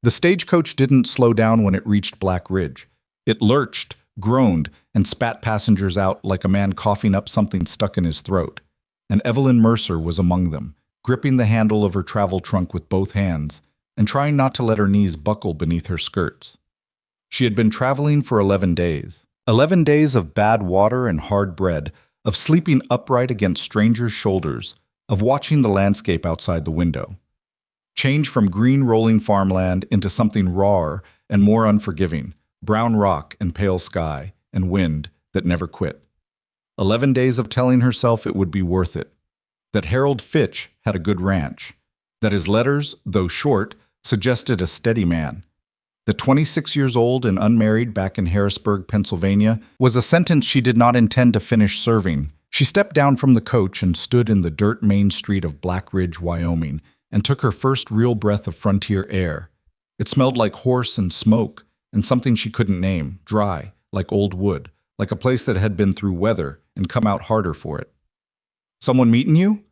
The stagecoach didn't slow down when it reached Black Ridge. It lurched, groaned, and spat passengers out like a man coughing up something stuck in his throat. And Evelyn Mercer was among them, gripping the handle of her travel trunk with both hands, and trying not to let her knees buckle beneath her skirts. She had been traveling for 11 days. 11 days of bad water and hard bread, of sleeping upright against strangers' shoulders, of watching the landscape outside the window. Change from green rolling farmland into something rawer and more unforgiving, brown rock and pale sky and wind that never quit. 11 days of telling herself it would be worth it, that Harold Fitch had a good ranch, that his letters, though short, suggested a steady man. The 26 years old and unmarried back in Harrisburg, Pennsylvania, was a sentence she did not intend to finish serving. She stepped down from the coach and stood in the dirt main street of Black Ridge, Wyoming, and took her first real breath of frontier air. It smelled like horse and smoke, and something she couldn't name, dry, like old wood, like a place that had been through weather and come out harder for it. "Someone meeting you?"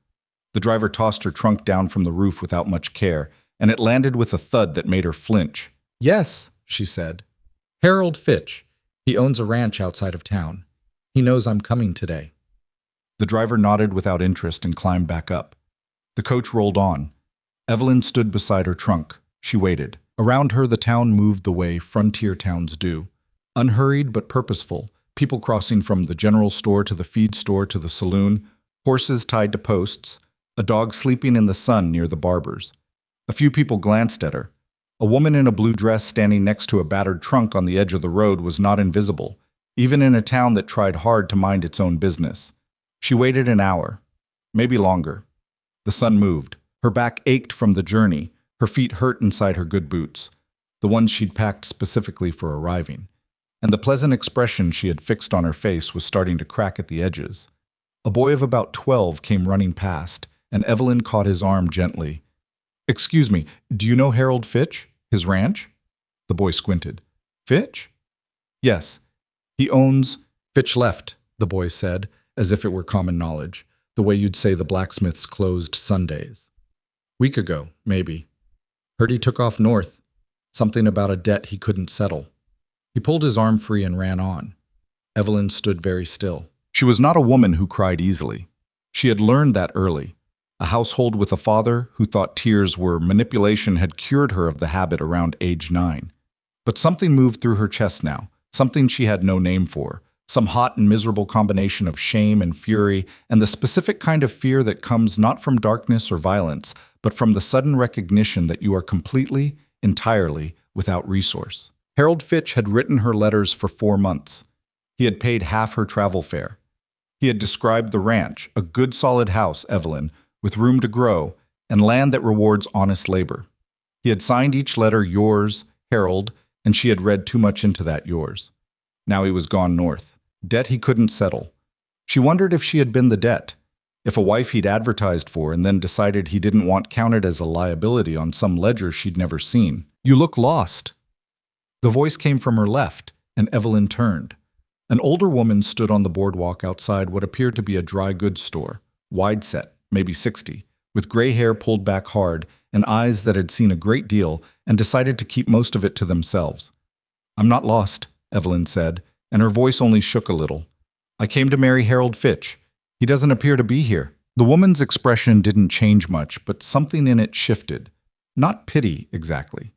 The driver tossed her trunk down from the roof without much care, and it landed with a thud that made her flinch. "Yes," she said. "Harold Fitch. He owns a ranch outside of town. He knows I'm coming today." The driver nodded without interest and climbed back up. The coach rolled on. Evelyn stood beside her trunk. She waited. Around her the town moved the way frontier towns do. Unhurried but purposeful, people crossing from the general store to the feed store to the saloon, horses tied to posts, a dog sleeping in the sun near the barber's. A few people glanced at her. A woman in a blue dress standing next to a battered trunk on the edge of the road was not invisible, even in a town that tried hard to mind its own business. She waited an hour, maybe longer. The sun moved. Her back ached from the journey. Her feet hurt inside her good boots, the ones she'd packed specifically for arriving. And the pleasant expression she had fixed on her face was starting to crack at the edges. A boy of about 12 came running past, and Evelyn caught his arm gently. "Excuse me, do you know Harold Fitch? His ranch?" The boy squinted. "Fitch?" "Yes. He owns—" "Fitch left," the boy said, as if it were common knowledge, the way you'd say the blacksmith's closed Sundays. "Week ago, maybe. Heard he took off north. Something about a debt he couldn't settle." He pulled his arm free and ran on. Evelyn stood very still. She was not a woman who cried easily. She had learned that early. A household with a father who thought tears were manipulation had cured her of the habit around age 9. But something moved through her chest now, something she had no name for, some hot and miserable combination of shame and fury, and the specific kind of fear that comes not from darkness or violence, but from the sudden recognition that you are completely, entirely, without resource. Harold Fitch had written her letters for 4 months. He had paid half her travel fare. He had described the ranch, a good solid house, Evelyn, with room to grow, and land that rewards honest labor. He had signed each letter yours, Harold, and she had read too much into that yours. Now he was gone north. Debt he couldn't settle. She wondered if she had been the debt, if a wife he'd advertised for and then decided he didn't want counted as a liability on some ledger she'd never seen. "You look lost." The voice came from her left, and Evelyn turned. An older woman stood on the boardwalk outside what appeared to be a dry goods store, wide-set, maybe 60, with gray hair pulled back hard and eyes that had seen a great deal and decided to keep most of it to themselves. "I'm not lost," Evelyn said, and her voice only shook a little. "I came to marry Harold Fitch. He doesn't appear to be here." The woman's expression didn't change much, but something in it shifted. Not pity, exactly.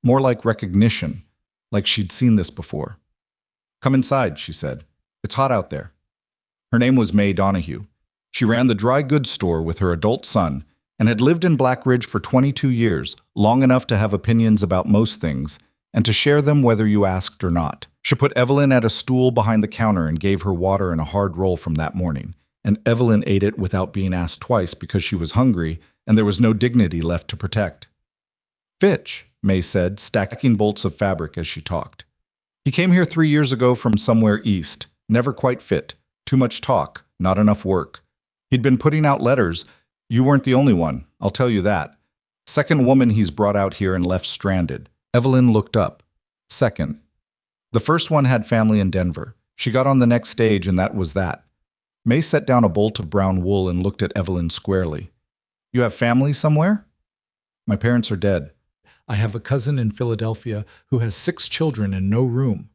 More like recognition, like she'd seen this before. "Come inside," she said. "It's hot out there." Her name was May Donahue. She ran the dry goods store with her adult son and had lived in Black Ridge for 22 years, long enough to have opinions about most things, and to share them whether you asked or not. She put Evelyn at a stool behind the counter and gave her water and a hard roll from that morning, and Evelyn ate it without being asked twice because she was hungry and there was no dignity left to protect. "Fitch," May said, stacking bolts of fabric as she talked. "He came here 3 years ago from somewhere east, never quite fit, too much talk, not enough work. He'd been putting out letters. You weren't the only one, I'll tell you that. Second woman he's brought out here and left stranded." Evelyn looked up. Second. The first one had family in Denver. She got on the next stage and that was that. May set down a bolt of brown wool and looked at Evelyn squarely. "You have family somewhere?" "My parents are dead. I have a cousin in Philadelphia who has 6 children and no room.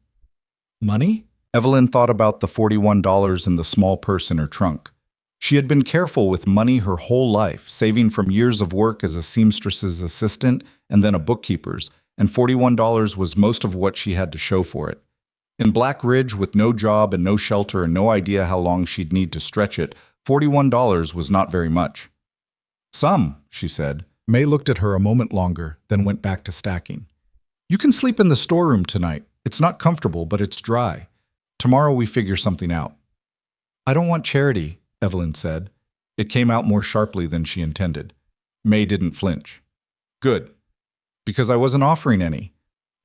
Money? Evelyn thought about the $41 in the small purse in her trunk. She had been careful with money her whole life, saving from years of work as a seamstress's assistant and then a bookkeeper's, and $41 was most of what she had to show for it. In Black Ridge, with no job and no shelter and no idea how long she'd need to stretch it, $41 was not very much. Some, she said. May looked at her a moment longer, then went back to stacking. You can sleep in the storeroom tonight. It's not comfortable, but it's dry. Tomorrow we figure something out. I don't want charity, Evelyn said. It came out more sharply than she intended. May didn't flinch. Good. Because I wasn't offering any.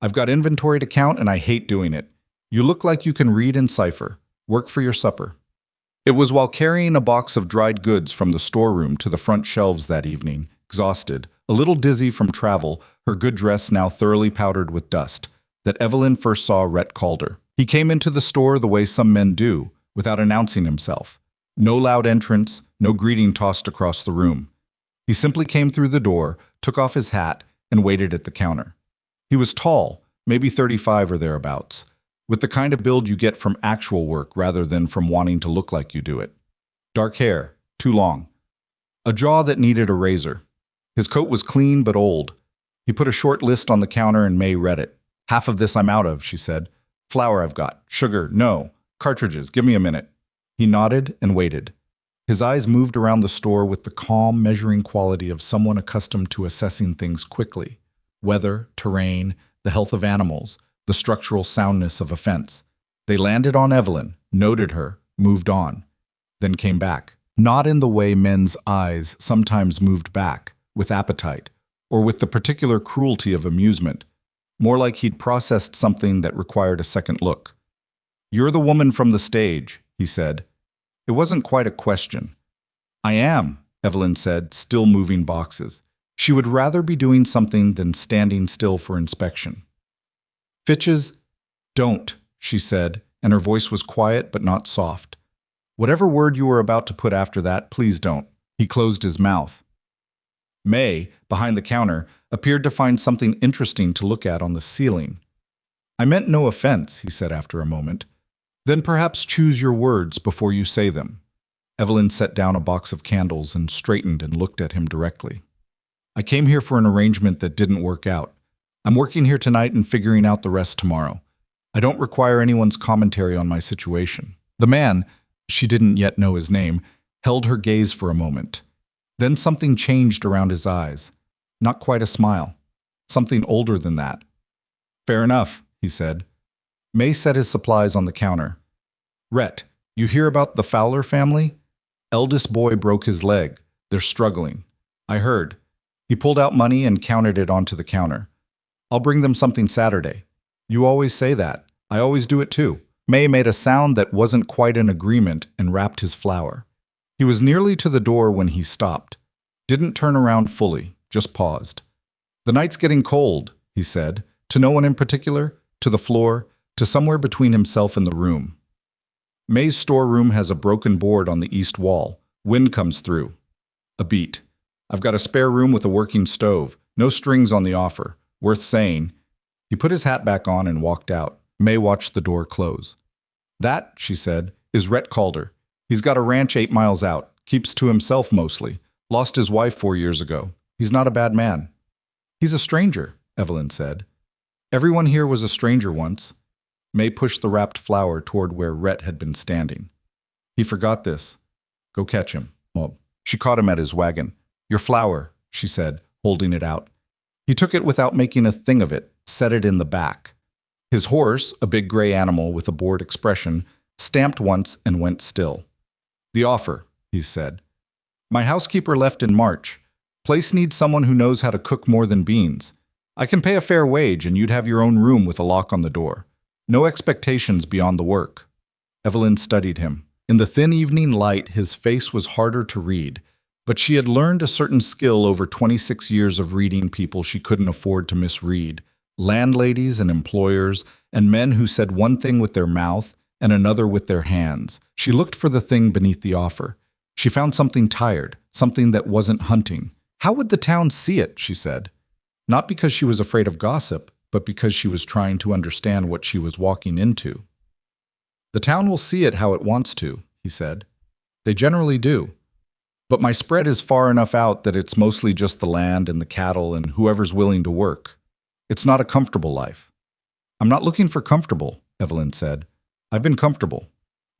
I've got inventory to count and I hate doing it. You look like you can read and cipher. Work for your supper. It was while carrying a box of dried goods from the storeroom to the front shelves that evening, exhausted, a little dizzy from travel, her good dress now thoroughly powdered with dust, that Evelyn first saw Rhett Calder. He came into the store the way some men do, without announcing himself. No loud entrance, no greeting tossed across the room. He simply came through the door, took off his hat, and waited at the counter. He was tall, maybe 35 or thereabouts, with the kind of build you get from actual work rather than from wanting to look like you do it. Dark hair, too long. A jaw that needed a razor. His coat was clean but old. He put a short list on the counter and May read it. Half of this I'm out of, she said. Flour I've got. Sugar, no. Cartridges, give me a minute. He nodded and waited. His eyes moved around the store with the calm, measuring quality of someone accustomed to assessing things quickly. Weather, terrain, the health of animals, the structural soundness of a fence. They landed on Evelyn, noted her, moved on, then came back. Not in the way men's eyes sometimes moved back, with appetite, or with the particular cruelty of amusement. More like he'd processed something that required a second look. You're the woman from the stage, he said. It wasn't quite a question. I am, Evelyn said, still moving boxes. She would rather be doing something than standing still for inspection. Fitches, don't, she said, and her voice was quiet but not soft. Whatever word you were about to put after that, please don't. He closed his mouth. May, behind the counter, appeared to find something interesting to look at on the ceiling. I meant no offense, he said after a moment. Then perhaps choose your words before you say them. Evelyn set down a box of candles and straightened and looked at him directly. I came here for an arrangement that didn't work out. I'm working here tonight and figuring out the rest tomorrow. I don't require anyone's commentary on my situation. The man, she didn't yet know his name, held her gaze for a moment. Then something changed around his eyes. Not quite a smile. Something older than that. Fair enough, he said. May set his supplies on the counter. Rhett, you hear about the Fowler family? Eldest boy broke his leg. They're struggling. I heard. He pulled out money and counted it onto the counter. I'll bring them something Saturday. You always say that. I always do it too. May made a sound that wasn't quite an agreement and wrapped his flour. He was nearly to the door when he stopped. Didn't turn around fully, just paused. The night's getting cold, he said, to no one in particular, to the floor, to somewhere between himself and the room. May's storeroom has a broken board on the east wall. Wind comes through. A beat. I've got a spare room with a working stove. No strings on the offer. Worth saying. He put his hat back on and walked out. May watched the door close. That, she said, is Rhett Calder. He's got a ranch 8 miles out. Keeps to himself mostly. Lost his wife 4 years ago. He's not a bad man. He's a stranger, Evelyn said. Everyone here was a stranger once. May pushed the wrapped flour toward where Rhett had been standing. He forgot this. Go catch him. Well, she caught him at his wagon. Your flour, she said, holding it out. He took it without making a thing of it, set it in the back. His horse, a big gray animal with a bored expression, stamped once and went still. The offer, he said. My housekeeper left in March. Place needs someone who knows how to cook more than beans. I can pay a fair wage and you'd have your own room with a lock on the door. No expectations beyond the work. Evelyn studied him. In the thin evening light, his face was harder to read, but she had learned a certain skill over 26 years of reading people she couldn't afford to misread. Landladies and employers, and men who said one thing with their mouth and another with their hands. She looked for the thing beneath the offer. She found something tired, something that wasn't hunting. How would the town see it, she said. Not because she was afraid of gossip, but because she was trying to understand what she was walking into. The town will see it how it wants to, he said. They generally do. But my spread is far enough out that it's mostly just the land and the cattle and whoever's willing to work. It's not a comfortable life. I'm not looking for comfortable, Evelyn said. I've been comfortable.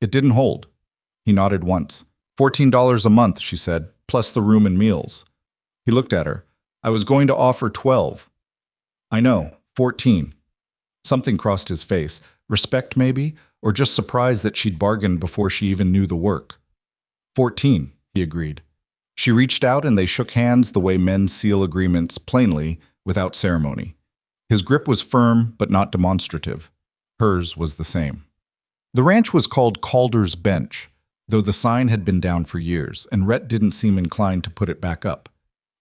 It didn't hold. He nodded once. $14 a month, she said, plus the room and meals. He looked at her. I was going to offer 12. I know, 14. Something crossed his face. Respect, maybe? Or just surprise that she'd bargained before she even knew the work. 14, he agreed. She reached out and they shook hands the way men seal agreements, plainly, without ceremony. His grip was firm, but not demonstrative. Hers was the same. The ranch was called Calder's Bench, though the sign had been down for years, and Rhett didn't seem inclined to put it back up.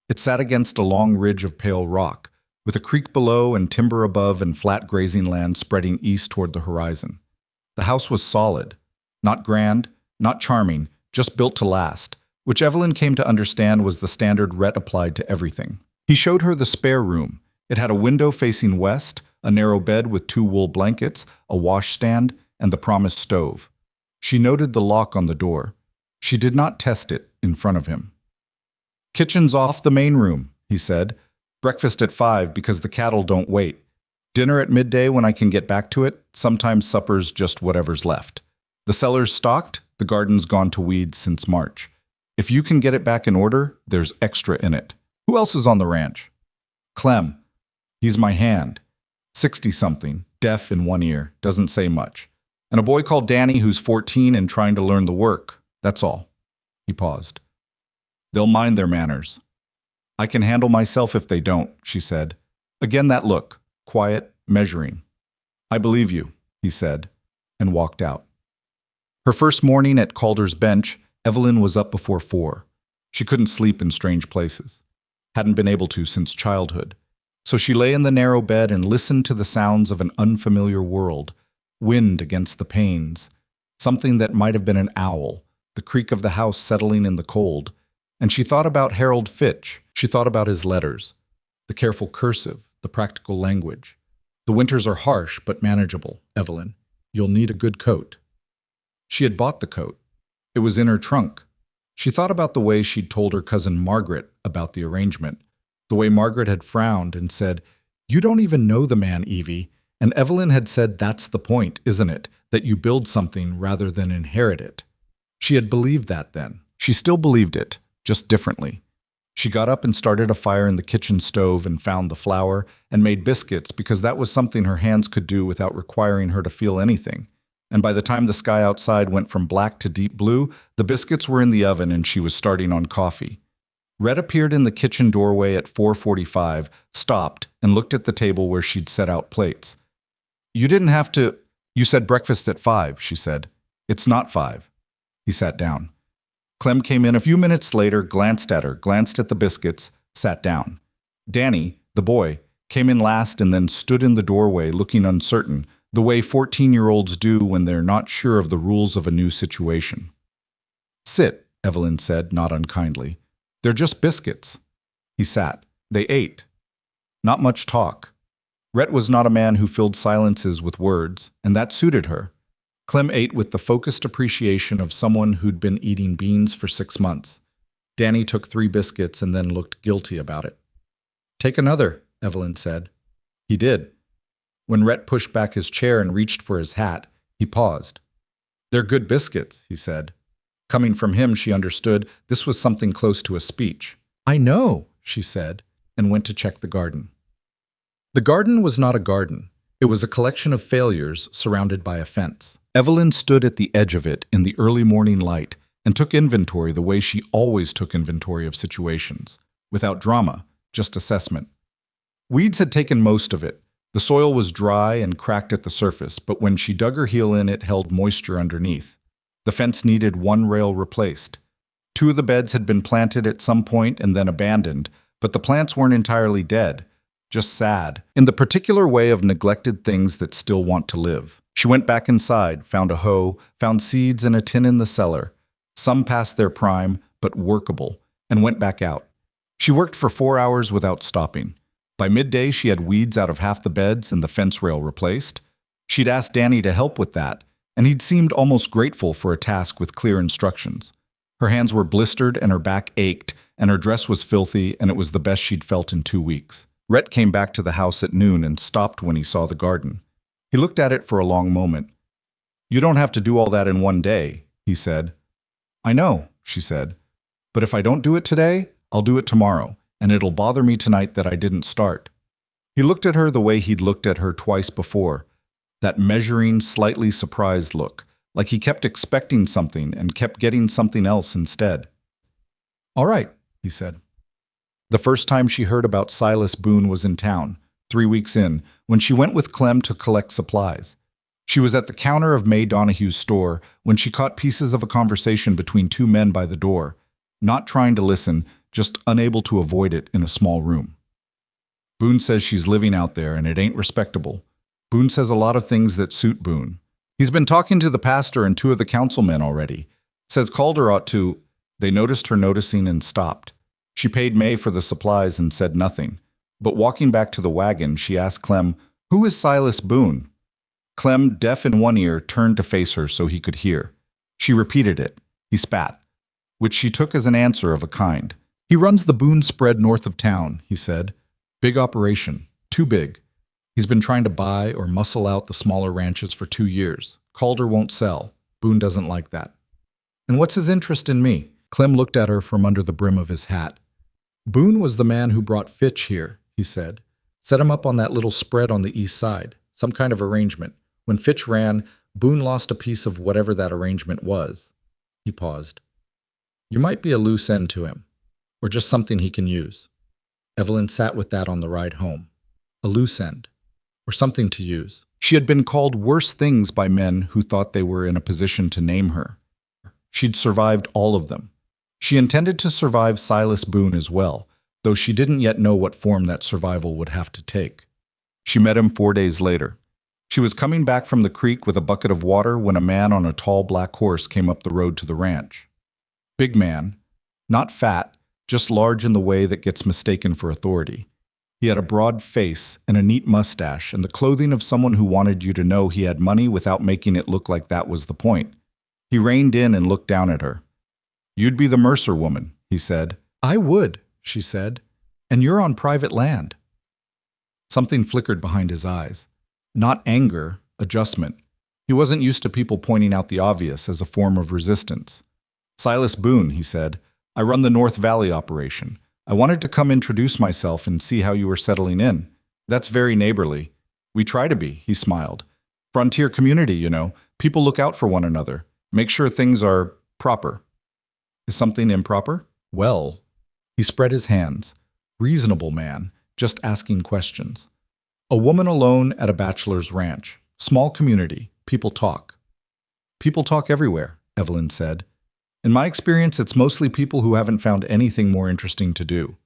It sat against a long ridge of pale rock, with a creek below and timber above and flat grazing land spreading east toward the horizon. The house was solid. Not grand, not charming, just built to last, which Evelyn came to understand was the standard Rhett applied to everything. He showed her the spare room. It had a window facing west, a narrow bed with 2 wool blankets, a washstand, and the promised stove. She noted the lock on the door. She did not test it in front of him. Kitchen's off the main room, he said. Breakfast at 5 because the cattle don't wait. Dinner at midday when I can get back to it. Sometimes supper's just whatever's left. The cellar's stocked, the garden's gone to weeds since March. If you can get it back in order, there's extra in it. Who else is on the ranch? Clem. He's my hand. 60-something, deaf in one ear, doesn't say much. And a boy called Danny who's 14 and trying to learn the work. That's all. He paused. They'll mind their manners. I can handle myself if they don't, she said. Again that look, quiet, measuring. I believe you, he said, and walked out. Her first morning at Calder's Bench, Evelyn was up before 4. She couldn't sleep in strange places. Hadn't been able to since childhood. So she lay in the narrow bed and listened to the sounds of an unfamiliar world, wind against the panes, something that might have been an owl, the creak of the house settling in the cold. And she thought about Harold Fitch. She thought about his letters, the careful cursive, the practical language. The winters are harsh but manageable, Evelyn. You'll need a good coat. She had bought the coat. It was in her trunk. She thought about the way she'd told her cousin Margaret about the arrangement, the way Margaret had frowned and said, You don't even know the man, Evie. And Evelyn had said that's the point, isn't it, that you build something rather than inherit it. She had believed that then. She still believed it, just differently. She got up and started a fire in the kitchen stove and found the flour and made biscuits because that was something her hands could do without requiring her to feel anything. And by the time the sky outside went from black to deep blue, the biscuits were in the oven and she was starting on coffee. Red appeared in the kitchen doorway at 4:45, stopped, and looked at the table where she'd set out plates. You didn't have to. You said breakfast at 5, she said. It's not 5. He sat down. Clem came in a few minutes later, glanced at her, glanced at the biscuits, sat down. Danny, the boy, came in last and then stood in the doorway looking uncertain, the way 14-year-olds do when they're not sure of the rules of a new situation. Sit, Evelyn said, not unkindly. They're just biscuits. He sat. They ate. Not much talk. Rhett was not a man who filled silences with words, and that suited her. Clem ate with the focused appreciation of someone who'd been eating beans for 6 months. Danny took 3 biscuits and then looked guilty about it. Take another, Evelyn said. He did. When Rhett pushed back his chair and reached for his hat, he paused. They're good biscuits, he said. Coming from him, she understood this was something close to a speech. I know, she said, and went to check the garden. The garden was not a garden. It was a collection of failures surrounded by a fence. Evelyn stood at the edge of it in the early morning light and took inventory the way she always took inventory of situations, without drama, just assessment. Weeds had taken most of it. The soil was dry and cracked at the surface, but when she dug her heel in, it held moisture underneath. The fence needed 1 rail replaced. 2 of the beds had been planted at some point and then abandoned, but the plants weren't entirely dead, just sad, in the particular way of neglected things that still want to live. She went back inside, found a hoe, found seeds and a tin in the cellar, some past their prime, but workable, and went back out. She worked for 4 hours without stopping. By midday, she had weeds out of half the beds and the fence rail replaced. She'd asked Danny to help with that, and he'd seemed almost grateful for a task with clear instructions. Her hands were blistered and her back ached, and her dress was filthy, and it was the best she'd felt in 2 weeks. Rhett came back to the house at noon and stopped when he saw the garden. He looked at it for a long moment. "You don't have to do all that in one day," he said. "I know," she said. "But if I don't do it today, I'll do it tomorrow, and it'll bother me tonight that I didn't start." He looked at her the way he'd looked at her twice before, that measuring, slightly surprised look, like he kept expecting something and kept getting something else instead. "All right," he said. The first time she heard about Silas Boone was in town, 3 weeks in, when she went with Clem to collect supplies. She was at the counter of May Donahue's store when she caught pieces of a conversation between two men by the door, not trying to listen, just unable to avoid it in a small room. "Boone says she's living out there and it ain't respectable. Boone says a lot of things that suit Boone. He's been talking to the pastor and 2 of the councilmen already. Says Calder ought to—" They noticed her noticing and stopped. She paid May for the supplies and said nothing. But walking back to the wagon, she asked Clem, "Who is Silas Boone?" Clem, deaf in one ear, turned to face her so he could hear. She repeated it. He spat, which she took as an answer of a kind. "He runs the Boone spread north of town," he said. "Big operation. Too big. He's been trying to buy or muscle out the smaller ranches for 2 years. Calder won't sell. Boone doesn't like that." "And what's his interest in me?" Clem looked at her from under the brim of his hat. "Boone was the man who brought Fitch here," he said. "Set him up on that little spread on the east side. Some kind of arrangement. When Fitch ran, Boone lost a piece of whatever that arrangement was." He paused. "You might be a loose end to him, or just something he can use." Evelyn sat with that on the ride home. A loose end, or something to use. She had been called worse things by men who thought they were in a position to name her. She'd survived all of them. She intended to survive Silas Boone as well, though she didn't yet know what form that survival would have to take. She met him 4 days later. She was coming back from the creek with a bucket of water when a man on a tall black horse came up the road to the ranch. Big man, not fat, just large in the way that gets mistaken for authority. He had a broad face and a neat mustache and the clothing of someone who wanted you to know he had money without making it look like that was the point. He reined in and looked down at her. "You'd be the Mercer woman," he said. "I would," she said. "And you're on private land." Something flickered behind his eyes. Not anger, adjustment. He wasn't used to people pointing out the obvious as a form of resistance. "Silas Boone," he said. "I run the North Valley operation. I wanted to come introduce myself and see how you were settling in. That's very neighborly." "We try to be," he smiled. "Frontier community, you know. People look out for one another. Make sure things are proper." "Is something improper?" "Well." He spread his hands. Reasonable man, just asking questions. "A woman alone at a bachelor's ranch. Small community. People talk." "People talk everywhere," Evelyn said. "In my experience, it's mostly people who haven't found anything more interesting to do."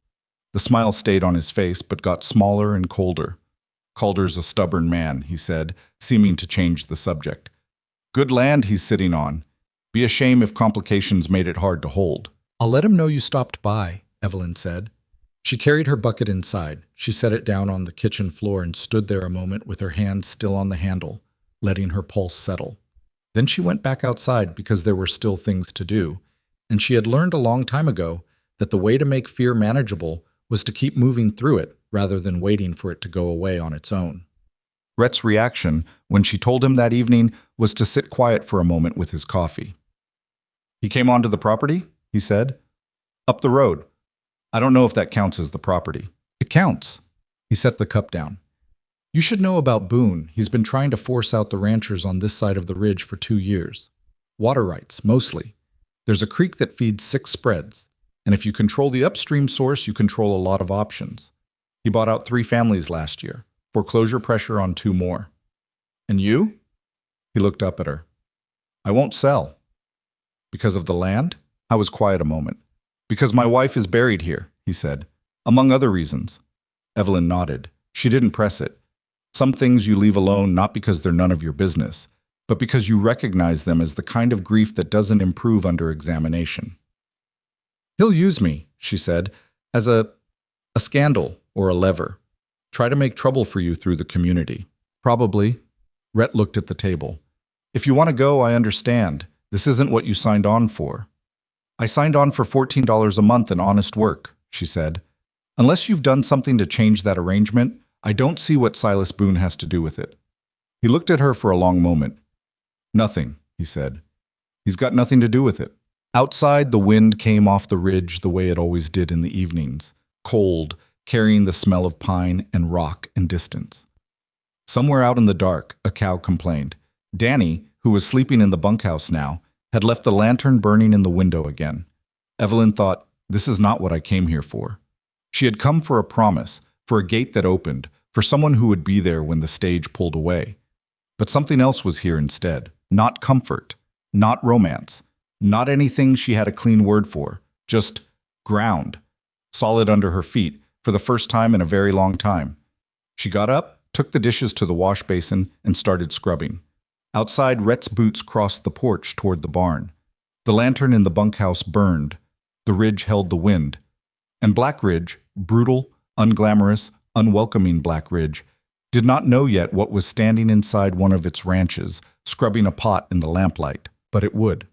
The smile stayed on his face, but got smaller and colder. "Calder's a stubborn man," he said, seeming to change the subject. "Good land he's sitting on. Be a shame if complications made it hard to hold." "I'll let him know you stopped by," Evelyn said. She carried her bucket inside. She set it down on the kitchen floor and stood there a moment with her hand still on the handle, letting her pulse settle. Then she went back outside because there were still things to do, and she had learned a long time ago that the way to make fear manageable was to keep moving through it rather than waiting for it to go away on its own. Rhett's reaction, when she told him that evening, was to sit quiet for a moment with his coffee. "He came onto the property?" he said. "Up the road. I don't know if that counts as the property." "It counts." He set the cup down. "You should know about Boone. He's been trying to force out the ranchers on this side of the ridge for 2 years. Water rights, mostly. There's a creek that feeds 6 spreads, and if you control the upstream source, you control a lot of options. He bought out 3 families last year. Foreclosure pressure on 2 more. And you?" He looked up at her. "I won't sell." "Because of the land?" I was quiet a moment. "Because my wife is buried here," he said. "Among other reasons." Evelyn nodded. She didn't press it. "Some things you leave alone not because they're none of your business, but because you recognize them as the kind of grief that doesn't improve under examination." "He'll use me," she said, "as a scandal or a lever. Try to make trouble for you through the community. Probably. Rhett looked at the table. If you want to go, I understand. This isn't what you signed on for. I signed on for $14 a month and honest work, she said. Unless you've done something to change that arrangement, I don't see what Silas Boone has to do with it. He looked at her for a long moment. Nothing, he said. He's got nothing to do with it. Outside, the wind came off the ridge the way it always did in the evenings, cold, carrying the smell of pine and rock and distance. Somewhere out in the dark, a cow complained. Danny, who was sleeping in the bunkhouse now, had left the lantern burning in the window again. Evelyn thought, this is not what I came here for. She had come for a promise, for a gate that opened, for someone who would be there when the stage pulled away. But something else was here instead. Not comfort, not romance, not anything she had a clean word for, just ground, solid under her feet, for the first time in a very long time. She got up, took the dishes to the wash basin, and started scrubbing. Outside, Rhett's boots crossed the porch toward the barn. The lantern in the bunkhouse burned. The ridge held the wind. And Black Ridge, brutal, unglamorous, unwelcoming Black Ridge, did not know yet what was standing inside one of its ranches, scrubbing a pot in the lamplight, but it would.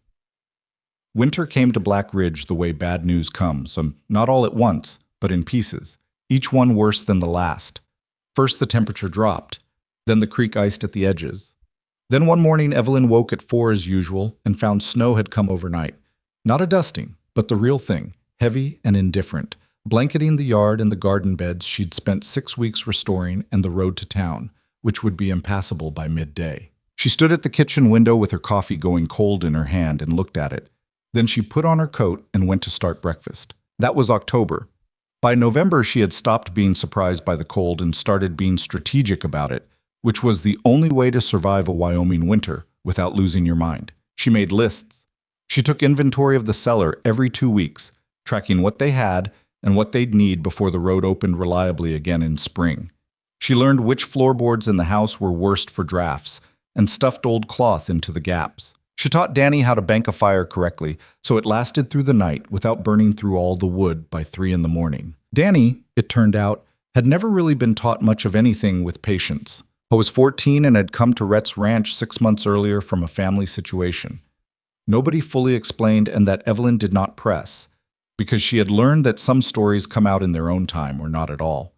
Winter came to Black Ridge the way bad news comes, not all at once, but in pieces, each one worse than the last. First the temperature dropped, then the creek iced at the edges. Then one morning Evelyn woke at 4 as usual and found snow had come overnight. Not a dusting, but the real thing, heavy and indifferent, blanketing the yard and the garden beds she'd spent 6 weeks restoring and the road to town, which would be impassable by midday. She stood at the kitchen window with her coffee going cold in her hand and looked at it. Then she put on her coat and went to start breakfast. That was October. By November she had stopped being surprised by the cold and started being strategic about it, which was the only way to survive a Wyoming winter without losing your mind. She made lists. She took inventory of the cellar every 2 weeks, tracking what they had and what they'd need before the road opened reliably again in spring. She learned which floorboards in the house were worst for drafts and stuffed old cloth into the gaps. She taught Danny how to bank a fire correctly, so it lasted through the night without burning through all the wood by 3 in the morning. Danny, it turned out, had never really been taught much of anything with patience. He was 14 and had come to Rhett's ranch 6 months earlier from a family situation. Nobody fully explained, and that Evelyn did not press, because she had learned that some stories come out in their own time or not at all.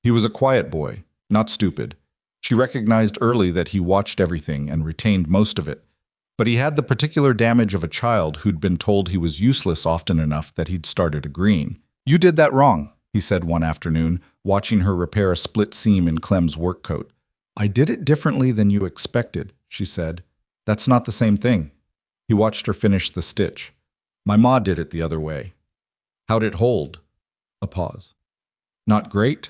He was a quiet boy, not stupid. She recognized early that he watched everything and retained most of it. But he had the particular damage of a child who'd been told he was useless often enough that he'd started agreeing. You did that wrong, he said one afternoon, watching her repair a split seam in Clem's work coat. I did it differently than you expected, she said. That's not the same thing. He watched her finish the stitch. My ma did it the other way. How'd it hold? A pause. Not great?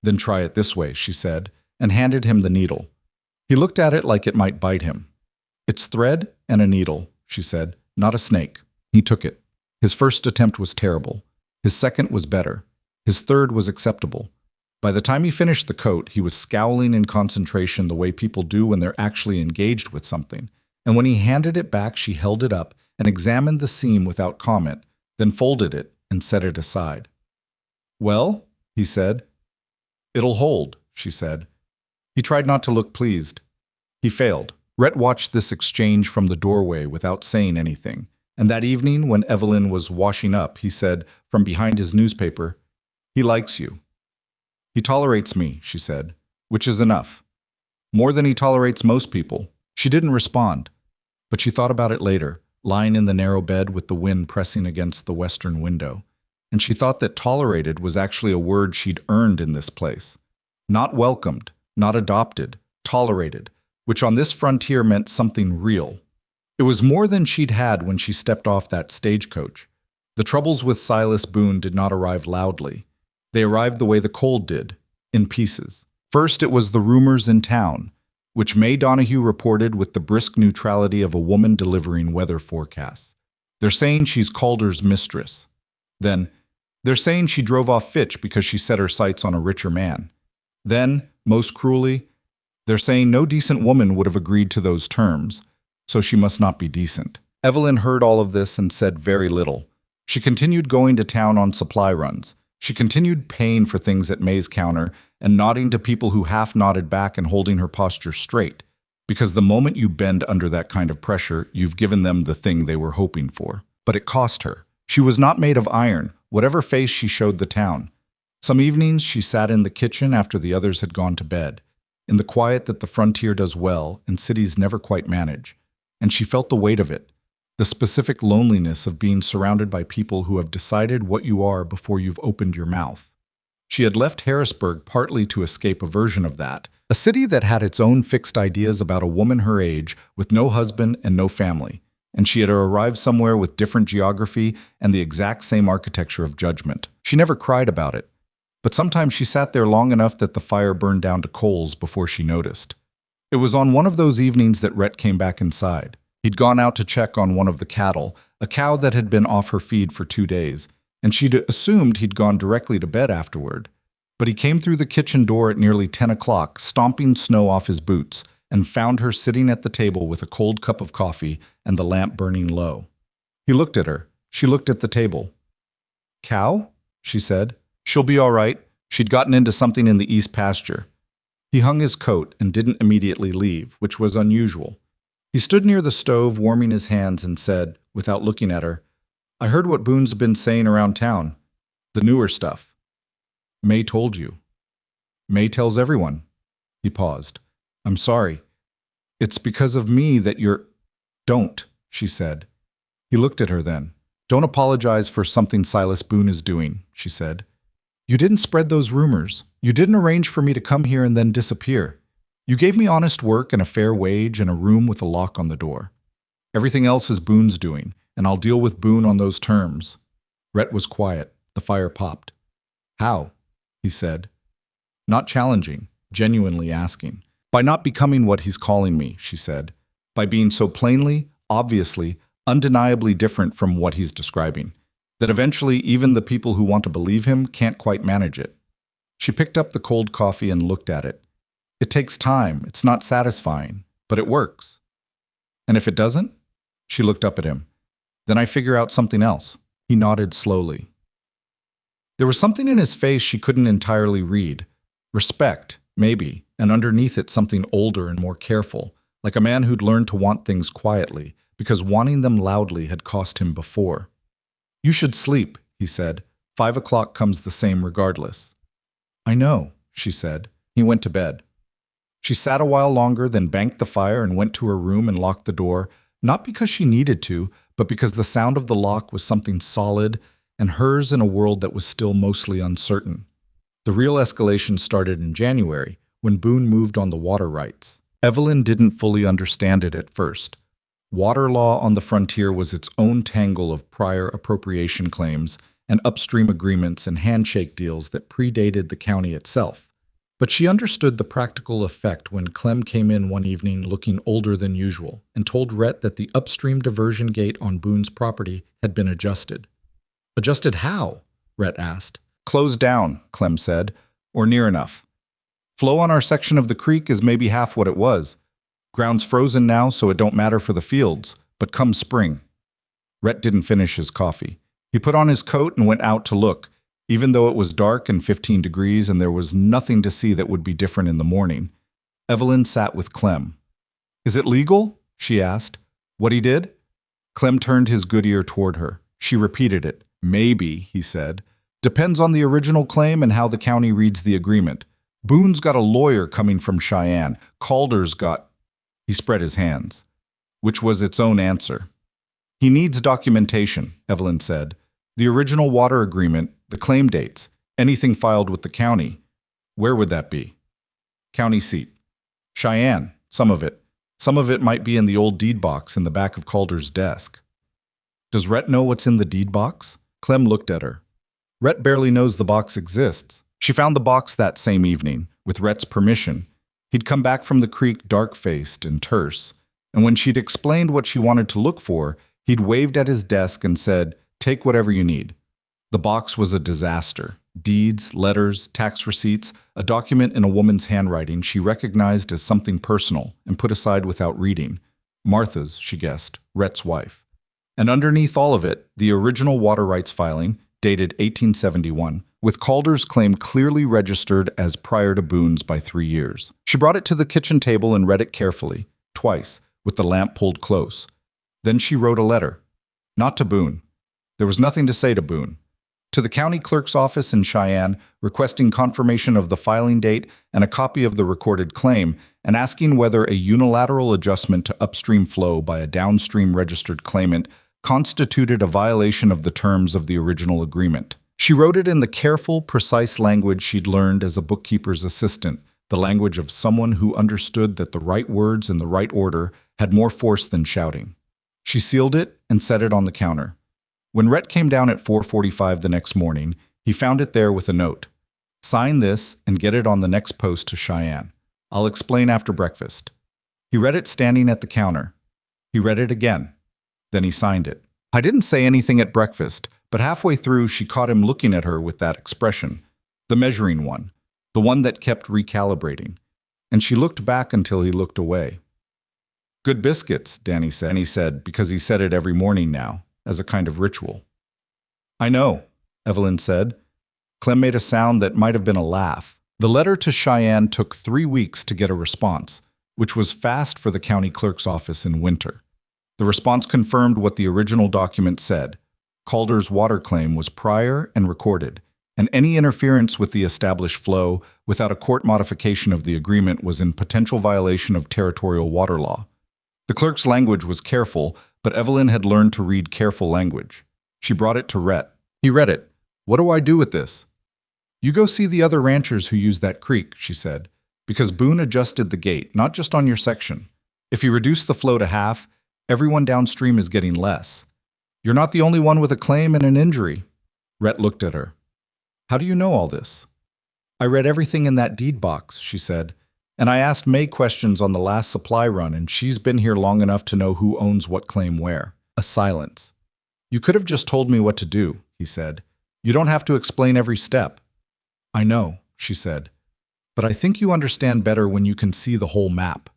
Then try it this way, she said, and handed him the needle. He looked at it like it might bite him. It's thread and a needle, she said, not a snake. He took it. His first attempt was terrible. His second was better. His third was acceptable. By the time he finished the coat, he was scowling in concentration the way people do when they're actually engaged with something. And when he handed it back, she held it up and examined the seam without comment, then folded it and set it aside. Well, he said. It'll hold, she said. He tried not to look pleased. He failed. Rhett watched this exchange from the doorway without saying anything, and that evening when Evelyn was washing up, he said, from behind his newspaper, He likes you. He tolerates me, she said, which is enough. More than he tolerates most people. She didn't respond, but she thought about it later, lying in the narrow bed with the wind pressing against the western window, and she thought that tolerated was actually a word she'd earned in this place. Not welcomed, not adopted, tolerated, which on this frontier meant something real. It was more than she'd had when she stepped off that stagecoach. The troubles with Silas Boone did not arrive loudly. They arrived the way the cold did, in pieces. First it was the rumors in town, which May Donahue reported with the brisk neutrality of a woman delivering weather forecasts. They're saying she's Calder's mistress. Then, they're saying she drove off Fitch because she set her sights on a richer man. Then, most cruelly, they're saying no decent woman would have agreed to those terms, so she must not be decent. Evelyn heard all of this and said very little. She continued going to town on supply runs, She continued paying for things at May's counter and nodding to people who half nodded back and holding her posture straight, because the moment you bend under that kind of pressure, you've given them the thing they were hoping for. But it cost her. She was not made of iron, whatever face she showed the town. Some evenings she sat in the kitchen after the others had gone to bed, in the quiet that the frontier does well and cities never quite manage, and she felt the weight of it, the specific loneliness of being surrounded by people who have decided what you are before you've opened your mouth. She had left Harrisburg partly to escape a version of that, a city that had its own fixed ideas about a woman her age with no husband and no family, and she had arrived somewhere with different geography and the exact same architecture of judgment. She never cried about it, but sometimes she sat there long enough that the fire burned down to coals before she noticed. It was on one of those evenings that Rhett came back inside. He'd gone out to check on one of the cattle, a cow that had been off her feed for 2 days, and she'd assumed he'd gone directly to bed afterward. But he came through the kitchen door at nearly 10 o'clock, stomping snow off his boots, and found her sitting at the table with a cold cup of coffee and the lamp burning low. He looked at her. She looked at the table. "Cow?" she said. "She'll be all right. She'd gotten into something in the east pasture." He hung his coat and didn't immediately leave, which was unusual. He stood near the stove, warming his hands, and said, without looking at her, "I heard what Boone's been saying around town. The newer stuff." "May told you." "May tells everyone." He paused. "I'm sorry. It's because of me that you're—" "Don't," she said. He looked at her then. "Don't apologize for something Silas Boone is doing," she said. "You didn't spread those rumors. You didn't arrange for me to come here and then disappear. You gave me honest work and a fair wage and a room with a lock on the door. Everything else is Boone's doing, and I'll deal with Boone on those terms." Rhett was quiet. The fire popped. "How?" he said. Not challenging, genuinely asking. "By not becoming what he's calling me," she said. "By being so plainly, obviously, undeniably different from what he's describing, that eventually even the people who want to believe him can't quite manage it." She picked up the cold coffee and looked at it. "It takes time. It's not satisfying, but it works." "And if it doesn't?" She looked up at him. "Then I figure out something else." He nodded slowly. There was something in his face she couldn't entirely read. Respect, maybe, and underneath it something older and more careful, like a man who'd learned to want things quietly, because wanting them loudly had cost him before. "You should sleep," he said. 5 o'clock comes the same regardless." "I know," she said. He went to bed. She sat a while longer, then banked the fire and went to her room and locked the door, not because she needed to, but because the sound of the lock was something solid and hers in a world that was still mostly uncertain. The real escalation started in January, when Boone moved on the water rights. Evelyn didn't fully understand it at first. Water law on the frontier was its own tangle of prior appropriation claims and upstream agreements and handshake deals that predated the county itself. But she understood the practical effect when Clem came in one evening looking older than usual and told Rhett that the upstream diversion gate on Boone's property had been adjusted. "Adjusted how?" Rhett asked. "Closed down," Clem said, "or near enough. Flow on our section of the creek is maybe half what it was. Ground's frozen now, so it don't matter for the fields, but come spring." Rhett didn't finish his coffee. He put on his coat and went out to look, even though it was dark and 15 degrees and there was nothing to see that would be different in the morning. Evelyn sat with Clem. "Is it legal?" she asked. "What he did?" Clem turned his good ear toward her. She repeated it. "Maybe," he said. "Depends on the original claim and how the county reads the agreement. Boone's got a lawyer coming from Cheyenne. Calder's got—" He spread his hands, which was its own answer. "He needs documentation," Evelyn said. "The original water agreement, the claim dates, anything filed with the county." "Where would that be?" "County seat." "Cheyenne, some of it. Some of it might be in the old deed box in the back of Calder's desk." "Does Rhett know what's in the deed box?" Clem looked at her. "Rhett barely knows the box exists. She found the box that same evening, with Rhett's permission. He'd come back from the creek dark-faced and terse, and when she'd explained what she wanted to look for, he'd waved at his desk and said, 'Take whatever you need.' The box was a disaster. Deeds, letters, tax receipts, a document in a woman's handwriting she recognized as something personal and put aside without reading. Martha's, she guessed, Rhett's wife. And underneath all of it, the original water rights filing, dated 1871, with Calder's claim clearly registered as prior to Boone's by 3 years. She brought it to the kitchen table and read it carefully, twice, with the lamp pulled close. Then she wrote a letter. Not to Boone. There was nothing to say to Boone. To the county clerk's office in Cheyenne, requesting confirmation of the filing date and a copy of the recorded claim, and asking whether a unilateral adjustment to upstream flow by a downstream registered claimant constituted a violation of the terms of the original agreement. She wrote it in the careful, precise language she'd learned as a bookkeeper's assistant, the language of someone who understood that the right words in the right order had more force than shouting. She sealed it and set it on the counter. When Rhett came down at 4:45 the next morning, he found it there with a note. Sign this and get it on the next post to Cheyenne. I'll explain after breakfast. He read it standing at the counter. He read it again. Then he signed it. I didn't say anything at breakfast, but halfway through she caught him looking at her with that expression, the measuring one, the one that kept recalibrating. And she looked back until he looked away. Good biscuits, Danny said, because he said it every morning now, as a kind of ritual. I know, Evelyn said. Clem made a sound that might have been a laugh. The letter to Cheyenne took 3 weeks to get a response, which was fast for the county clerk's office in winter. The response confirmed what the original document said. Calder's water claim was prior and recorded, and any interference with the established flow without a court modification of the agreement was in potential violation of territorial water law. The clerk's language was careful, but Evelyn had learned to read careful language. She brought it to Rhett. He read it. What do I do with this? You go see the other ranchers who use that creek, she said, because Boone adjusted the gate, not just on your section. If he reduced the flow to half, everyone downstream is getting less. You're not the only one with a claim and an injury. Rhett looked at her. How do you know all this? I read everything in that deed box, she said, and I asked May questions on the last supply run, and she's been here long enough to know who owns what claim where. A silence. You could have just told me what to do, he said. You don't have to explain every step. I know, she said, but I think you understand better when you can see the whole map.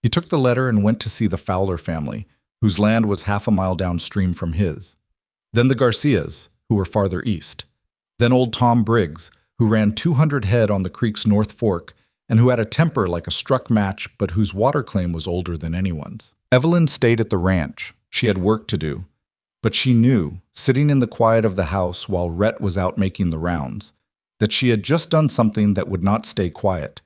He took the letter and went to see the Fowler family, whose land was half a mile downstream from his. Then the Garcias, who were farther east. Then old Tom Briggs, who ran 200 head on the creek's North Fork, and who had a temper like a struck match, but whose water claim was older than anyone's. Evelyn stayed at the ranch. She had work to do. But she knew, sitting in the quiet of the house while Rhett was out making the rounds, that she had just done something that would not stay quiet.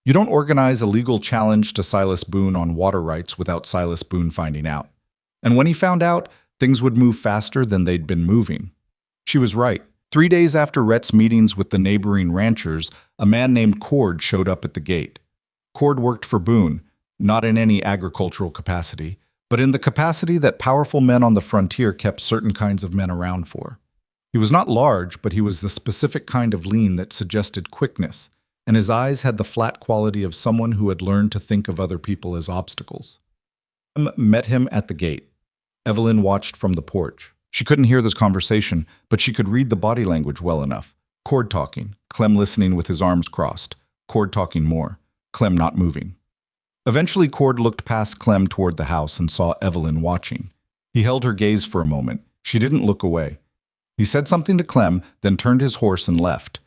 You don't organize a legal challenge to Silas Boone on water rights without Silas Boone finding out. And when he found out, things would move faster than they'd been moving. She was right. 3 days after Rhett's meetings with the neighboring ranchers, a man named Cord showed up at the gate. Cord worked for Boone, not in any agricultural capacity, but in the capacity that powerful men on the frontier kept certain kinds of men around for. He was not large, but he was the specific kind of lean that suggested quickness, and his eyes had the flat quality of someone who had learned to think of other people as obstacles. Clem met him at the gate. Evelyn watched from the porch. She couldn't hear this conversation, but she could read the body language well enough. Cord talking, Clem listening with his arms crossed. Cord talking more, Clem not moving. Eventually Cord looked past Clem toward the house and saw Evelyn watching. He held her gaze for a moment. She didn't look away. He said something to Clem, then turned his horse and left.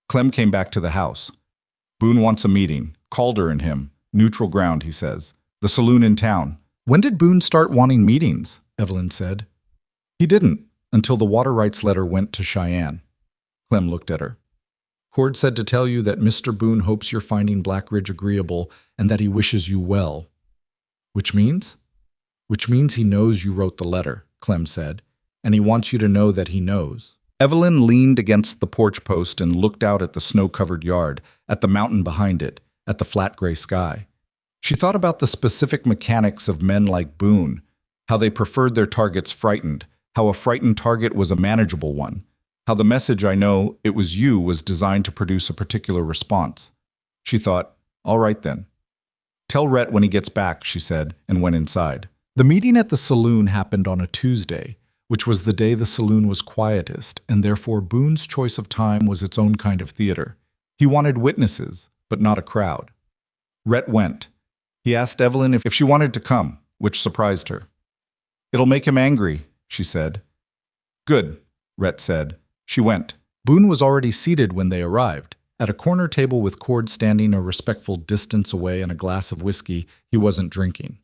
Clem came back to the house. Boone wants a meeting. Calder and him. Neutral ground, he says. The saloon in town. When did Boone start wanting meetings? Evelyn said. He didn't, until the water rights letter went to Cheyenne. Clem looked at her. Cord said to tell you that Mr. Boone hopes you're finding Black Ridge agreeable and that he wishes you well. Which means? Which means he knows you wrote the letter, Clem said, and he wants you to know that he knows. Evelyn leaned against the porch post and looked out at the snow-covered yard, at the mountain behind it, at the flat gray sky. She thought about the specific mechanics of men like Boone, how they preferred their targets frightened, how a frightened target was a manageable one, how the message "I know it was you" was designed to produce a particular response. She thought, all right then. Tell Rhett when he gets back, she said, and went inside. The meeting at the saloon happened on a Tuesday, which was the day the saloon was quietest, and therefore Boone's choice of time was its own kind of theater. He wanted witnesses, but not a crowd. Rhett went. He asked Evelyn if she wanted to come, which surprised her. It'll make him angry, she said. Good, Rhett said. She went. Boone was already seated when they arrived. At a corner table with Cord standing a respectful distance away and a glass of whiskey he wasn't drinking.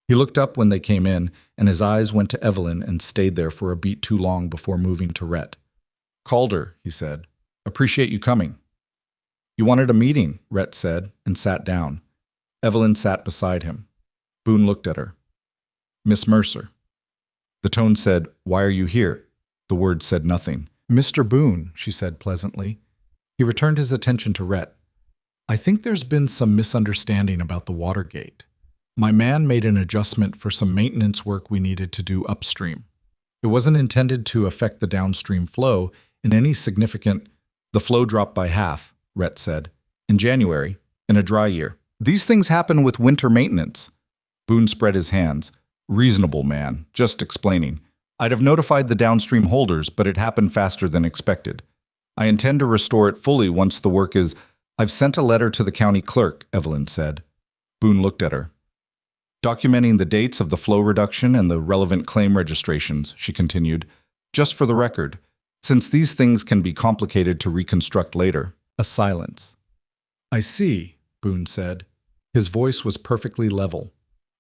He looked up when they came in, and his eyes went to Evelyn and stayed there for a beat too long before moving to Rhett. "Calder," he said. "Appreciate you coming." "You wanted a meeting," Rhett said, and sat down. Evelyn sat beside him. Boone looked at her. "Miss Mercer." The tone said, "Why are you here?" The words said nothing. "Mr. Boone," she said pleasantly. He returned his attention to Rhett. "I think there's been some misunderstanding about the Watergate. My man made an adjustment for some maintenance work we needed to do upstream. It wasn't intended to affect the downstream flow in any significant—" "The flow dropped by half," Rhett said, "in January, in a dry year. These things happen with winter maintenance." Boone spread his hands. "Reasonable, man. Just explaining. I'd have notified the downstream holders, but it happened faster than expected. I intend to restore it fully once the work is—" "I've sent a letter to the county clerk," Evelyn said. Boone looked at her. "Documenting the dates of the flow reduction and the relevant claim registrations," she continued, "just for the record, since these things can be complicated to reconstruct later." A silence. "I see," Boone said. His voice was perfectly level.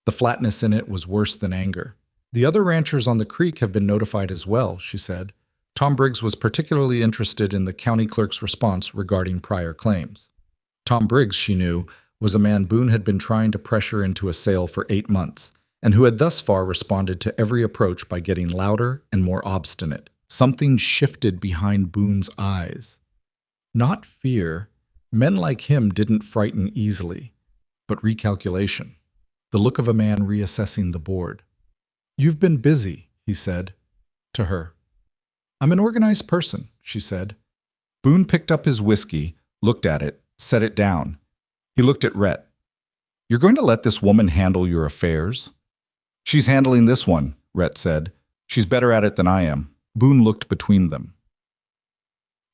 The flatness in it was worse than anger. "The other ranchers on the creek have been notified as well," she said. Tom Briggs was particularly interested in the county clerk's response regarding prior claims. Tom Briggs, she knew, was a man Boone had been trying to pressure into a sale for 8 months, and who had thus far responded to every approach by getting louder and more obstinate. Something shifted behind Boone's eyes. Not fear. Men like him didn't frighten easily, but recalculation. The look of a man reassessing the board. "You've been busy," he said, to her. "I'm an organized person," she said. Boone picked up his whiskey, looked at it, set it down. He looked at Rhett. "You're going to let this woman handle your affairs?" "She's handling this one," Rhett said. "She's better at it than I am." Boone looked between them.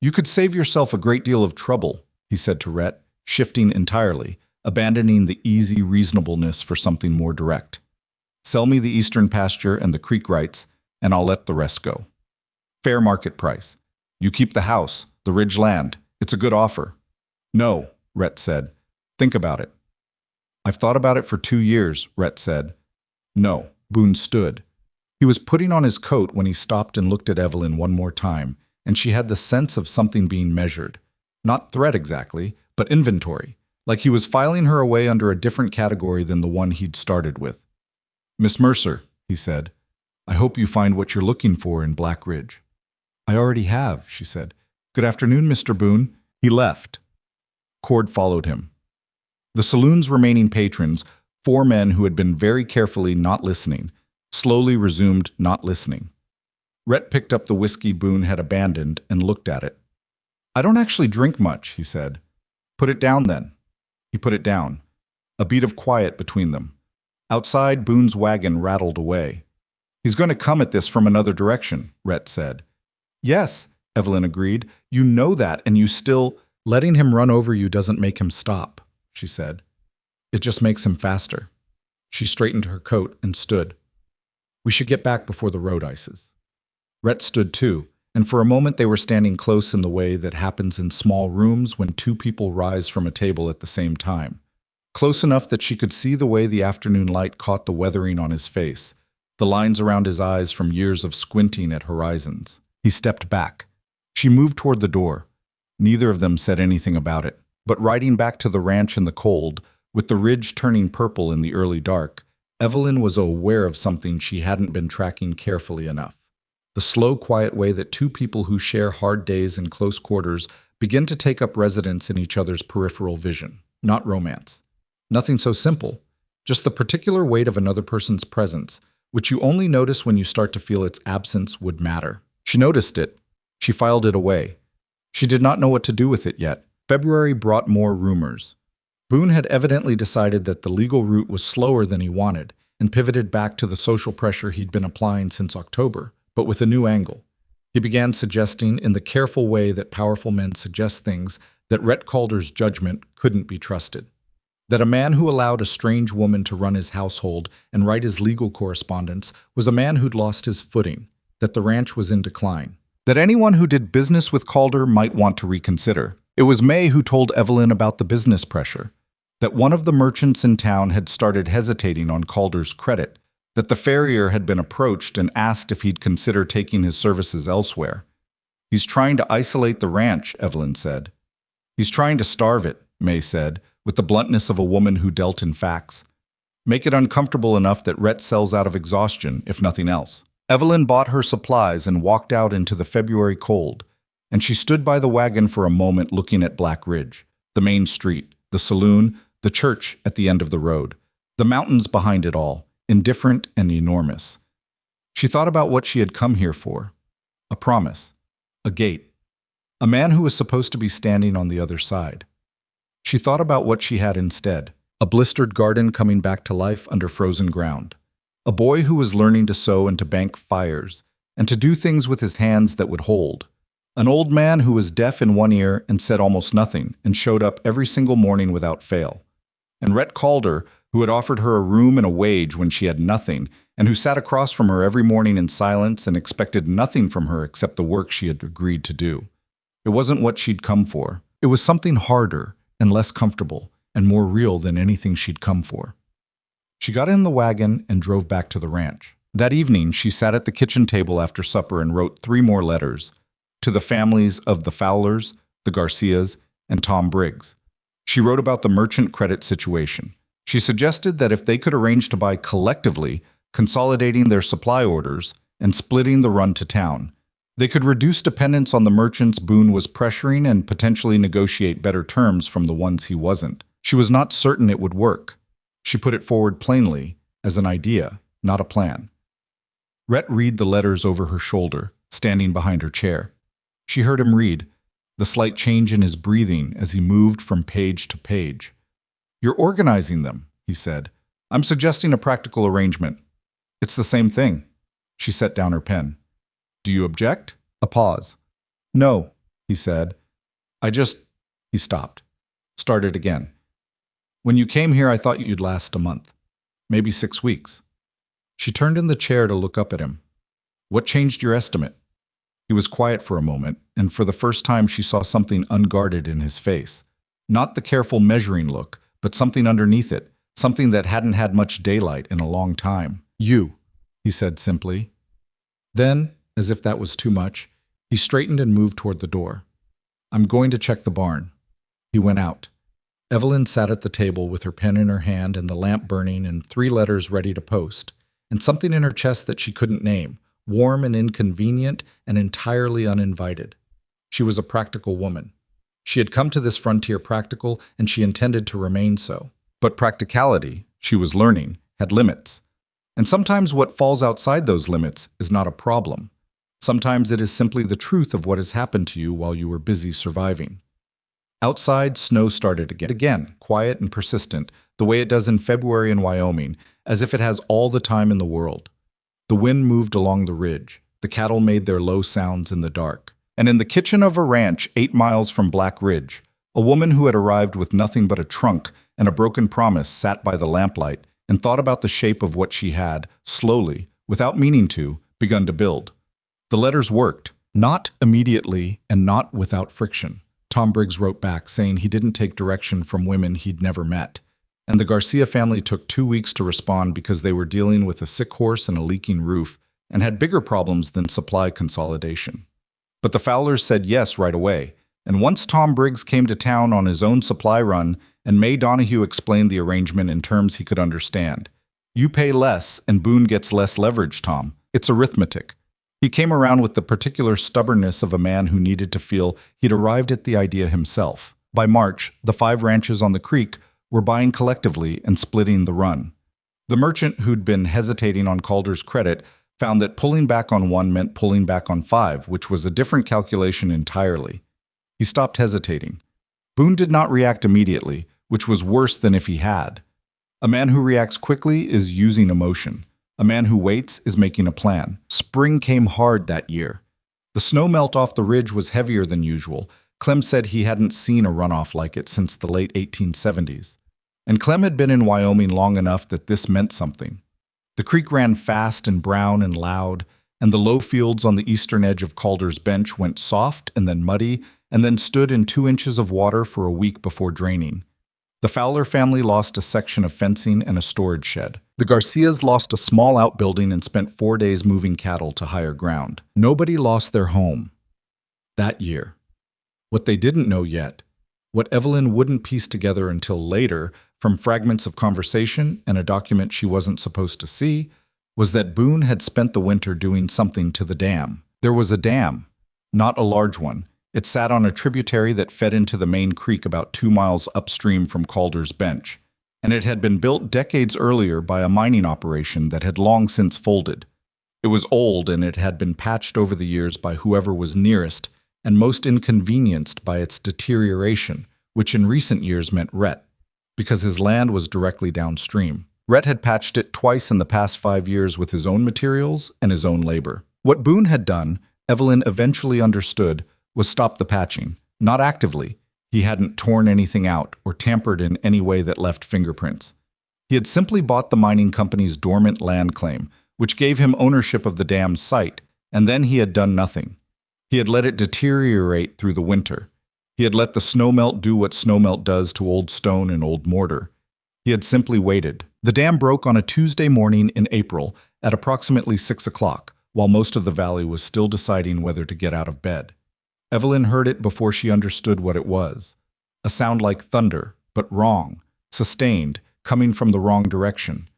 "You could save yourself a great deal of trouble," he said to Rhett, shifting entirely, abandoning the easy reasonableness for something more direct. "Sell me the eastern pasture and the creek rights, and I'll let the rest go. Fair market price. You keep the house, the ridge land. It's a good offer." "No," Rhett said. "Think about it." "I've thought about it for 2 years," Rhett said. "No." Boone stood. He was putting on his coat when he stopped and looked at Evelyn one more time, and she had the sense of something being measured. Not threat exactly, but inventory, like he was filing her away under a different category than the one he'd started with. "Miss Mercer," he said, "I hope you find what you're looking for in Black Ridge." "I already have," she said. "Good afternoon, Mr. Boone." He left. Cord followed him. The saloon's remaining patrons, 4 men who had been very carefully not listening, slowly resumed not listening. Rhett picked up the whiskey Boone had abandoned and looked at it. "I don't actually drink much," he said. "Put it down then." He put it down. A beat of quiet between them. Outside, Boone's wagon rattled away. "He's going to come at this from another direction," Rhett said. "Yes," Evelyn agreed. "You know that, and you still—" "Letting him run over you doesn't make him stop," she said. "It just makes him faster." She straightened her coat and stood. "We should get back before the road ices." Rhett stood too, and for a moment they were standing close in the way that happens in small rooms when 2 people rise from a table at the same time. Close enough that she could see the way the afternoon light caught the weathering on his face, the lines around his eyes from years of squinting at horizons. He stepped back. She moved toward the door. Neither of them said anything about it. But riding back to the ranch in the cold, with the ridge turning purple in the early dark, Evelyn was aware of something she hadn't been tracking carefully enough. The slow, quiet way that 2 people who share hard days in close quarters begin to take up residence in each other's peripheral vision. Not romance. Nothing so simple. Just the particular weight of another person's presence, which you only notice when you start to feel its absence would matter. She noticed it. She filed it away. She did not know what to do with it yet. February brought more rumors. Boone had evidently decided that the legal route was slower than he wanted, and pivoted back to the social pressure he'd been applying since October, but with a new angle. He began suggesting, in the careful way that powerful men suggest things, that Rhett Calder's judgment couldn't be trusted. That a man who allowed a strange woman to run his household and write his legal correspondence was a man who'd lost his footing, that the ranch was in decline. that anyone who did business with Calder might want to reconsider. It was May who told Evelyn about the business pressure, that one of the merchants in town had started hesitating on Calder's credit, that the farrier had been approached and asked if he'd consider taking his services elsewhere. He's trying to isolate the ranch, Evelyn said. He's trying to starve it, May said, with the bluntness of a woman who dealt in facts. Make it uncomfortable enough that Rhett sells out of exhaustion, if nothing else. Evelyn bought her supplies and walked out into the February cold, and she stood by the wagon for a moment looking at Black Ridge, the main street, the saloon, the church at the end of the road, the mountains behind it all, indifferent and enormous. She thought about what she had come here for. A promise. A gate. A man who was supposed to be standing on the other side. She thought about what she had instead. A blistered garden coming back to life under frozen ground. A boy who was learning to sew and to bank fires, and to do things with his hands that would hold. An old man who was deaf in one ear and said almost nothing, and showed up every single morning without fail. And Rhett Calder, who had offered her a room and a wage when she had nothing, and who sat across from her every morning in silence and expected nothing from her except the work she had agreed to do. It wasn't what she'd come for. It was something harder and less comfortable and more real than anything she'd come for. She got in the wagon and drove back to the ranch. That evening, she sat at the kitchen table after supper and wrote 3 more letters to the families of the Fowlers, the Garcias, and Tom Briggs. She wrote about the merchant credit situation. She suggested that if they could arrange to buy collectively, consolidating their supply orders, and splitting the run to town, they could reduce dependence on the merchants Boone was pressuring and potentially negotiate better terms from the ones he wasn't. She was not certain it would work. She put it forward plainly, as an idea, not a plan. Rhett read the letters over her shoulder, standing behind her chair. She heard him read, the slight change in his breathing as he moved from page to page. "You're organizing them," he said. "I'm suggesting a practical arrangement." "It's the same thing." She set down her pen. "Do you object?" A pause. "No," he said. He stopped. Started again. "When you came here, I thought you'd last a month. Maybe 6 weeks." She turned in the chair to look up at him. "What changed your estimate?" He was quiet for a moment, and for the first time she saw something unguarded in his face. Not the careful measuring look, but something underneath it, something that hadn't had much daylight in a long time. "You," he said simply. Then, as if that was too much, he straightened and moved toward the door. "I'm going to check the barn." He went out. Evelyn sat at the table with her pen in her hand and the lamp burning and 3 letters ready to post, and something in her chest that she couldn't name, warm and inconvenient and entirely uninvited. She was a practical woman. She had come to this frontier practical, and she intended to remain so. But practicality, she was learning, had limits. And sometimes what falls outside those limits is not a problem. Sometimes it is simply the truth of what has happened to you while you were busy surviving. Outside, snow started again, quiet and persistent, the way it does in February in Wyoming, as if it has all the time in the world. The wind moved along the ridge. The cattle made their low sounds in the dark. And in the kitchen of a ranch 8 miles from Black Ridge, a woman who had arrived with nothing but a trunk and a broken promise sat by the lamplight and thought about the shape of what she had, slowly, without meaning to, begun to build. The letters worked, not immediately and not without friction. Tom Briggs wrote back saying he didn't take direction from women he'd never met. And the Garcia family took 2 weeks to respond because they were dealing with a sick horse and a leaking roof and had bigger problems than supply consolidation. But the Fowlers said yes right away, and once Tom Briggs came to town on his own supply run and May Donahue explained the arrangement in terms he could understand. "You pay less and Boone gets less leverage, Tom. It's arithmetic." He came around with the particular stubbornness of a man who needed to feel he'd arrived at the idea himself. By March, the 5 ranches on the creek were buying collectively and splitting the run. The merchant who'd been hesitating on Calder's credit found that pulling back on 1 meant pulling back on 5, which was a different calculation entirely. He stopped hesitating. Boone did not react immediately, which was worse than if he had. A man who reacts quickly is using emotion. A man who waits is making a plan. Spring came hard that year. The snow melt off the ridge was heavier than usual. Clem said he hadn't seen a runoff like it since the late 1870s. And Clem had been in Wyoming long enough that this meant something. The creek ran fast and brown and loud, and the low fields on the eastern edge of Calder's bench went soft and then muddy, and then stood in 2 inches of water for a week before draining. The Fowler family lost a section of fencing and a storage shed. The Garcias lost a small outbuilding and spent 4 days moving cattle to higher ground. Nobody lost their home that year. What they didn't know yet, what Evelyn wouldn't piece together until later, from fragments of conversation and a document she wasn't supposed to see, was that Boone had spent the winter doing something to the dam. There was a dam, not a large one. It sat on a tributary that fed into the main creek about 2 miles upstream from Calder's bench, and it had been built decades earlier by a mining operation that had long since folded. It was old, and it had been patched over the years by whoever was nearest and most inconvenienced by its deterioration, which in recent years meant Rhett, because his land was directly downstream. Rhett had patched it twice in the past 5 years with his own materials and his own labor. What Boone had done, Evelyn eventually understood, was stop the patching. Not actively. He hadn't torn anything out or tampered in any way that left fingerprints. He had simply bought the mining company's dormant land claim, which gave him ownership of the dam's site, and then he had done nothing. He had let it deteriorate through the winter. He had let the snowmelt do what snowmelt does to old stone and old mortar. He had simply waited. The dam broke on a Tuesday morning in April at approximately 6 o'clock, while most of the valley was still deciding whether to get out of bed. Evelyn heard it before she understood what it was. A sound like thunder, but wrong, sustained, coming from the wrong direction.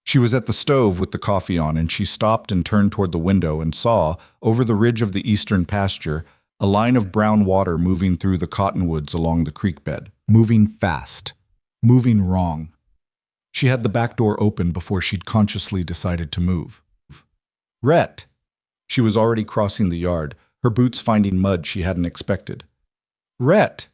She was at the stove with the coffee on, and she stopped and turned toward the window and saw, over the ridge of the eastern pasture, a line of brown water moving through the cottonwoods along the creek bed. Moving fast. Moving wrong. She had the back door open before she'd consciously decided to move. Rhett! She was already crossing the yard, her boots finding mud she hadn't expected. Rhett!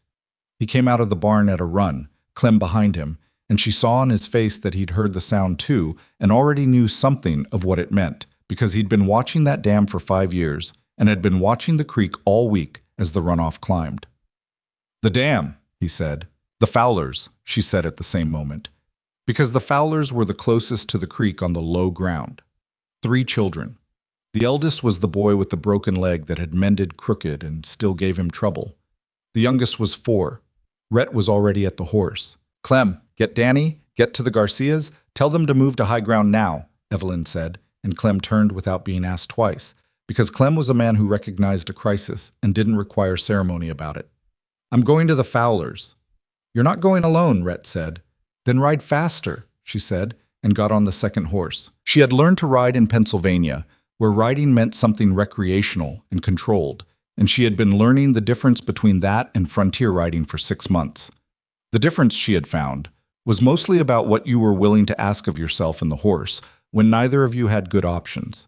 He came out of the barn at a run, Clem behind him, and she saw on his face that he'd heard the sound too and already knew something of what it meant, because he'd been watching that dam for 5 years and had been watching the creek all week as the runoff climbed. The dam, he said. The Fowlers, she said at the same moment, because the Fowlers were the closest to the creek on the low ground. 3 children. The eldest was the boy with the broken leg that had mended crooked and still gave him trouble. The youngest was 4. Rhett was already at the horse. Clem, get Danny, get to the Garcias, tell them to move to high ground now, Evelyn said, and Clem turned without being asked twice, because Clem was a man who recognized a crisis and didn't require ceremony about it. I'm going to the Fowlers. You're not going alone, Rhett said. Then ride faster, she said, and got on the second horse. She had learned to ride in Pennsylvania, where riding meant something recreational and controlled, and she had been learning the difference between that and frontier riding for 6 months. The difference, she had found, was mostly about what you were willing to ask of yourself and the horse, when neither of you had good options.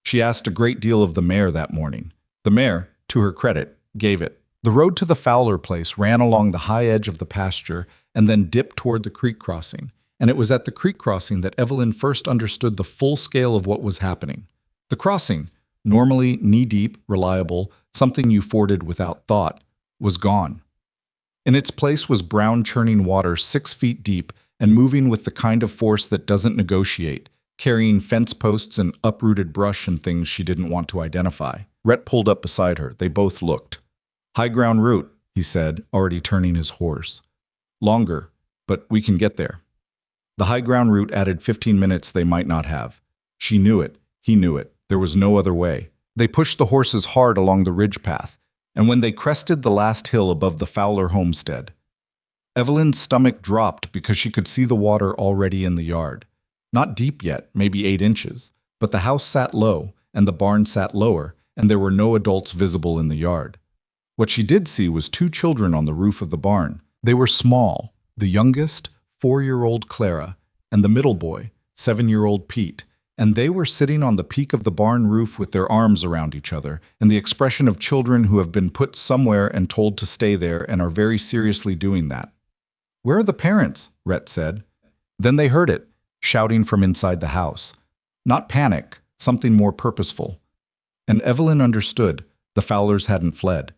She asked a great deal of the mare that morning. The mare, to her credit, gave it. The road to the Fowler place ran along the high edge of the pasture and then dipped toward the creek crossing, and it was at the creek crossing that Evelyn first understood the full scale of what was happening. The crossing, normally knee-deep, reliable, something you forded without thought, was gone. In its place was brown churning water 6 feet deep and moving with the kind of force that doesn't negotiate, carrying fence posts and uprooted brush and things she didn't want to identify. Rhett pulled up beside her. They both looked. High ground route, he said, already turning his horse. Longer, but we can get there. The high ground route added 15 minutes they might not have. She knew it. He knew it. There was no other way. They pushed the horses hard along the ridge path, and when they crested the last hill above the Fowler homestead, Evelyn's stomach dropped because she could see the water already in the yard. Not deep yet, maybe 8 inches, but the house sat low, and the barn sat lower, and there were no adults visible in the yard. What she did see was 2 children on the roof of the barn. They were small, the youngest, 4-year-old Clara, and the middle boy, 7-year-old Pete, and they were sitting on the peak of the barn roof with their arms around each other, and the expression of children who have been put somewhere and told to stay there and are very seriously doing that. Where are the parents? Rhett said. Then they heard it, shouting from inside the house. Not panic, something more purposeful. And Evelyn understood. The Fowlers hadn't fled.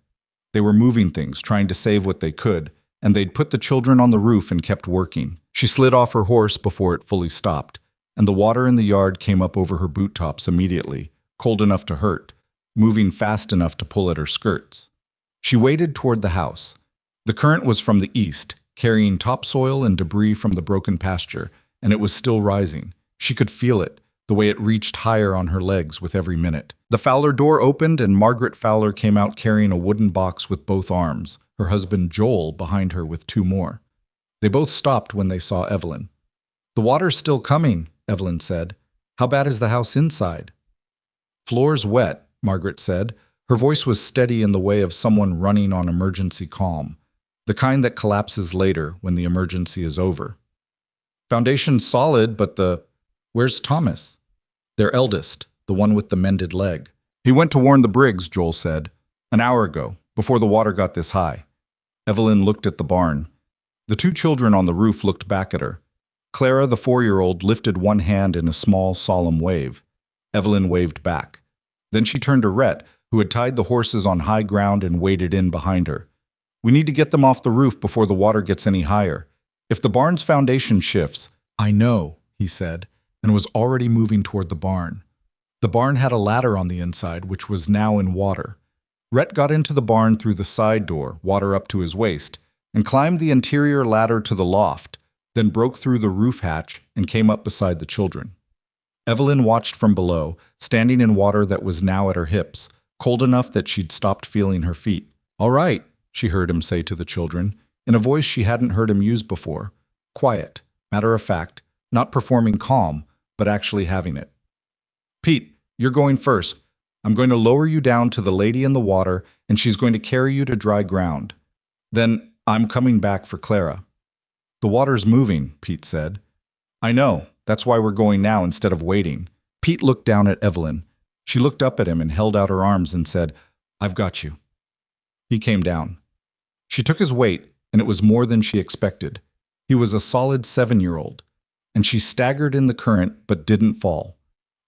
They were moving things, trying to save what they could, and they'd put the children on the roof and kept working. She slid off her horse before it fully stopped, and the water in the yard came up over her boot tops immediately, cold enough to hurt, moving fast enough to pull at her skirts. She waded toward the house. The current was from the east, carrying topsoil and debris from the broken pasture, and it was still rising. She could feel it, the way it reached higher on her legs with every minute. The Fowler door opened, and Margaret Fowler came out carrying a wooden box with both arms, her husband Joel behind her with two more. They both stopped when they saw Evelyn. "The water's still coming," Evelyn said. "How bad is the house inside?" "Floor's wet," Margaret said. Her voice was steady in the way of someone running on emergency calm, the kind that collapses later when the emergency is over. "Foundation's solid, but Where's Thomas?" "Their eldest, the one with the mended leg." "He went to warn the Briggs," Joel said. "An hour ago, before the water got this high." Evelyn looked at the barn. The two children on the roof looked back at her. Clara, the 4-year-old, lifted one hand in a small, solemn wave. Evelyn waved back. Then she turned to Rhett, who had tied the horses on high ground and waded in behind her. "We need to get them off the roof before the water gets any higher. If the barn's foundation shifts—" "I know," he said, and was already moving toward the barn. The barn had a ladder on the inside, which was now in water. Rhett got into the barn through the side door, water up to his waist, and climbed the interior ladder to the loft, then broke through the roof hatch and came up beside the children. Evelyn watched from below, standing in water that was now at her hips, cold enough that she'd stopped feeling her feet. "All right," she heard him say to the children, in a voice she hadn't heard him use before. Quiet, matter of fact, not performing calm, but actually having it. "Pete, you're going first. I'm going to lower you down to the lady in the water, and she's going to carry you to dry ground. Then I'm coming back for Clara." "The water's moving," Pete said. "I know. That's why we're going now instead of waiting." Pete looked down at Evelyn. She looked up at him and held out her arms and said, "I've got you." He came down. She took his weight, and it was more than she expected. He was a solid 7-year-old, and she staggered in the current but didn't fall.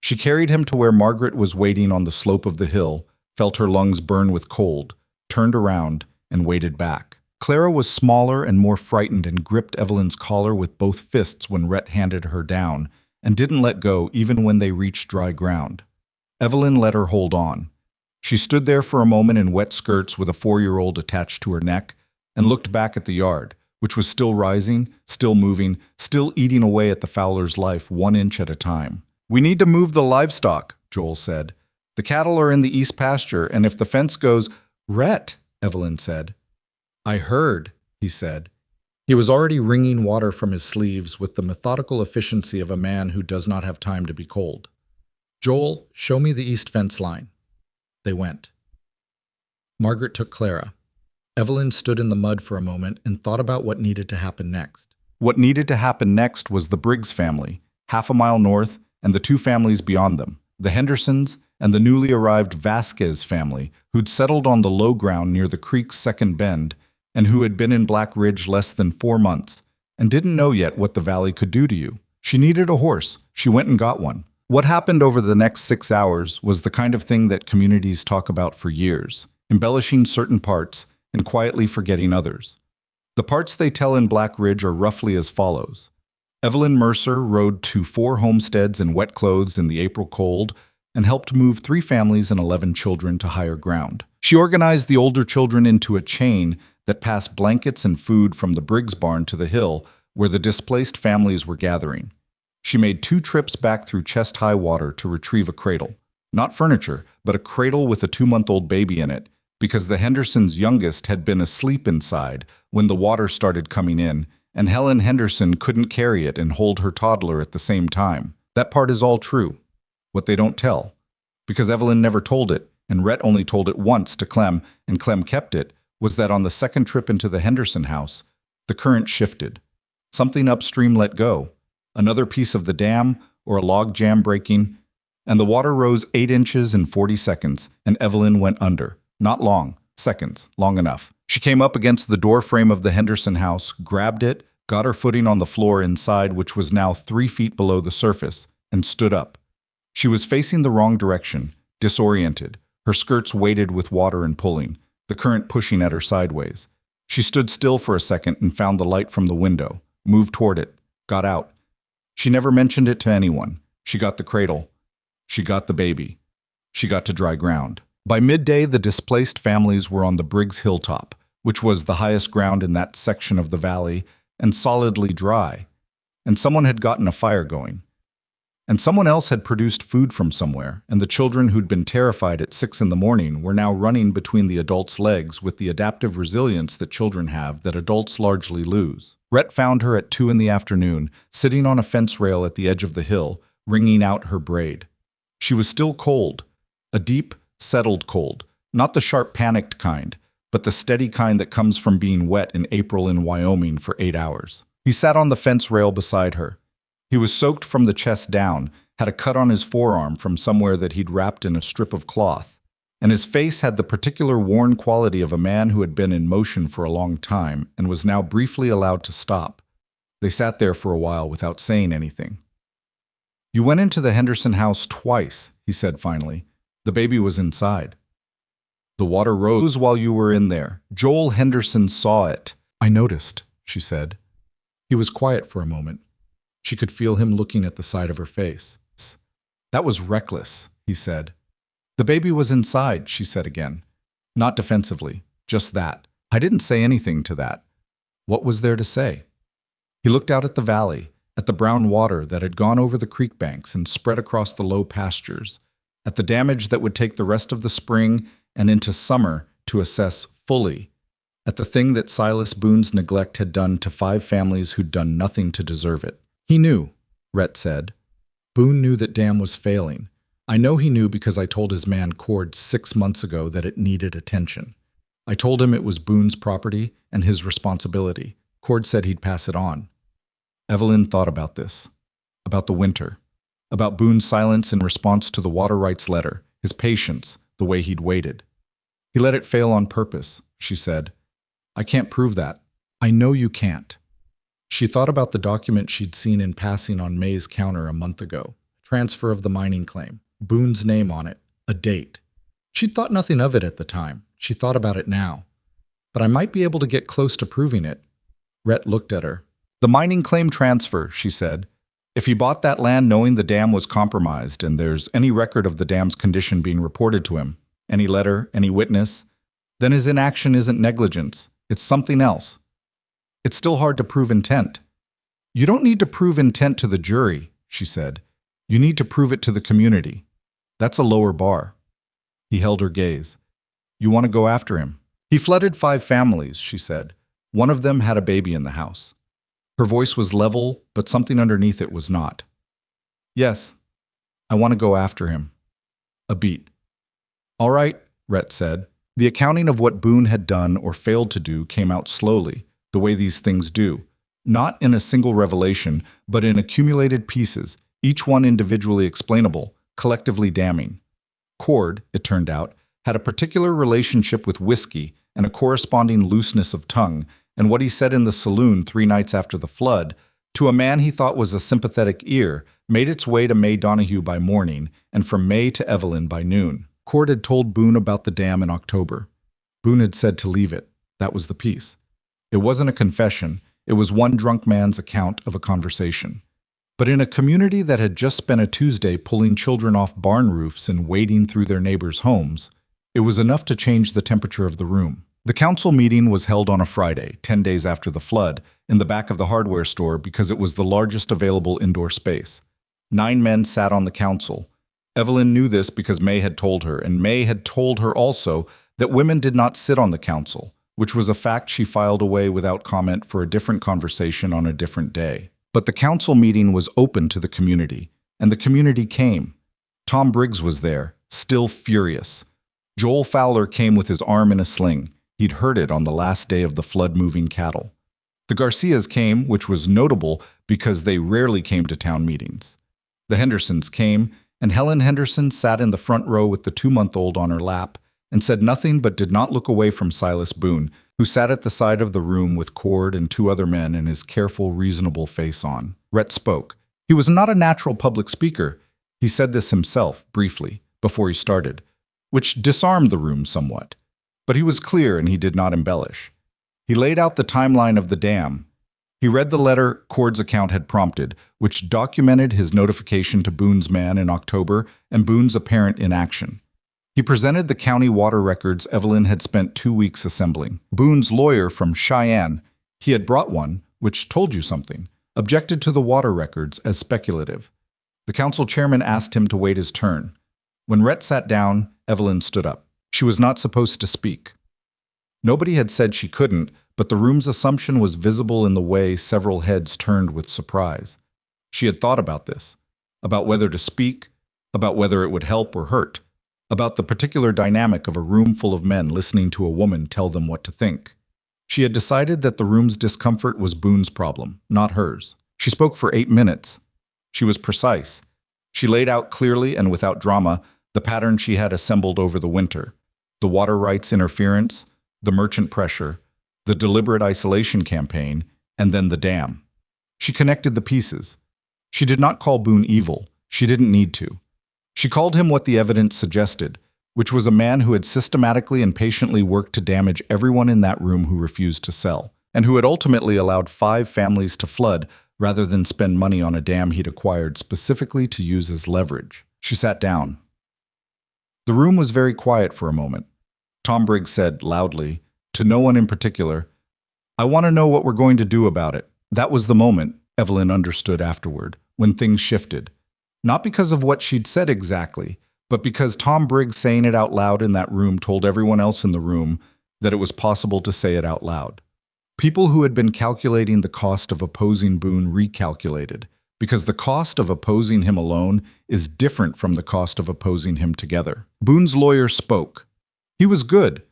She carried him to where Margaret was waiting on the slope of the hill, felt her lungs burn with cold, turned around, and waded back. Clara was smaller and more frightened and gripped Evelyn's collar with both fists when Rhett handed her down, and didn't let go even when they reached dry ground. Evelyn let her hold on. She stood there for a moment in wet skirts with a 4-year-old attached to her neck, and looked back at the yard, which was still rising, still moving, still eating away at the Fowler's life 1 inch at a time. "We need to move the livestock," Joel said. "The cattle are in the east pasture, and if the fence goes—" "Rhett," Evelyn said. "I heard," he said. He was already wringing water from his sleeves with the methodical efficiency of a man who does not have time to be cold. "Joel, show me the east fence line." They went. Margaret took Clara. Evelyn stood in the mud for a moment and thought about what needed to happen next. What needed to happen next was the Briggs family, half a mile north, and the two families beyond them, the Hendersons and the newly arrived Vasquez family, who'd settled on the low ground near the creek's second bend, and who had been in Black Ridge less than 4 months, and didn't know yet what the valley could do to you. She needed a horse. She went and got one. What happened over the next 6 hours was the kind of thing that communities talk about for years, embellishing certain parts and quietly forgetting others. The parts they tell in Black Ridge are roughly as follows. Evelyn Mercer rode to 4 homesteads in wet clothes in the April cold and helped move 3 families and 11 children to higher ground. She organized the older children into a chain that passed blankets and food from the Briggs barn to the hill where the displaced families were gathering. She made 2 trips back through chest-high water to retrieve a cradle. Not furniture, but a cradle with a 2-month-old baby in it, because the Hendersons' youngest had been asleep inside when the water started coming in, and Helen Henderson couldn't carry it and hold her toddler at the same time. That part is all true. What they don't tell. Because Evelyn never told it, and Rhett only told it once to Clem, and Clem kept it, was that on the second trip into the Henderson house, the current shifted. Something upstream let go. Another piece of the dam, or a log jam breaking, and the water rose 8 inches in 40 seconds, and Evelyn went under. Not long. Seconds. Long enough. She came up against the door frame of the Henderson house, grabbed it, got her footing on the floor inside, which was now 3 feet below the surface, and stood up. She was facing the wrong direction, disoriented, her skirts weighted with water and pulling, the current pushing at her sideways. She stood still for a second and found the light from the window, moved toward it, got out. She never mentioned it to anyone. She got the cradle. She got the baby. she got to dry ground. By midday, the displaced families were on the Briggs hilltop, which was the highest ground in that section of the valley, and solidly dry. And someone had gotten a fire going. And someone else had produced food from somewhere, and the children who'd been terrified at 6 in the morning were now running between the adults' legs with the adaptive resilience that children have that adults largely lose. Rhett found her at 2 in the afternoon, sitting on a fence rail at the edge of the hill, wringing out her braid. She was still cold, a deep, settled cold, not the sharp panicked kind, but the steady kind that comes from being wet in April in Wyoming for 8 hours. He sat on the fence rail beside her. He was soaked from the chest down, had a cut on his forearm from somewhere that he'd wrapped in a strip of cloth, and his face had the particular worn quality of a man who had been in motion for a long time and was now briefly allowed to stop. They sat there for a while without saying anything. "You went into the Henderson house twice," he said finally. "The baby was inside." "The water rose while you were in there. Joel Henderson saw it." "I noticed," she said. He was quiet for a moment. She could feel him looking at the side of her face. "That was reckless," he said. "The baby was inside," she said again. Not defensively, just that. "I didn't say anything to that." What was there to say? He looked out at the valley, at the brown water that had gone over the creek banks and spread across the low pastures, at the damage that would take the rest of the spring and into summer to assess fully, at the thing that Silas Boone's neglect had done to 5 families who'd done nothing to deserve it. "He knew," Rhett said. "Boone knew that dam was failing. I know he knew because I told his man Cord 6 months ago that it needed attention. I told him it was Boone's property and his responsibility. Cord said he'd pass it on." Evelyn thought about this, about the winter, about Boone's silence in response to the water rights letter, his patience, the way he'd waited. "He let it fail on purpose," she said. "I can't prove that." "I know you can't." She thought about the document she'd seen in passing on May's counter a month ago, transfer of the mining claim, Boone's name on it, a date. She'd thought nothing of it at the time. She thought about it now. "But I might be able to get close to proving it." Rhett looked at her. "The mining claim transfer," she said. "If he bought that land knowing the dam was compromised and there's any record of the dam's condition being reported to him, any letter, any witness, then his inaction isn't negligence. It's something else. It's still hard to prove intent." "You don't need to prove intent to the jury," she said. "You need to prove it to the community. That's a lower bar." He held her gaze. "You want to go after him?" "He flooded 5 families," she said. "One of them had a baby in the house." Her voice was level, but something underneath it was not. "Yes, I want to go after him." A beat. "All right," Rhett said. The accounting of what Boone had done or failed to do came out slowly, the way these things do, not in a single revelation, but in accumulated pieces, each one individually explainable, collectively damning. Cord, it turned out, had a particular relationship with whiskey and a corresponding looseness of tongue, and what he said in the saloon 3 nights after the flood, to a man he thought was a sympathetic ear, made its way to May Donahue by morning, and from May to Evelyn by noon. Cord had told Boone about the dam in October. Boone had said to leave it. That was the piece. It wasn't a confession, it was one drunk man's account of a conversation. But in a community that had just spent a Tuesday pulling children off barn roofs and wading through their neighbors' homes, it was enough to change the temperature of the room. The council meeting was held on a Friday, 10 days after the flood, in the back of the hardware store because it was the largest available indoor space. 9 men sat on the council. Evelyn knew this because May had told her, and May had told her also that women did not sit on the council, which was a fact she filed away without comment for a different conversation on a different day. But the council meeting was open to the community, and the community came. Tom Briggs was there, still furious. Joel Fowler came with his arm in a sling. He'd heard it on the last day of the flood-moving cattle. The Garcias came, which was notable because they rarely came to town meetings. The Hendersons came, and Helen Henderson sat in the front row with the 2-month-old on her lap, and said nothing but did not look away from Silas Boone, who sat at the side of the room with Cord and 2 other men and his careful, reasonable face on. Rhett spoke. He was not a natural public speaker. He said this himself, briefly, before he started, which disarmed the room somewhat. But he was clear and he did not embellish. He laid out the timeline of the dam. He read the letter Cord's account had prompted, which documented his notification to Boone's man in October and Boone's apparent inaction. He presented the county water records Evelyn had spent 2 weeks assembling. Boone's lawyer from Cheyenne, he had brought one, which told you something, objected to the water records as speculative. The council chairman asked him to wait his turn. When Rhett sat down, Evelyn stood up. She was not supposed to speak. Nobody had said she couldn't, but the room's assumption was visible in the way several heads turned with surprise. She had thought about this, about whether to speak, about whether it would help or hurt, about the particular dynamic of a room full of men listening to a woman tell them what to think. She had decided that the room's discomfort was Boone's problem, not hers. She spoke for 8 minutes. She was precise. She laid out clearly and without drama the pattern she had assembled over the winter: the water rights interference, the merchant pressure, the deliberate isolation campaign, and then the dam. She connected the pieces. She did not call Boone evil. She didn't need to. She called him what the evidence suggested, which was a man who had systematically and patiently worked to damage everyone in that room who refused to sell, and who had ultimately allowed 5 families to flood rather than spend money on a dam he'd acquired specifically to use as leverage. She sat down. The room was very quiet for a moment. Tom Briggs said, loudly, to no one in particular, "I want to know what we're going to do about it." That was the moment, Evelyn understood afterward, when things shifted. Not because of what she'd said exactly, but because Tom Briggs saying it out loud in that room told everyone else in the room that it was possible to say it out loud. People who had been calculating the cost of opposing Boone recalculated, because the cost of opposing him alone is different from the cost of opposing him together. Boone's lawyer spoke. He was good,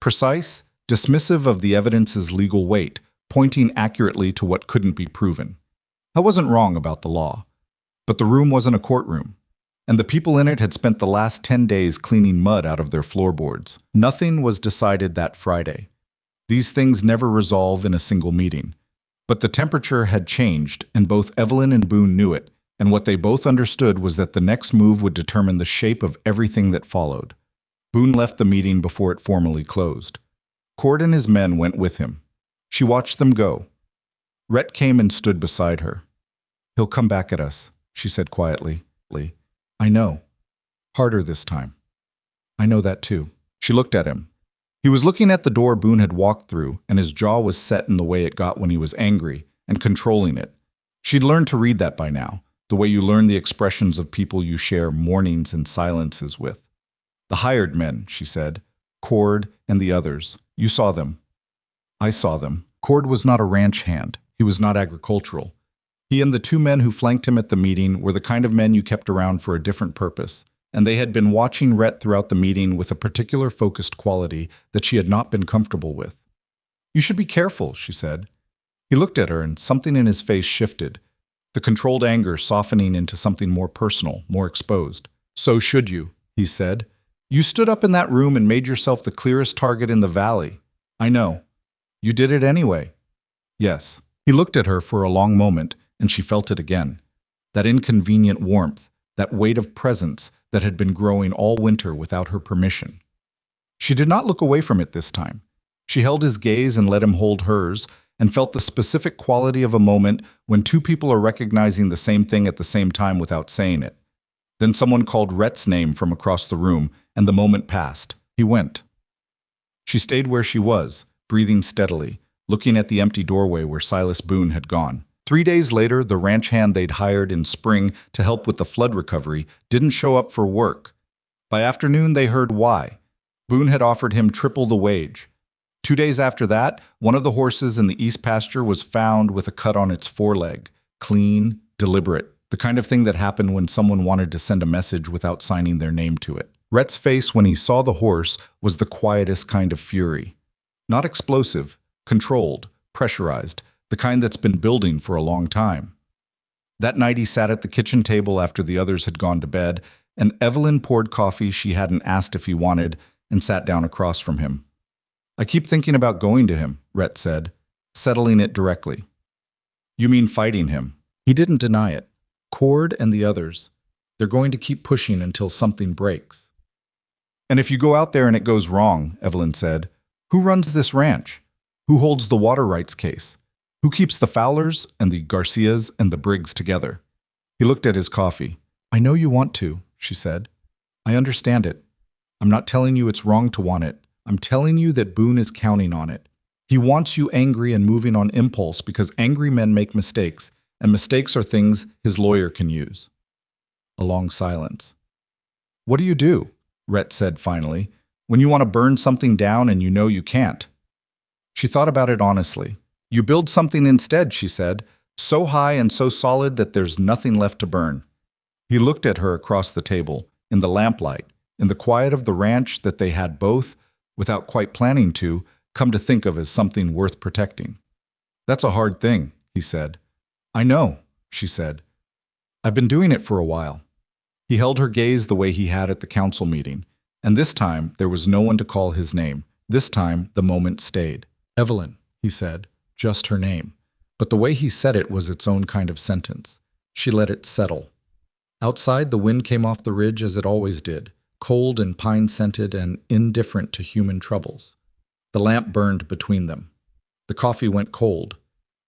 precise, dismissive of the evidence's legal weight, pointing accurately to what couldn't be proven. I wasn't wrong about the law. But the room wasn't a courtroom, and the people in it had spent the last 10 days cleaning mud out of their floorboards. Nothing was decided that Friday. These things never resolve in a single meeting. But the temperature had changed, and both Evelyn and Boone knew it, and what they both understood was that the next move would determine the shape of everything that followed. Boone left the meeting before it formally closed. Cord and his men went with him. She watched them go. Rhett came and stood beside her. "He'll come back at us," she said quietly. "I know. Harder this time." "I know that too." She looked at him. He was looking at the door Boone had walked through, and his jaw was set in the way it got when he was angry, and controlling it. She'd learned to read that by now, the way you learn the expressions of people you share mornings and silences with. "The hired men," she said. "Cord and the others. You saw them." "I saw them." Cord was not a ranch hand. He was not agricultural. He and the 2 men who flanked him at the meeting were the kind of men you kept around for a different purpose, and they had been watching Rhett throughout the meeting with a particular focused quality that she had not been comfortable with. "You should be careful," she said. He looked at her, and something in his face shifted, the controlled anger softening into something more personal, more exposed. "So should you," he said. "You stood up in that room and made yourself the clearest target in the valley. I know. You did it anyway." "Yes." He looked at her for a long moment, and she felt it again. That inconvenient warmth, that weight of presence that had been growing all winter without her permission. She did not look away from it this time. She held his gaze and let him hold hers, and felt the specific quality of a moment when 2 people are recognizing the same thing at the same time without saying it. Then someone called Rhett's name from across the room, and the moment passed. He went. She stayed where she was, breathing steadily, looking at the empty doorway where Silas Boone had gone. 3 days later, the ranch hand they'd hired in spring to help with the flood recovery didn't show up for work. By afternoon, they heard why. Boone had offered him triple the wage. 2 days after that, one of the horses in the east pasture was found with a cut on its foreleg. Clean, deliberate, the kind of thing that happened when someone wanted to send a message without signing their name to it. Rhett's face when he saw the horse was the quietest kind of fury. Not explosive, controlled, pressurized, the kind that's been building for a long time. That night he sat at the kitchen table after the others had gone to bed, and Evelyn poured coffee she hadn't asked if he wanted and sat down across from him. "I keep thinking about going to him," Rhett said, settling it directly. "You mean fighting him?" He didn't deny it. "Cord and the others. They're going to keep pushing until something breaks." "And if you go out there and it goes wrong," Evelyn said, "who runs this ranch? Who holds the water rights case? Who keeps the Fowlers and the Garcias and the Briggs together?" He looked at his coffee. "I know you want to," she said. "I understand it. I'm not telling you it's wrong to want it. I'm telling you that Boone is counting on it. He wants you angry and moving on impulse because angry men make mistakes, and mistakes are things his lawyer can use. A long silence. What do you do? Rhett said finally, when you want to burn something down and you know you can't. She thought about it honestly. You build something instead, she said, so high and so solid that there's nothing left to burn. He looked at her across the table, in the lamplight, in the quiet of the ranch that they had both, without quite planning to, come to think of as something worth protecting. That's a hard thing, he said. I know, she said. I've been doing it for a while. He held her gaze the way he had at the council meeting, and this time there was no one to call his name. This time the moment stayed. Evelyn, he said, just her name. But the way he said it was its own kind of sentence. She let it settle. Outside, the wind came off the ridge as it always did, cold and pine-scented and indifferent to human troubles. The lamp burned between them. The coffee went cold.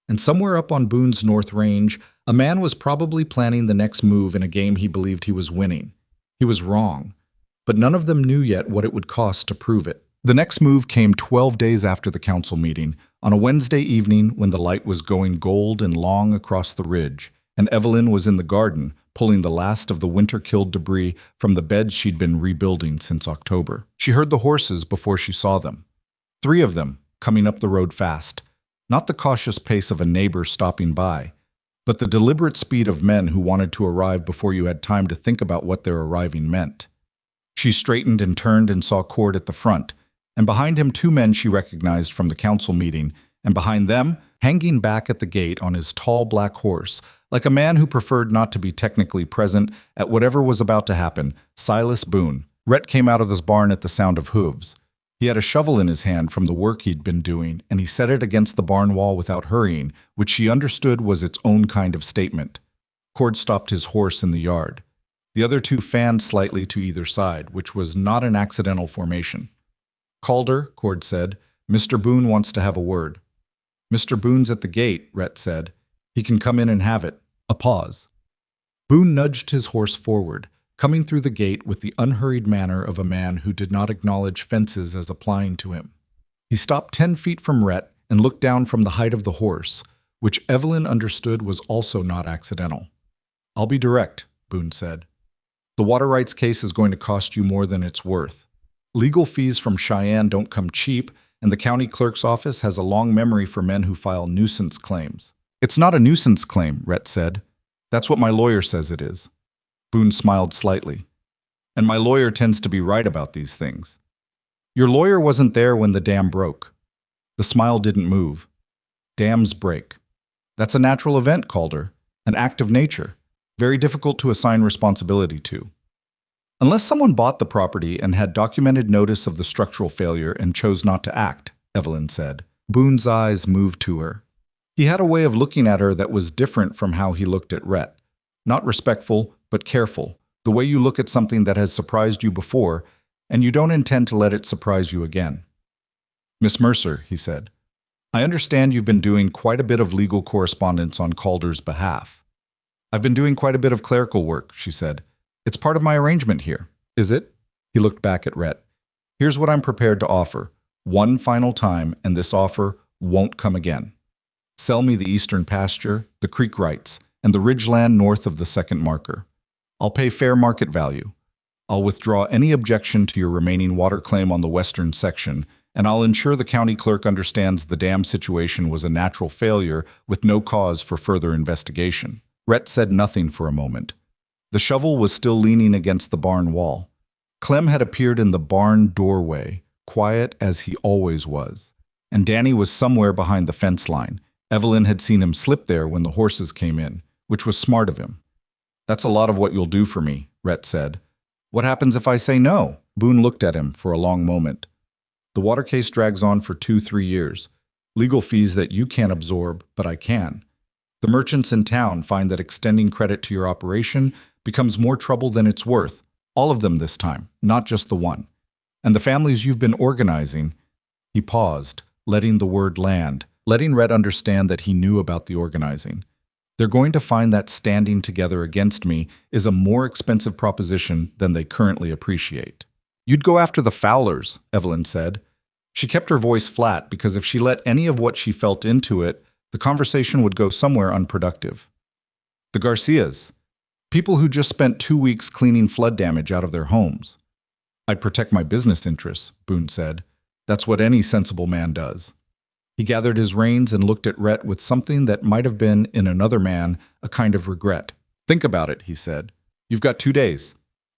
And somewhere up on Boone's North Range, a man was probably planning the next move in a game he believed he was winning. He was wrong, but none of them knew yet what it would cost to prove it. The next move came 12 days after the council meeting, on a Wednesday evening when the light was going gold and long across the ridge, and Evelyn was in the garden, pulling the last of the winter-killed debris from the beds she'd been rebuilding since October. She heard the horses before she saw them. 3 of them, coming up the road fast. Not the cautious pace of a neighbor stopping by, but the deliberate speed of men who wanted to arrive before you had time to think about what their arriving meant. She straightened and turned and saw Cord at the front, and behind him 2 men she recognized from the council meeting, and behind them, hanging back at the gate on his tall black horse, like a man who preferred not to be technically present at whatever was about to happen, Silas Boone. Rhett came out of this barn at the sound of hooves. He had a shovel in his hand from the work he'd been doing, and he set it against the barn wall without hurrying, which she understood was its own kind of statement. Cord stopped his horse in the yard. The other 2 fanned slightly to either side, which was not an accidental formation. Calder, Cord said, Mr. Boone wants to have a word. Mr. Boone's at the gate, Rhett said. He can come in and have it. A pause. Boone nudged his horse forward, coming through the gate with the unhurried manner of a man who did not acknowledge fences as applying to him. He stopped 10 feet from Rhett and looked down from the height of the horse, which Evelyn understood was also not accidental. I'll be direct, Boone said. The water rights case is going to cost you more than it's worth. Legal fees from Cheyenne don't come cheap, and the county clerk's office has a long memory for men who file nuisance claims. It's not a nuisance claim, Rhett said. That's what my lawyer says it is. Boone smiled slightly. And my lawyer tends to be right about these things. Your lawyer wasn't there when the dam broke. The smile didn't move. Dams break. That's a natural event, Calder. An act of nature. Very difficult to assign responsibility to. Unless someone bought the property and had documented notice of the structural failure and chose not to act, Evelyn said. Boone's eyes moved to her. He had a way of looking at her that was different from how he looked at Rhett. Not respectful, but careful, the way you look at something that has surprised you before, and you don't intend to let it surprise you again. Miss Mercer, he said, I understand you've been doing quite a bit of legal correspondence on Calder's behalf. I've been doing quite a bit of clerical work, she said. It's part of my arrangement here. Is it? He looked back at Rhett. Here's what I'm prepared to offer. One final time, and this offer won't come again. Sell me the eastern pasture, the creek rights, and the ridgeland north of the second marker. I'll pay fair market value. I'll withdraw any objection to your remaining water claim on the western section, and I'll ensure the county clerk understands the dam situation was a natural failure with no cause for further investigation. Rhett said nothing for a moment. The shovel was still leaning against the barn wall. Clem had appeared in the barn doorway, quiet as he always was, and Danny was somewhere behind the fence line. Evelyn had seen him slip there when the horses came in, which was smart of him. That's a lot of what you'll do for me, Rhett said. What happens if I say no? Boone looked at him for a long moment. The water case drags on for 2-3 years. Legal fees that you can't absorb, but I can. The merchants in town find that extending credit to your operation becomes more trouble than it's worth. All of them this time, not just the one. And the families you've been organizing. He paused, letting the word land, letting Rhett understand that he knew about the organizing. They're going to find that standing together against me is a more expensive proposition than they currently appreciate. You'd go after the Fowlers, Evelyn said. She kept her voice flat because if she let any of what she felt into it, the conversation would go somewhere unproductive. The Garcias, people who just spent 2 weeks cleaning flood damage out of their homes. I'd protect my business interests, Boone said. That's what any sensible man does. He gathered his reins and looked at Rhett with something that might have been, in another man, a kind of regret. Think about it, he said. You've got 2 days.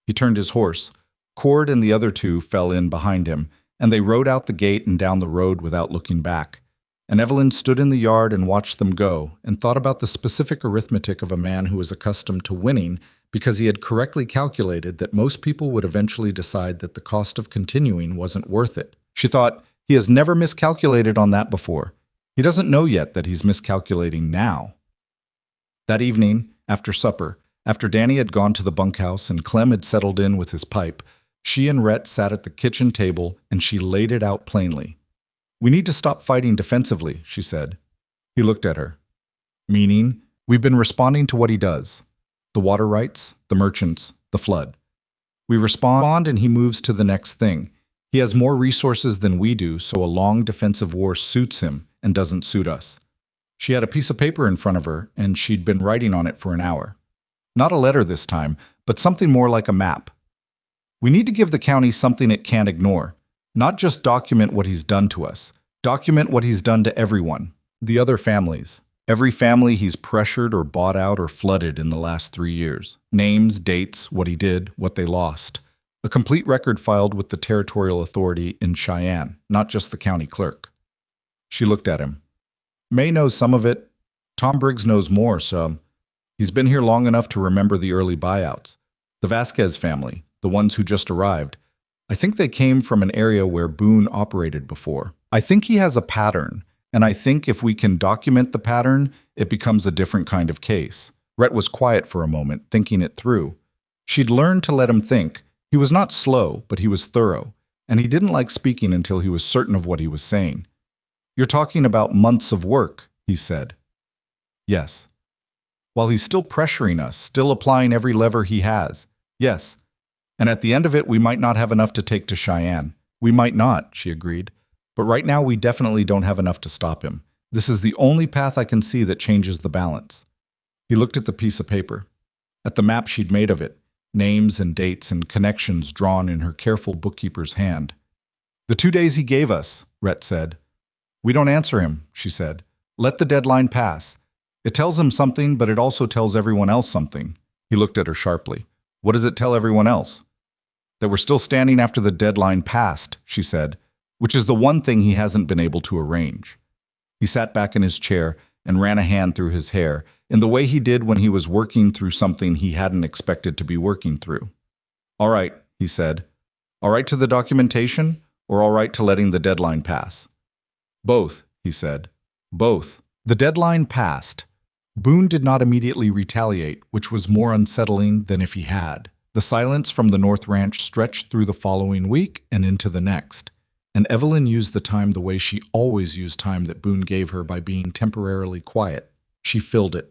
He turned his horse. Cord and the other two fell in behind him, and they rode out the gate and down the road without looking back. And Evelyn stood in the yard and watched them go, and thought about the specific arithmetic of a man who was accustomed to winning because he had correctly calculated that most people would eventually decide that the cost of continuing wasn't worth it. She thought, he has never miscalculated on that before. He doesn't know yet that he's miscalculating now. That evening, after supper, after Danny had gone to the bunkhouse and Clem had settled in with his pipe, she and Rhett sat at the kitchen table and she laid it out plainly. We need to stop fighting defensively, she said. He looked at her. Meaning, we've been responding to what he does. The water rights, the merchants, the flood. We respond and he moves to the next thing. He has more resources than we do, so a long defensive war suits him and doesn't suit us. She had a piece of paper in front of her, and she'd been writing on it for an hour. Not a letter this time, but something more like a map. We need to give the county something it can't ignore. Not just document what he's done to us. Document what he's done to everyone. The other families. Every family he's pressured or bought out or flooded in the last 3 years. Names, dates, what he did, what they lost. A complete record filed with the territorial authority in Cheyenne, not just the county clerk. She looked at him. May knows some of it. Tom Briggs knows more, so he's been here long enough to remember the early buyouts. The Vasquez family, the ones who just arrived. I think they came from an area where Boone operated before. I think he has a pattern, and I think if we can document the pattern, it becomes a different kind of case. Rhett was quiet for a moment, thinking it through. She'd learned to let him think. He was not slow, but he was thorough, and he didn't like speaking until he was certain of what he was saying. You're talking about months of work, he said. Yes. While he's still pressuring us, still applying every lever he has. Yes. And at the end of it, we might not have enough to take to Cheyenne. We might not, she agreed. But right now, we definitely don't have enough to stop him. This is the only path I can see that changes the balance. He looked at the piece of paper, at the map she'd made of it, names and dates and connections drawn in her careful bookkeeper's hand. The 2 days he gave us, Rhett said. We don't answer him, she said. Let the deadline pass. It tells him something, but it also tells everyone else something. He looked at her sharply. What does it tell everyone else? That we're still standing after the deadline passed, she said, which is the one thing he hasn't been able to arrange. He sat back in his chair and ran a hand through his hair, in the way he did when he was working through something he hadn't expected to be working through. All right, he said. All right to the documentation, or all right to letting the deadline pass? Both, he said. Both. The deadline passed. Boone did not immediately retaliate, which was more unsettling than if he had. The silence from the North Ranch stretched through the following week and into the next, and Evelyn used the time the way she always used time that Boone gave her by being temporarily quiet. She filled it.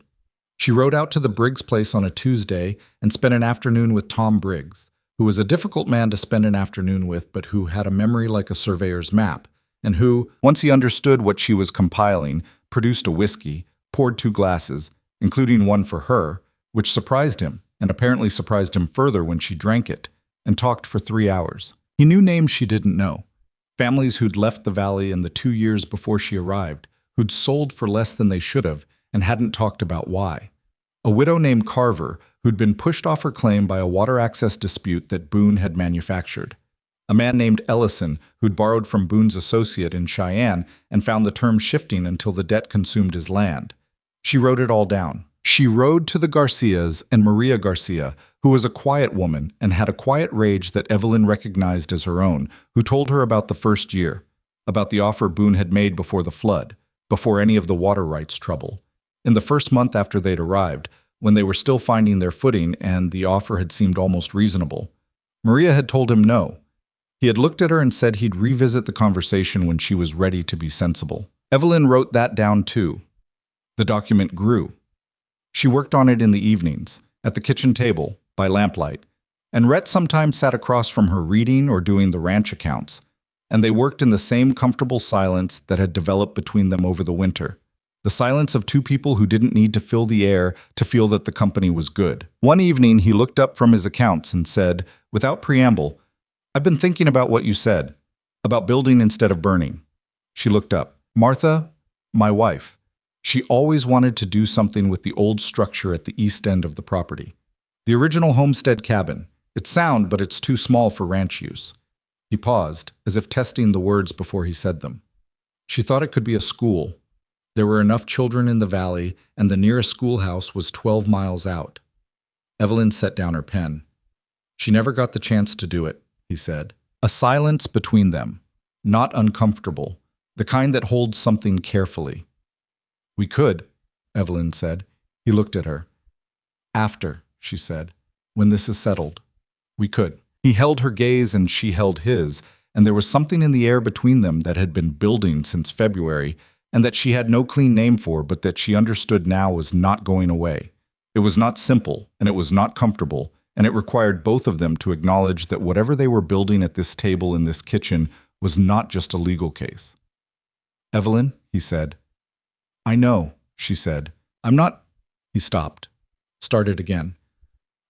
She rode out to the Briggs place on a Tuesday and spent an afternoon with Tom Briggs, who was a difficult man to spend an afternoon with, but who had a memory like a surveyor's map, and who, once he understood what she was compiling, produced a whiskey, poured 2 glasses, including one for her, which surprised him, and apparently surprised him further when she drank it, and talked for 3 hours. He knew names she didn't know. Families who'd left the valley in the 2 years before she arrived, who'd sold for less than they should have, and hadn't talked about why. A widow named Carver, who'd been pushed off her claim by a water access dispute that Boone had manufactured. A man named Ellison, who'd borrowed from Boone's associate in Cheyenne and found the terms shifting until the debt consumed his land. She wrote it all down. She rode to the Garcias and Maria Garcia, who was a quiet woman and had a quiet rage that Evelyn recognized as her own, who told her about the first year, about the offer Boone had made before the flood, before any of the water rights trouble. In the first month after they'd arrived, when they were still finding their footing and the offer had seemed almost reasonable, Maria had told him no. He had looked at her and said he'd revisit the conversation when she was ready to be sensible. Evelyn wrote that down too. The document grew. She worked on it in the evenings, at the kitchen table, by lamplight, and Rhett sometimes sat across from her reading or doing the ranch accounts, and they worked in the same comfortable silence that had developed between them over the winter. The silence of two people who didn't need to fill the air to feel that the company was good. One evening, he looked up from his accounts and said, without preamble, "I've been thinking about what you said, about building instead of burning." She looked up. "Martha, my wife, she always wanted to do something with the old structure at the east end of the property. The original homestead cabin. It's sound, but it's too small for ranch use." He paused, as if testing the words before he said them. She thought it could be a school. There were enough children in the valley, and the nearest schoolhouse was 12 miles out. Evelyn set down her pen. "She never got the chance to do it," he said. A silence between them, not uncomfortable, the kind that holds something carefully. "We could," Evelyn said. He looked at her. "After," she said, "when this is settled. We could." He held her gaze and she held his, and there was something in the air between them that had been building since February, and that she had no clean name for, but that she understood now was not going away. It was not simple, and it was not comfortable, and it required both of them to acknowledge that whatever they were building at this table in this kitchen was not just a legal case. "Evelyn," he said. "I know," she said. "I'm not—" He stopped. Started again.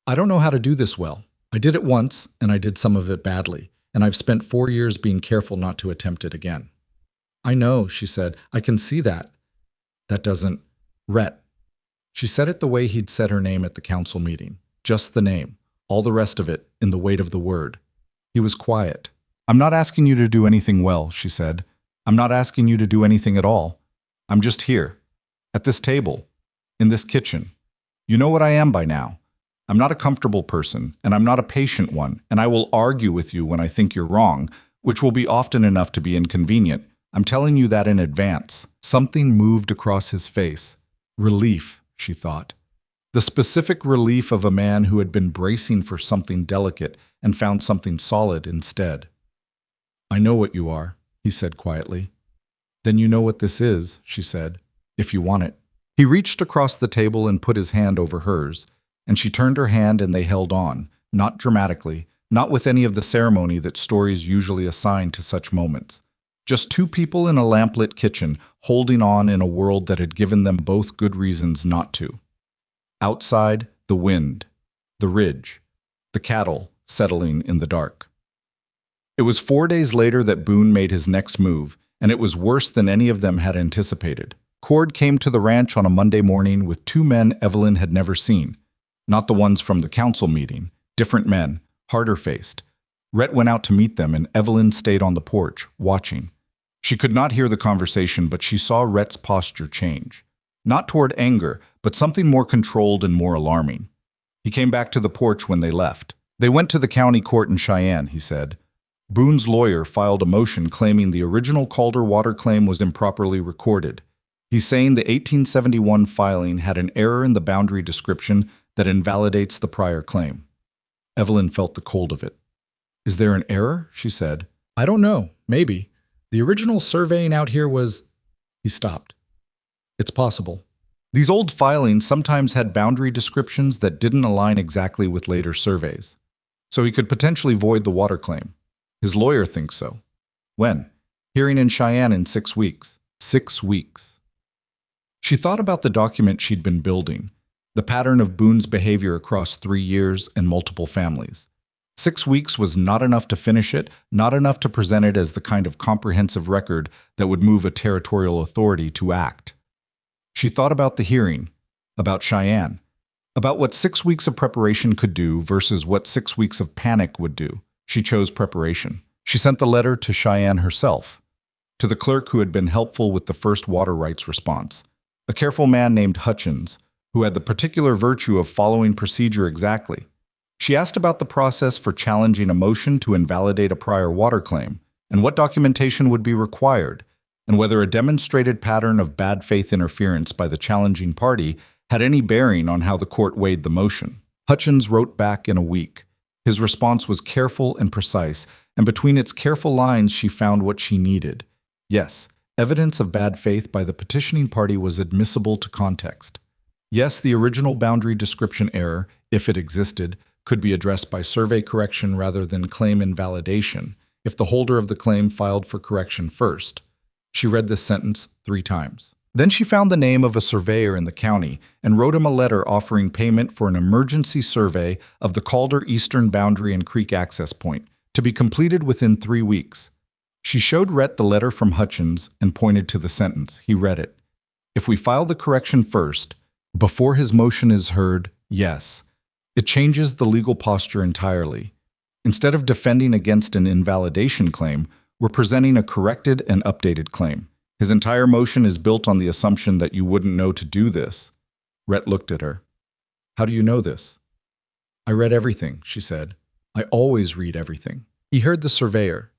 "I don't know how to do this well. I did it once, and I did some of it badly, and I've spent 4 years being careful not to attempt it again." "I know," she said. "I can see that." "That doesn't—" "Rhett." She said it the way he'd said her name at the council meeting. Just the name. All the rest of it, in the weight of the word. He was quiet. "I'm not asking you to do anything well," she said. "I'm not asking you to do anything at all. I'm just here. At this table. In this kitchen. You know what I am by now. I'm not a comfortable person, and I'm not a patient one, and I will argue with you when I think you're wrong, which will be often enough to be inconvenient. I'm telling you that in advance." Something moved across his face. Relief, she thought. The specific relief of a man who had been bracing for something delicate and found something solid instead. "I know what you are," he said quietly. "Then you know what this is," she said, "if you want it." He reached across the table and put his hand over hers, and she turned her hand and they held on, not dramatically, not with any of the ceremony that stories usually assign to such moments. Just two people in a lamplit kitchen, holding on in a world that had given them both good reasons not to. Outside, the wind, the ridge, the cattle settling in the dark. It was 4 days later that Boone made his next move, and it was worse than any of them had anticipated. Cord came to the ranch on a Monday morning with 2 men Evelyn had never seen. Not the ones from the council meeting, different men, harder-faced. Rhett went out to meet them, and Evelyn stayed on the porch, watching. She could not hear the conversation, but she saw Rhett's posture change. Not toward anger, but something more controlled and more alarming. He came back to the porch when they left. "They went to the county court in Cheyenne," he said. "Boone's lawyer filed a motion claiming the original Calder water claim was improperly recorded. He's saying the 1871 filing had an error in the boundary description that invalidates the prior claim." Evelyn felt the cold of it. "Is there an error?" she said. "I don't know. Maybe. The original surveying out here was—" He stopped. "It's possible. These old filings sometimes had boundary descriptions that didn't align exactly with later surveys. So he could potentially void the water claim. His lawyer thinks so." "When?" "Hearing in Cheyenne in 6 weeks." 6 weeks. She thought about the document she'd been building, the pattern of Boone's behavior across 3 years and multiple families. 6 weeks was not enough to finish it, not enough to present it as the kind of comprehensive record that would move a territorial authority to act. She thought about the hearing, about Cheyenne, about what 6 weeks of preparation could do versus what 6 weeks of panic would do. She chose preparation. She sent the letter to Cheyenne herself, to the clerk who had been helpful with the first water rights response, a careful man named Hutchins, who had the particular virtue of following procedure exactly. She asked about the process for challenging a motion to invalidate a prior water claim, and what documentation would be required, and whether a demonstrated pattern of bad faith interference by the challenging party had any bearing on how the court weighed the motion. Hutchins wrote back in a week. His response was careful and precise, and between its careful lines she found what she needed. Yes, evidence of bad faith by the petitioning party was admissible to context. Yes, the original boundary description error, if it existed, could be addressed by survey correction rather than claim invalidation, if the holder of the claim filed for correction first. She read this sentence 3 times. Then she found the name of a surveyor in the county and wrote him a letter offering payment for an emergency survey of the Calder Eastern Boundary and Creek Access Point, to be completed within 3 weeks. She showed Rhett the letter from Hutchins and pointed to the sentence. He read it. If we file the correction first, before his motion is heard, yes. It changes the legal posture entirely. Instead of defending against an invalidation claim, we're presenting a corrected and updated claim. His entire motion is built on the assumption that you wouldn't know to do this. Rhett looked at her. How do you know this? I read everything, she said. I always read everything. He heard the surveyor.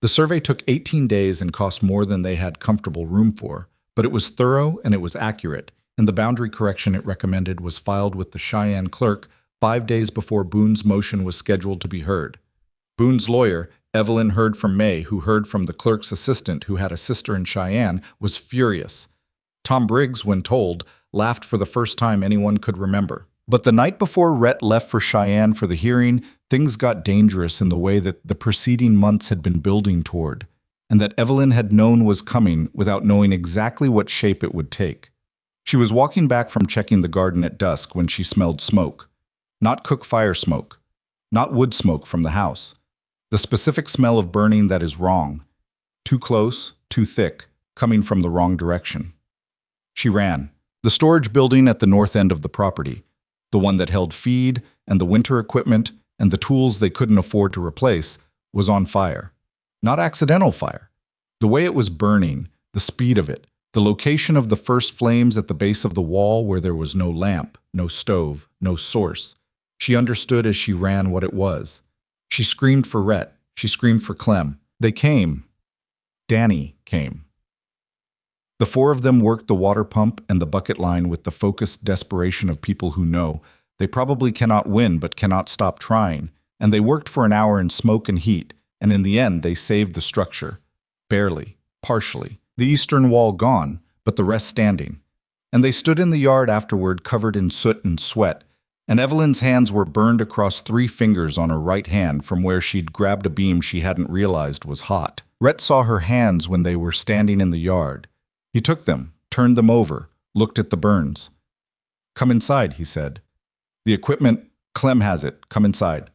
The survey took 18 days and cost more than they had comfortable room for, but it was thorough and it was accurate, and the boundary correction it recommended was filed with the Cheyenne clerk 5 days before Boone's motion was scheduled to be heard. Boone's lawyer, Evelyn heard from May, who heard from the clerk's assistant who had a sister in Cheyenne, was furious. Tom Briggs, when told, laughed for the first time anyone could remember. But the night before Rhett left for Cheyenne for the hearing, things got dangerous in the way that the preceding months had been building toward, and that Evelyn had known was coming without knowing exactly what shape it would take. She was walking back from checking the garden at dusk when she smelled smoke. Not cook fire smoke. Not wood smoke from the house. The specific smell of burning that is wrong. Too close, too thick, coming from the wrong direction. She ran. The storage building at the north end of the property, the one that held feed and the winter equipment and the tools they couldn't afford to replace, was on fire. Not accidental fire. The way it was burning, the speed of it, the location of the first flames at the base of the wall where there was no lamp, no stove, no source. She understood as she ran what it was. She screamed for Rhett. She screamed for Clem. They came. Danny came. The 4 of them worked the water pump and the bucket line with the focused desperation of people who know they probably cannot win but cannot stop trying, and they worked for an hour in smoke and heat, and in the end they saved the structure. Barely, partially. The eastern wall gone, but the rest standing. And they stood in the yard afterward covered in soot and sweat, and Evelyn's hands were burned across 3 fingers on her right hand from where she'd grabbed a beam she hadn't realized was hot. Rhett saw her hands when they were standing in the yard. He took them, turned them over, looked at the burns. Come inside, he said. The equipment, Clem has it. Come inside.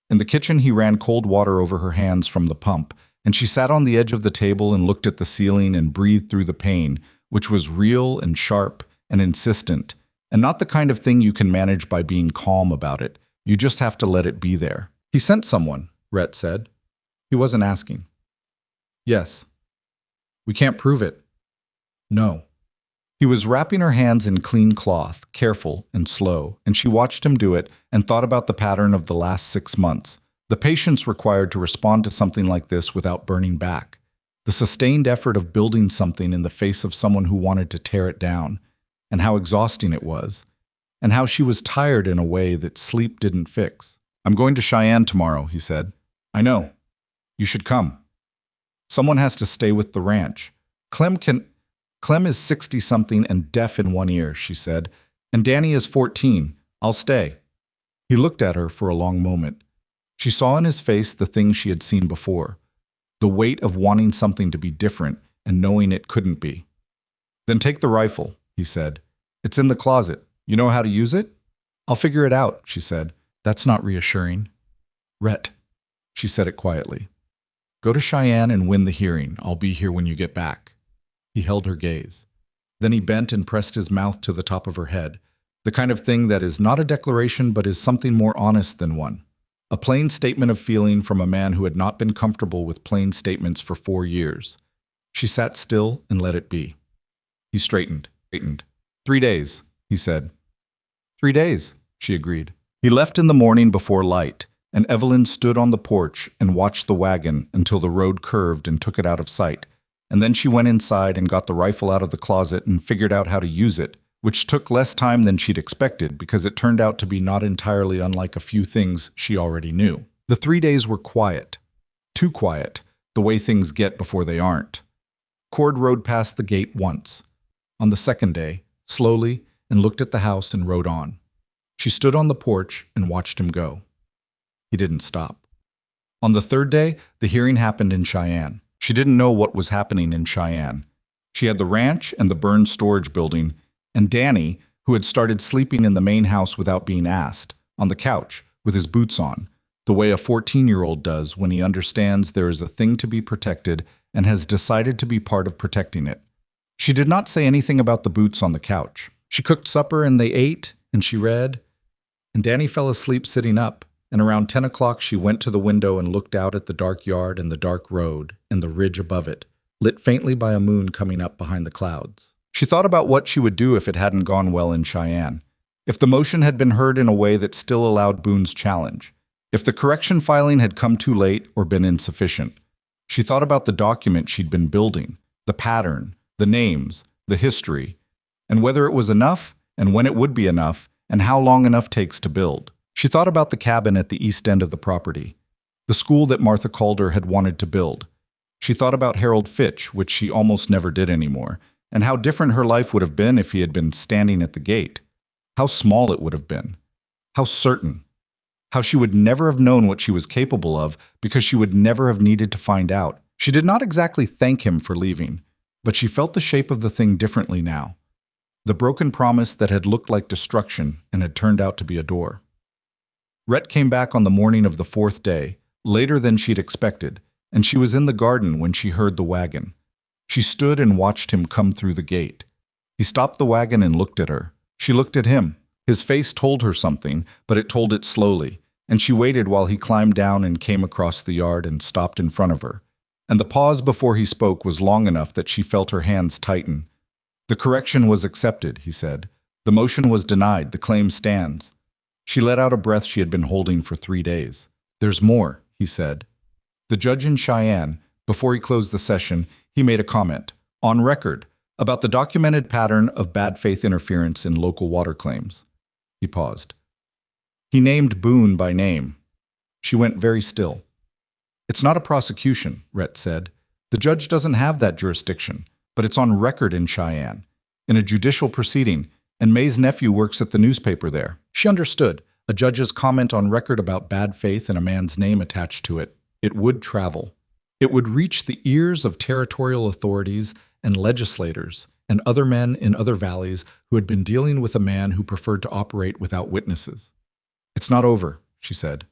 In the kitchen he ran cold water over her hands from the pump, and she sat on the edge of the table and looked at the ceiling and breathed through the pain, which was real and sharp and insistent, and not the kind of thing you can manage by being calm about it. You just have to let it be there. He sent someone, Rhett said. He wasn't asking. Yes. We can't prove it. No. He was wrapping her hands in clean cloth, careful and slow, and she watched him do it and thought about the pattern of the last 6 months, the patience required to respond to something like this without burning back, the sustained effort of building something in the face of someone who wanted to tear it down, and how exhausting it was, and how she was tired in a way that sleep didn't fix. I'm going to Cheyenne tomorrow, he said. I know. You should come. Someone has to stay with the ranch. Clem is 60-something and deaf in one ear, she said, and Danny is 14. I'll stay. He looked at her for a long moment. She saw in his face the thing she had seen before, the weight of wanting something to be different and knowing it couldn't be. Then take the rifle, he said. It's in the closet. You know how to use it? I'll figure it out, she said. That's not reassuring. Rhett, she said it quietly. Go to Cheyenne and win the hearing. I'll be here when you get back. He held her gaze. Then he bent and pressed his mouth to the top of her head, the kind of thing that is not a declaration but is something more honest than one. A plain statement of feeling from a man who had not been comfortable with plain statements for 4 years. She sat still and let it be. He straightened. 3 days, he said. 3 days, she agreed. He left in the morning before light, and Evelyn stood on the porch and watched the wagon until the road curved and took it out of sight. And then she went inside and got the rifle out of the closet and figured out how to use it, which took less time than she'd expected because it turned out to be not entirely unlike a few things she already knew. The 3 days were quiet. Too quiet, the way things get before they aren't. Cord rode past the gate once. On the second day, slowly, and looked at the house and rode on. She stood on the porch and watched him go. He didn't stop. On the third day, the hearing happened in Cheyenne. She didn't know what was happening in Cheyenne. She had the ranch and the burned storage building, and Danny, who had started sleeping in the main house without being asked, on the couch, with his boots on, the way a 14-year-old does when he understands there is a thing to be protected and has decided to be part of protecting it. She did not say anything about the boots on the couch. She cooked supper and they ate, and she read, and Danny fell asleep sitting up, and around 10 o'clock she went to the window and looked out at the dark yard and the dark road and the ridge above it, lit faintly by a moon coming up behind the clouds. She thought about what she would do if it hadn't gone well in Cheyenne, if the motion had been heard in a way that still allowed Boone's challenge, if the correction filing had come too late or been insufficient. She thought about the document she'd been building, the pattern, the names, the history, and whether it was enough, and when it would be enough, and how long enough takes to build. She thought about the cabin at the east end of the property, the school that Martha Calder had wanted to build. She thought about Harold Fitch, which she almost never did anymore, and how different her life would have been if he had been standing at the gate. How small it would have been. How certain. How she would never have known what she was capable of because she would never have needed to find out. She did not exactly thank him for leaving, but she felt the shape of the thing differently now. The broken promise that had looked like destruction and had turned out to be a door. Rhett came back on the morning of the fourth day, later than she'd expected, and she was in the garden when she heard the wagon. She stood and watched him come through the gate. He stopped the wagon and looked at her. She looked at him. His face told her something, but it told it slowly, and she waited while he climbed down and came across the yard and stopped in front of her. And the pause before he spoke was long enough that she felt her hands tighten. The correction was accepted, he said. The motion was denied. The claim stands. She let out a breath she had been holding for 3 days. There's more, he said. The judge in Cheyenne, before he closed the session, he made a comment, on record, about the documented pattern of bad faith interference in local water claims. He paused. He named Boone by name. She went very still. It's not a prosecution, Rhett said. The judge doesn't have that jurisdiction, but it's on record in Cheyenne, in a judicial proceeding, and May's nephew works at the newspaper there. She understood. A judge's comment on record about bad faith and a man's name attached to it. It would travel. It would reach the ears of territorial authorities and legislators and other men in other valleys who had been dealing with a man who preferred to operate without witnesses. It's not over, she said.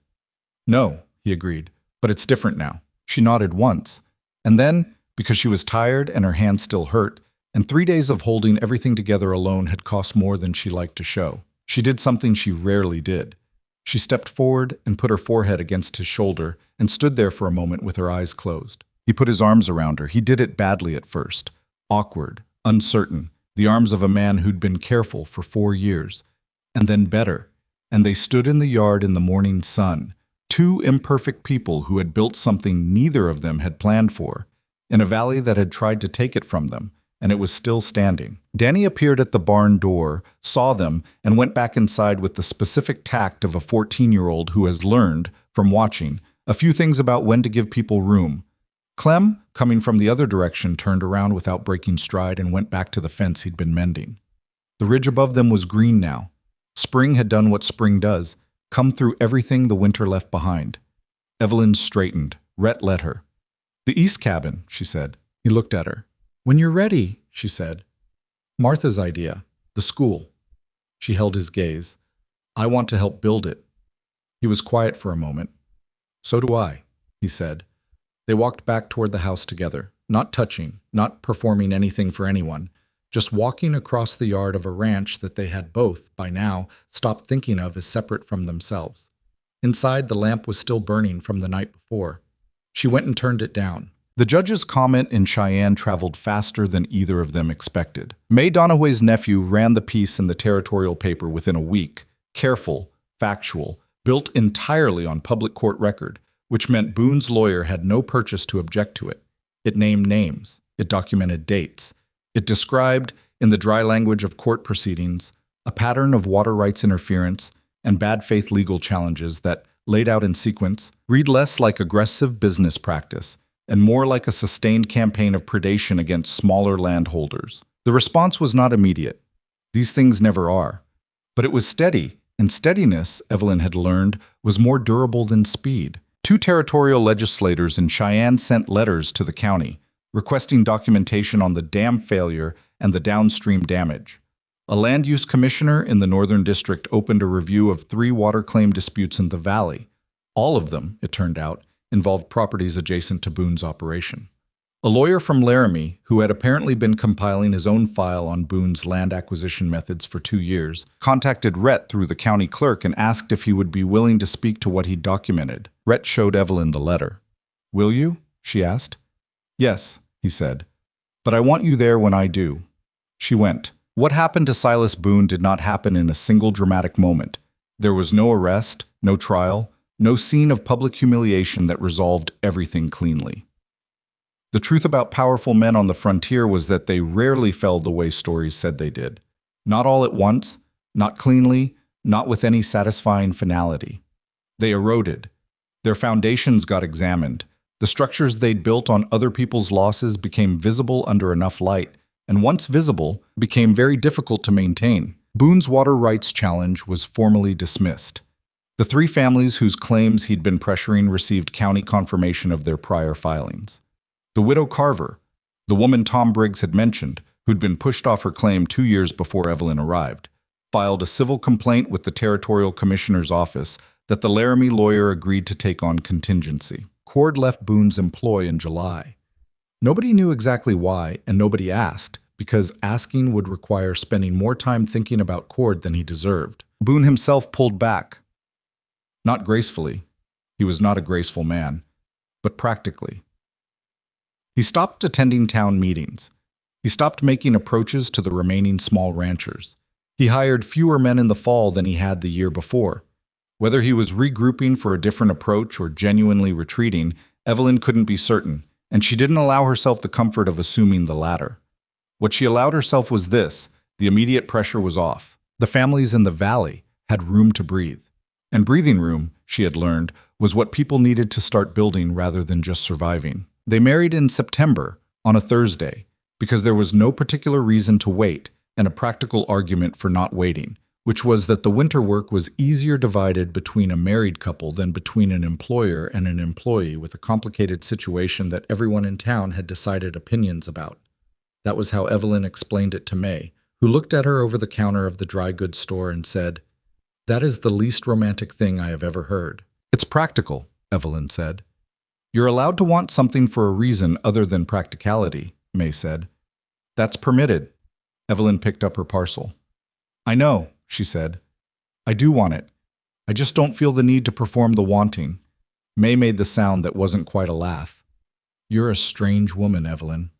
No, he agreed, but it's different now. She nodded once, and then, because she was tired and her hands still hurt, and 3 days of holding everything together alone had cost more than she liked to show, she did something she rarely did. She stepped forward and put her forehead against his shoulder and stood there for a moment with her eyes closed. He put his arms around her. He did it badly at first. Awkward, uncertain, the arms of a man who'd been careful for 4 years. And then better. And they stood in the yard in the morning sun, 2 imperfect people who had built something neither of them had planned for, in a valley that had tried to take it from them, and it was still standing. Danny appeared at the barn door, saw them, and went back inside with the specific tact of a 14-year-old who has learned, from watching, a few things about when to give people room. Clem, coming from the other direction, turned around without breaking stride and went back to the fence he'd been mending. The ridge above them was green now. Spring had done what spring does, come through everything the winter left behind. Evelyn straightened. Rhett let her. The east cabin, she said. He looked at her. When you're ready, she said. Martha's idea. The school. She held his gaze. I want to help build it. He was quiet for a moment. So do I, he said. They walked back toward the house together, not touching, not performing anything for anyone, just walking across the yard of a ranch that they had both, by now, stopped thinking of as separate from themselves. Inside, the lamp was still burning from the night before. She went and turned it down. The judge's comment in Cheyenne traveled faster than either of them expected. May Donaway's nephew ran the piece in the territorial paper within a week, careful, factual, built entirely on public court record, which meant Boone's lawyer had no purchase to object to it. It named names. It documented dates. It described, in the dry language of court proceedings, a pattern of water rights interference and bad faith legal challenges that, laid out in sequence, read less like aggressive business practice and more like a sustained campaign of predation against smaller landholders. The response was not immediate. These things never are. But it was steady, and steadiness, Evelyn had learned, was more durable than speed. Two territorial legislators in Cheyenne sent letters to the county, requesting documentation on the dam failure and the downstream damage. A land use commissioner in the Northern District opened a review of 3 water claim disputes in the valley. All of them, it turned out, involved properties adjacent to Boone's operation. A lawyer from Laramie, who had apparently been compiling his own file on Boone's land acquisition methods for 2 years, contacted Rhett through the county clerk and asked if he would be willing to speak to what he'd documented. Rhett showed Evelyn the letter. "Will you?" she asked. "Yes," he said. "But I want you there when I do." She went. What happened to Silas Boone did not happen in a single dramatic moment. There was no arrest, no trial, no scene of public humiliation that resolved everything cleanly. The truth about powerful men on the frontier was that they rarely fell the way stories said they did. Not all at once, not cleanly, not with any satisfying finality. They eroded. Their foundations got examined. The structures they'd built on other people's losses became visible under enough light, and once visible, became very difficult to maintain. Boone's water rights challenge was formally dismissed. The 3 families whose claims he'd been pressuring received county confirmation of their prior filings. The widow Carver, the woman Tom Briggs had mentioned, who'd been pushed off her claim 2 years before Evelyn arrived, filed a civil complaint with the Territorial Commissioner's office that the Laramie lawyer agreed to take on contingency. Cord left Boone's employ in July. Nobody knew exactly why, and nobody asked, because asking would require spending more time thinking about Cord than he deserved. Boone himself pulled back. Not gracefully. He was not a graceful man, but practically. He stopped attending town meetings. He stopped making approaches to the remaining small ranchers. He hired fewer men in the fall than he had the year before. Whether he was regrouping for a different approach or genuinely retreating, Evelyn couldn't be certain, and she didn't allow herself the comfort of assuming the latter. What she allowed herself was this: the immediate pressure was off. The families in the valley had room to breathe. And breathing room, she had learned, was what people needed to start building rather than just surviving. They married in September, on a Thursday, because there was no particular reason to wait, and a practical argument for not waiting, which was that the winter work was easier divided between a married couple than between an employer and an employee with a complicated situation that everyone in town had decided opinions about. That was how Evelyn explained it to May, who looked at her over the counter of the dry goods store and said, "That is the least romantic thing I have ever heard." "It's practical," Evelyn said. "You're allowed to want something for a reason other than practicality," May said. "That's permitted." Evelyn picked up her parcel. "I know," she said. "I do want it. I just don't feel the need to perform the wanting." May made the sound that wasn't quite a laugh. "You're a strange woman, Evelyn."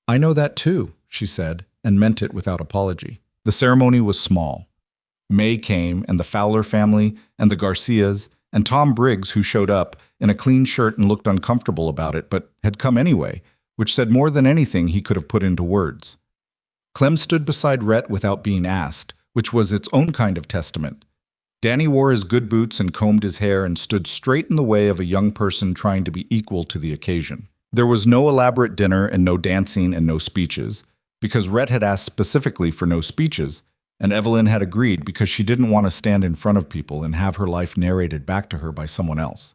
"I know that too," she said, and meant it without apology. The ceremony was small. May came, and the Fowler family, and the Garcias, and Tom Briggs, who showed up in a clean shirt and looked uncomfortable about it, but had come anyway, which said more than anything he could have put into words. Clem stood beside Rhett without being asked, which was its own kind of testament. Danny wore his good boots and combed his hair and stood straight in the way of a young person trying to be equal to the occasion. There was no elaborate dinner and no dancing and no speeches, because Rhett had asked specifically for no speeches, and Evelyn had agreed because she didn't want to stand in front of people and have her life narrated back to her by someone else.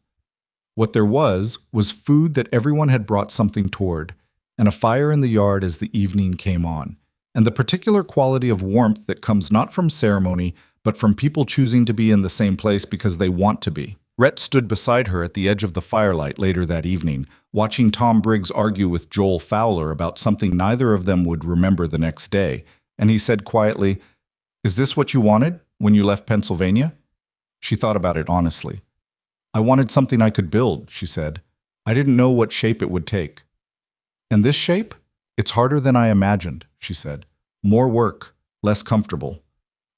What there was food that everyone had brought something toward, and a fire in the yard as the evening came on, and the particular quality of warmth that comes not from ceremony, but from people choosing to be in the same place because they want to be. Rhett stood beside her at the edge of the firelight later that evening, watching Tom Briggs argue with Joel Fowler about something neither of them would remember the next day, and he said quietly, "Is this what you wanted when you left Pennsylvania?" She thought about it honestly. "I wanted something I could build," she said. "I didn't know what shape it would take." "And this shape? It's harder than I imagined," she said. "More work, less comfortable."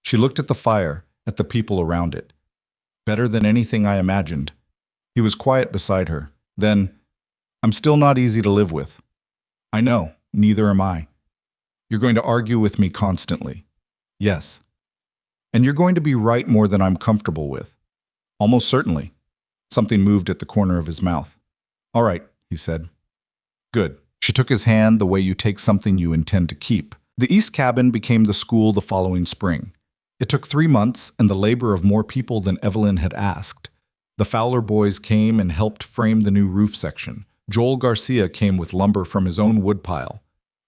She looked at the fire, at the people around it. "Better than anything I imagined." He was quiet beside her. Then, "I'm still not easy to live with." "I know, neither am I." "You're going to argue with me constantly." "Yes." "And you're going to be right more than I'm comfortable with." "Almost certainly." Something moved at the corner of his mouth. "All right," he said. "Good." She took his hand the way you take something you intend to keep, The East Cabin became the school the following spring. It took 3 months and the labor of more people than Evelyn had asked. The Fowler boys came and helped frame the new roof section. Joel Garcia came with lumber from his own woodpile.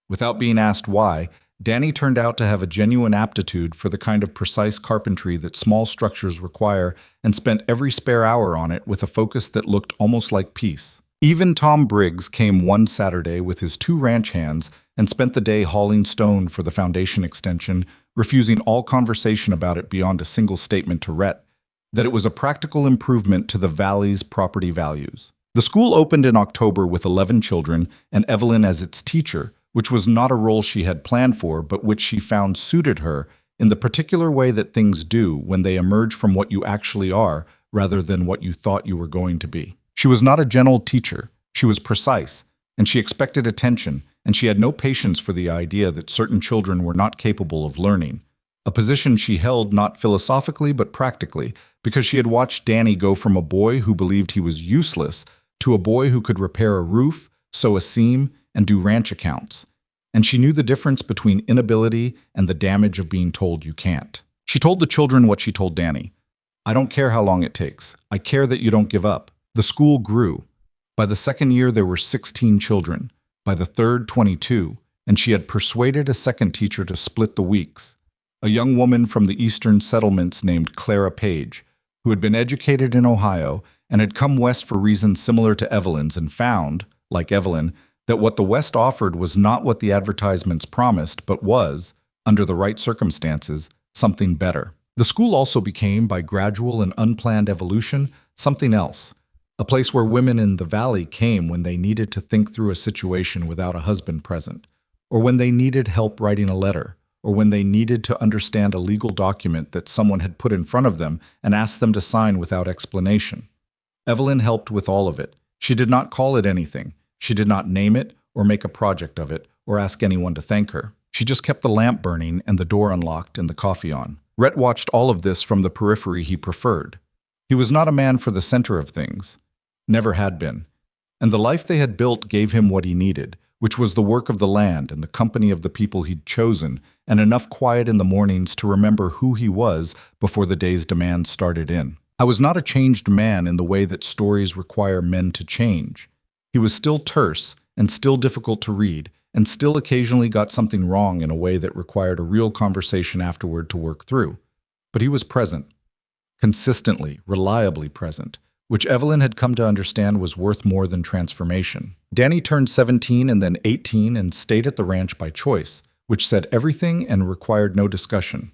Without being asked why, Danny turned out to have a genuine aptitude for the kind of precise carpentry that small structures require and spent every spare hour on it with a focus that looked almost like peace. Even Tom Briggs came one Saturday with his 2 ranch hands and spent the day hauling stone for the foundation extension, refusing all conversation about it beyond a single statement to Rhett that it was a practical improvement to the valley's property values. The school opened in October with 11 children and Evelyn as its teacher, which was not a role she had planned for, but which she found suited her in the particular way that things do when they emerge from what you actually are rather than what you thought you were going to be. She was not a gentle teacher. She was precise, and she expected attention, and she had no patience for the idea that certain children were not capable of learning. A position she held not philosophically but practically, because she had watched Danny go from a boy who believed he was useless to a boy who could repair a roof, sew a seam, and do ranch accounts. And she knew the difference between inability and the damage of being told you can't. She told the children what she told Danny. I don't care how long it takes. I care that you don't give up. The school grew. By the second year, there were 16 children. By the third, 22, and she had persuaded a second teacher to split the weeks. A young woman from the eastern settlements named Clara Page, who had been educated in Ohio and had come west for reasons similar to Evelyn's and found, like Evelyn, that what the West offered was not what the advertisements promised, but was, under the right circumstances, something better. The school also became, by gradual and unplanned evolution, something else. A place where women in the valley came when they needed to think through a situation without a husband present, or when they needed help writing a letter, or when they needed to understand a legal document that someone had put in front of them and asked them to sign without explanation. Evelyn helped with all of it. She did not call it anything. She did not name it or make a project of it or ask anyone to thank her. She just kept the lamp burning and the door unlocked and the coffee on. Rhett watched all of this from the periphery he preferred. He was not a man for the center of things. Never had been. And the life they had built gave him what he needed, which was the work of the land and the company of the people he'd chosen, and enough quiet in the mornings to remember who he was before the day's demands started in. I was not a changed man in the way that stories require men to change. He was still terse and still difficult to read, and still occasionally got something wrong in a way that required a real conversation afterward to work through. But he was present. Consistently, reliably present, which Evelyn had come to understand was worth more than transformation. Danny turned 17 and then 18 and stayed at the ranch by choice, which said everything and required no discussion.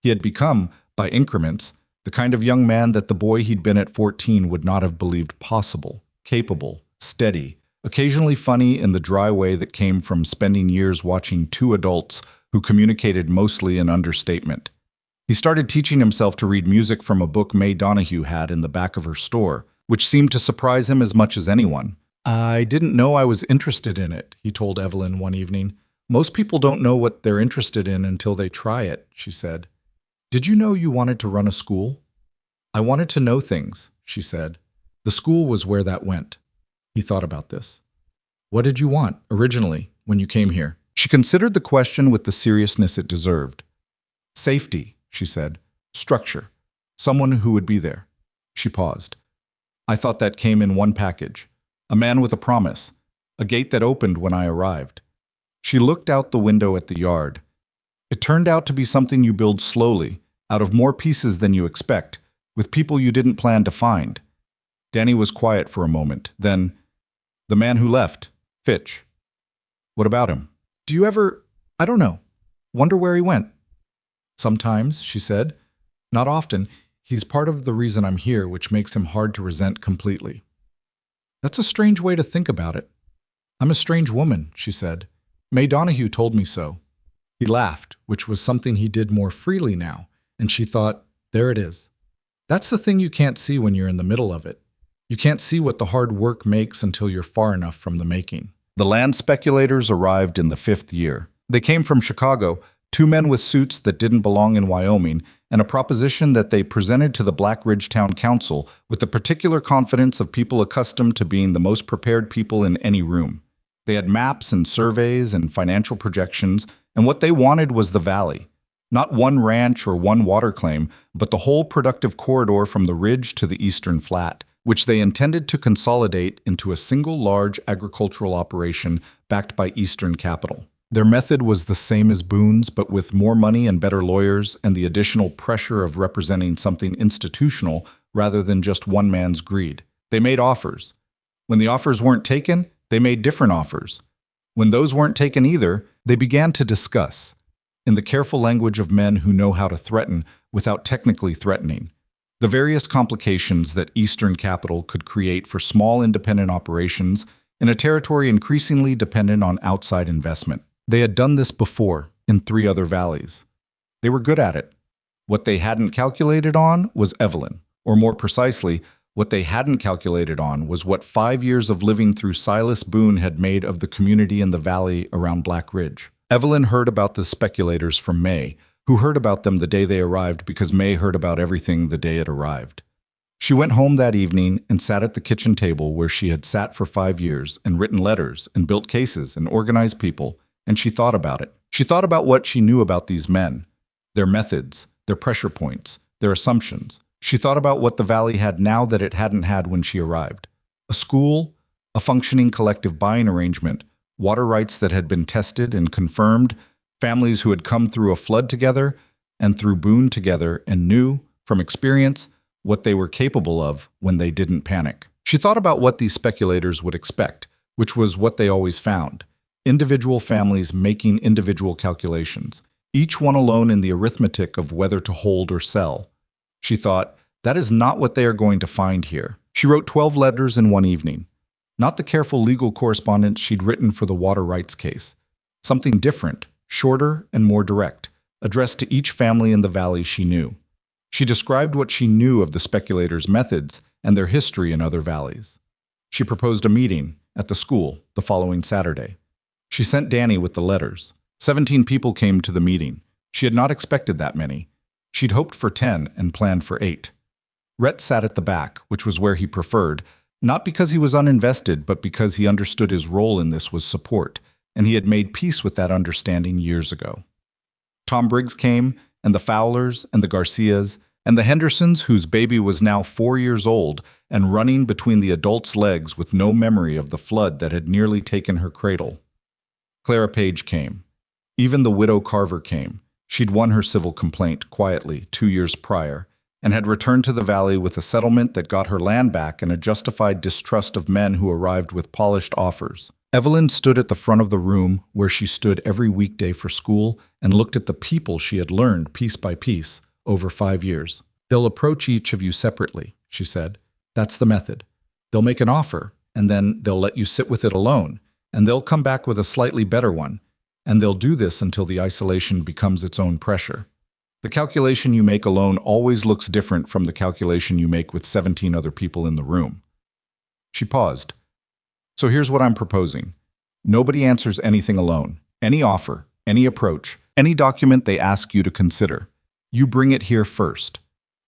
He had become, by increments, the kind of young man that the boy he'd been at 14 would not have believed possible, capable, steady, occasionally funny in the dry way that came from spending years watching 2 adults who communicated mostly in understatement. He started teaching himself to read music from a book Mae Donahue had in the back of her store, which seemed to surprise him as much as anyone. I didn't know I was interested in it, he told Evelyn one evening. Most people don't know what they're interested in until they try it, she said. Did you know you wanted to run a school? I wanted to know things, she said. The school was where that went. He thought about this. What did you want, originally, when you came here? She considered the question with the seriousness it deserved. Safety, she said. Structure. Someone who would be there. She paused. I thought that came in one package. A man with a promise. A gate that opened when I arrived. She looked out the window at the yard. It turned out to be something you build slowly, out of more pieces than you expect, with people you didn't plan to find. Danny was quiet for a moment. Then, the man who left, Fitch. What about him? Do you ever, I don't know, wonder where he went? Sometimes, she said. Not often. He's part of the reason I'm here, which makes him hard to resent completely. That's a strange way to think about it. I'm a strange woman, she said. Mae Donahue told me so. He laughed, which was something he did more freely now, and she thought, there it is. That's the thing you can't see when you're in the middle of it. You can't see what the hard work makes until you're far enough from the making. The land speculators arrived in the 5th year. They came from Chicago, 2 men with suits that didn't belong in Wyoming, and a proposition that they presented to the Black Ridge Town Council with the particular confidence of people accustomed to being the most prepared people in any room. They had maps and surveys and financial projections, And what they wanted was the valley. Not one ranch or one water claim, but the whole productive corridor from the ridge to the eastern flat, which they intended to consolidate into a single large agricultural operation backed by Eastern capital. Their method was the same as Boone's, but with more money and better lawyers and the additional pressure of representing something institutional rather than just one man's greed. They made offers. When the offers weren't taken, they made different offers. When those weren't taken either, they began to discuss, in the careful language of men who know how to threaten without technically threatening, the various complications that Eastern capital could create for small independent operations in a territory increasingly dependent on outside investment. They had done this before in 3 other valleys. They were good at it. What they hadn't calculated on was Evelyn, or more precisely, what they hadn't calculated on was what 5 years of living through Silas Boone had made of the community in the valley around Black Ridge. Evelyn heard about the speculators from May, who heard about them the day they arrived because May heard about everything the day it arrived. She went home that evening and sat at the kitchen table where she had sat for 5 years and written letters and built cases and organized people, and she thought about it. She thought about what she knew about these men, their methods, their pressure points, their assumptions. She thought about what the valley had now that it hadn't had when she arrived. A school, a functioning collective buying arrangement, water rights that had been tested and confirmed, families who had come through a flood together and through Boone together and knew, from experience, what they were capable of when they didn't panic. She thought about what these speculators would expect, which was what they always found. Individual families making individual calculations, each one alone in the arithmetic of whether to hold or sell. She thought, that is not what they are going to find here. She wrote 12 letters in one evening. Not the careful legal correspondence she'd written for the water rights case. Something different, shorter and more direct, addressed to each family in the valley she knew. She described what she knew of the speculators' methods and their history in other valleys. She proposed a meeting at the school the following Saturday. She sent Danny with the letters. 17 people came to the meeting. She had not expected that many. She'd hoped for 10 and planned for 8. Rhett sat at the back, which was where he preferred, not because he was uninvested, but because he understood his role in this was support, and he had made peace with that understanding years ago. Tom Briggs came, and the Fowlers, and the Garcias, and the Hendersons, whose baby was now 4 years old and running between the adult's legs with no memory of the flood that had nearly taken her cradle. Clara Page came. Even the widow Carver came. She'd won her civil complaint quietly 2 years prior, and had returned to the valley with a settlement that got her land back and a justified distrust of men who arrived with polished offers. Evelyn stood at the front of the room where she stood every weekday for school and looked at the people she had learned piece by piece over 5 years. They'll approach each of you separately, she said. That's the method. They'll make an offer, and then they'll let you sit with it alone, and they'll come back with a slightly better one, and they'll do this until the isolation becomes its own pressure. The calculation you make alone always looks different from the calculation you make with 17 other people in the room. She paused. So here's what I'm proposing. Nobody answers anything alone. Any offer, any approach, any document they ask you to consider. You bring it here first.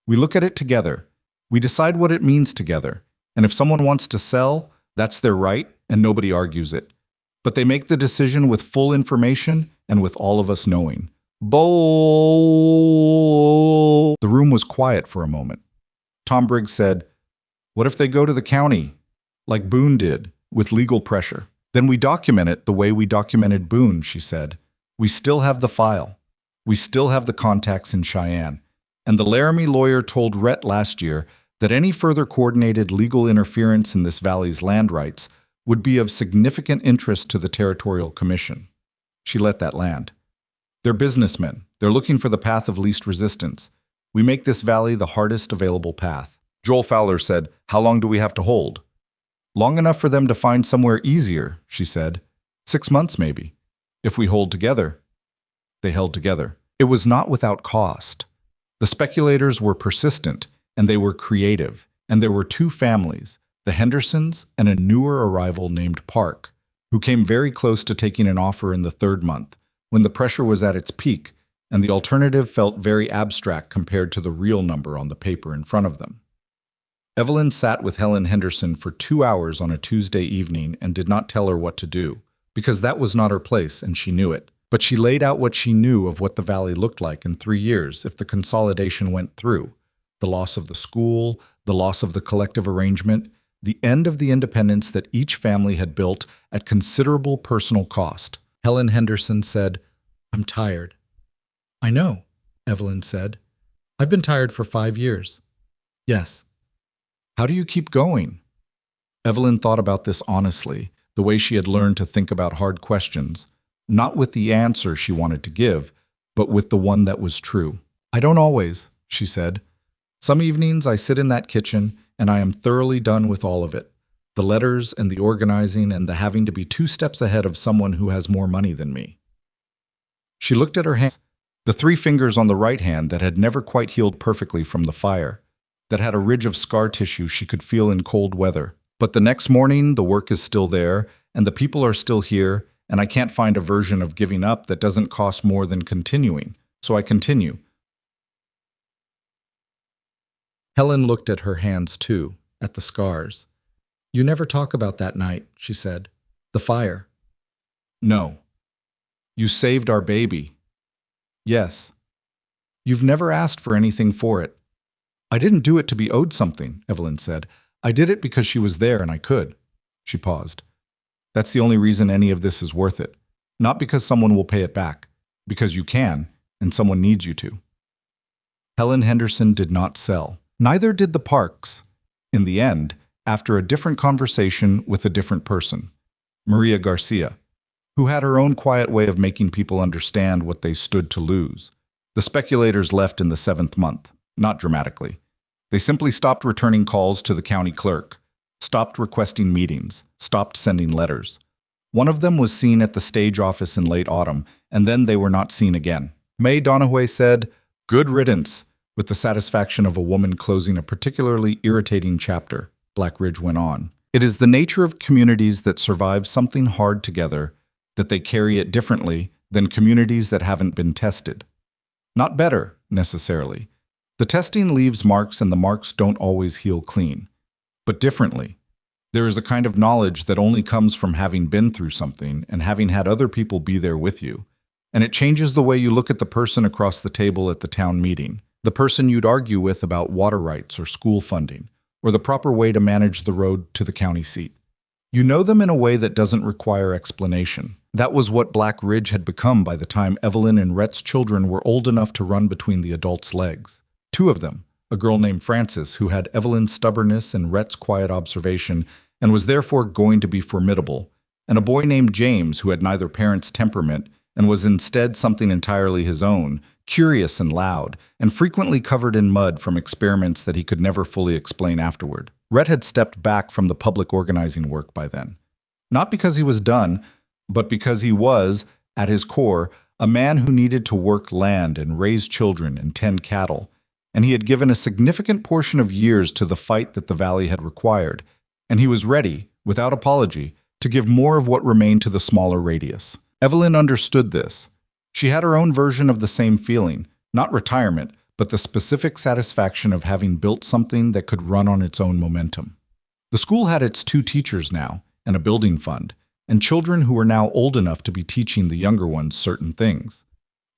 We look at it together. We decide what it means together. And if someone wants to sell, that's their right, and nobody argues it. But they make the decision with full information and with all of us knowing. Bo! The room was quiet for a moment. Tom Briggs said, "What if they go to the county, like Boone did, with legal pressure? Then we document it the way we documented Boone," she said. "We still have the file. We still have the contacts in Cheyenne. And the Laramie lawyer told Rhett last year that any further coordinated legal interference in this valley's land rights would be of significant interest to the Territorial Commission." She let that land. "They're businessmen. They're looking for the path of least resistance. We make this valley the hardest available path." Joel Fowler said, "How long do we have to hold?" "Long enough for them to find somewhere easier," she said. 6 months, maybe. If we hold together." They held together. It was not without cost. The speculators were persistent, and they were creative, and there were 2 families, the Hendersons and a newer arrival named Park, who came very close to taking an offer in the 3rd month, when the pressure was at its peak, and the alternative felt very abstract compared to the real number on the paper in front of them. Evelyn sat with Helen Henderson for 2 hours on a Tuesday evening and did not tell her what to do, because that was not her place and she knew it. But she laid out what she knew of what the valley looked like in 3 years if the consolidation went through. The loss of the school, the loss of the collective arrangement, the end of the independence that each family had built at considerable personal cost. Helen Henderson said, "I'm tired." "I know," Evelyn said. "I've been tired for 5 years." "Yes." "How do you keep going?" Evelyn thought about this honestly, the way she had learned to think about hard questions, not with the answer she wanted to give, but with the one that was true. "I don't always," she said. "Some evenings I sit in that kitchen and I am thoroughly done with all of it. The letters and the organizing and the having to be 2 steps ahead of someone who has more money than me." She looked at her hands, the 3 fingers on the right hand that had never quite healed perfectly from the fire, that had a ridge of scar tissue she could feel in cold weather. "But the next morning the work is still there, and the people are still here, and I can't find a version of giving up that doesn't cost more than continuing, so I continue." Helen looked at her hands too, at the scars. "You never talk about that night," she said. "The fire." "No." "You saved our baby." "Yes." "You've never asked for anything for it." "I didn't do it to be owed something," Evelyn said. "I did it because she was there and I could." She paused. "That's the only reason any of this is worth it. Not because someone will pay it back. Because you can, and someone needs you to." Helen Henderson did not sell. Neither did the Parks. In the end, after a different conversation with a different person, Maria Garcia, who had her own quiet way of making people understand what they stood to lose. The speculators left in the 7th month, not dramatically. They simply stopped returning calls to the county clerk, stopped requesting meetings, stopped sending letters. One of them was seen at the stage office in late autumn, and then they were not seen again. May Donahue said, "Good riddance," with the satisfaction of a woman closing a particularly irritating chapter. Black Ridge went on. "It is the nature of communities that survive something hard together that they carry it differently than communities that haven't been tested. Not better, necessarily. The testing leaves marks and the marks don't always heal clean. But differently. There is a kind of knowledge that only comes from having been through something and having had other people be there with you. And it changes the way you look at the person across the table at the town meeting, the person you'd argue with about water rights or school funding, or the proper way to manage the road to the county seat. You know them in a way that doesn't require explanation. That was what Black Ridge had become by the time Evelyn and Rhett's children were old enough to run between the adults' legs. 2 of them, a girl named Frances who had Evelyn's stubbornness and Rhett's quiet observation and was therefore going to be formidable, and a boy named James who had neither parent's temperament and was instead something entirely his own, curious and loud, and frequently covered in mud from experiments that he could never fully explain afterward. Rhett had stepped back from the public organizing work by then. Not because he was done, but because he was, at his core, a man who needed to work land and raise children and tend cattle, and he had given a significant portion of years to the fight that the valley had required, and he was ready, without apology, to give more of what remained to the smaller radius. Evelyn understood this. She had her own version of the same feeling, not retirement, but the specific satisfaction of having built something that could run on its own momentum. The school had its 2 teachers now, and a building fund, and children who were now old enough to be teaching the younger ones certain things.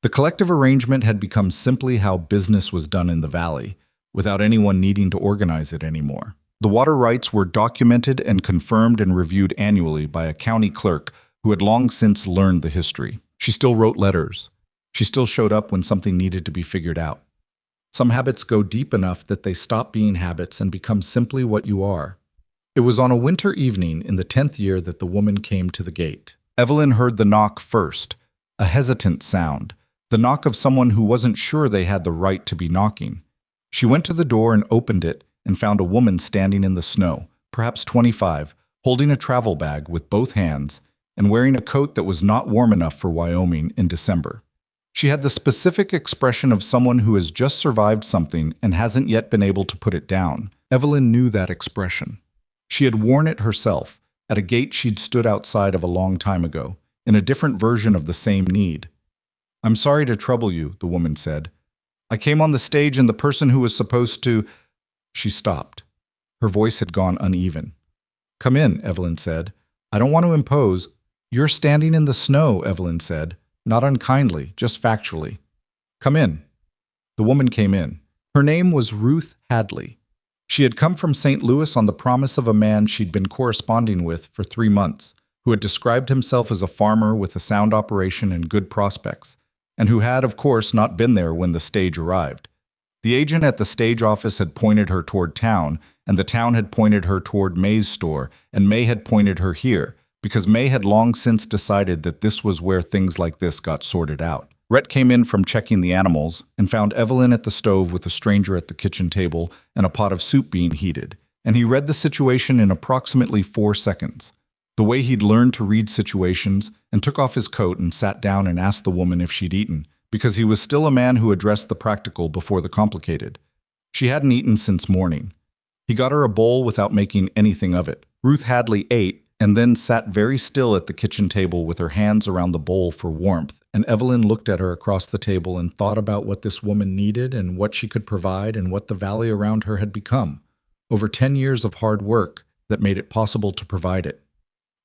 The collective arrangement had become simply how business was done in the valley, without anyone needing to organize it anymore. The water rights were documented and confirmed and reviewed annually by a county clerk who had long since learned the history. She still wrote letters. She still showed up when something needed to be figured out. Some habits go deep enough that they stop being habits and become simply what you are. It was on a winter evening in the 10th year that the woman came to the gate. Evelyn heard the knock first, a hesitant sound, the knock of someone who wasn't sure they had the right to be knocking. She went to the door and opened it and found a woman standing in the snow, perhaps 25, holding a travel bag with both hands and wearing a coat that was not warm enough for Wyoming in December. She had the specific expression of someone who has just survived something and hasn't yet been able to put it down. Evelyn knew that expression. She had worn it herself, at a gate she'd stood outside of a long time ago, in a different version of the same need. "I'm sorry to trouble you," the woman said. "I came on the stage and the person who was supposed to—" She stopped. Her voice had gone uneven. "Come in," Evelyn said. "I don't want to impose—" "You're standing in the snow," Evelyn said, not unkindly, just factually. Come in. The woman came in. Her name was Ruth Hadley. She had come from St. Louis on the promise of a man she'd been corresponding with for 3 months, who had described himself as a farmer with a sound operation and good prospects, and who had, of course, not been there when the stage arrived. The agent at the stage office had pointed her toward town, and the town had pointed her toward May's store, and May had pointed her here, because May had long since decided that this was where things like this got sorted out. Rhett came in from checking the animals and found Evelyn at the stove with a stranger at the kitchen table and a pot of soup being heated, and he read the situation in approximately 4 seconds. The way he'd learned to read situations, and took off his coat and sat down and asked the woman if she'd eaten, because he was still a man who addressed the practical before the complicated. She hadn't eaten since morning. He got her a bowl without making anything of it. Ruth Hadley ate, and then sat very still at the kitchen table with her hands around the bowl for warmth, and Evelyn looked at her across the table and thought about what this woman needed and what she could provide and what the valley around her had become. Over 10 years of hard work that made it possible to provide it.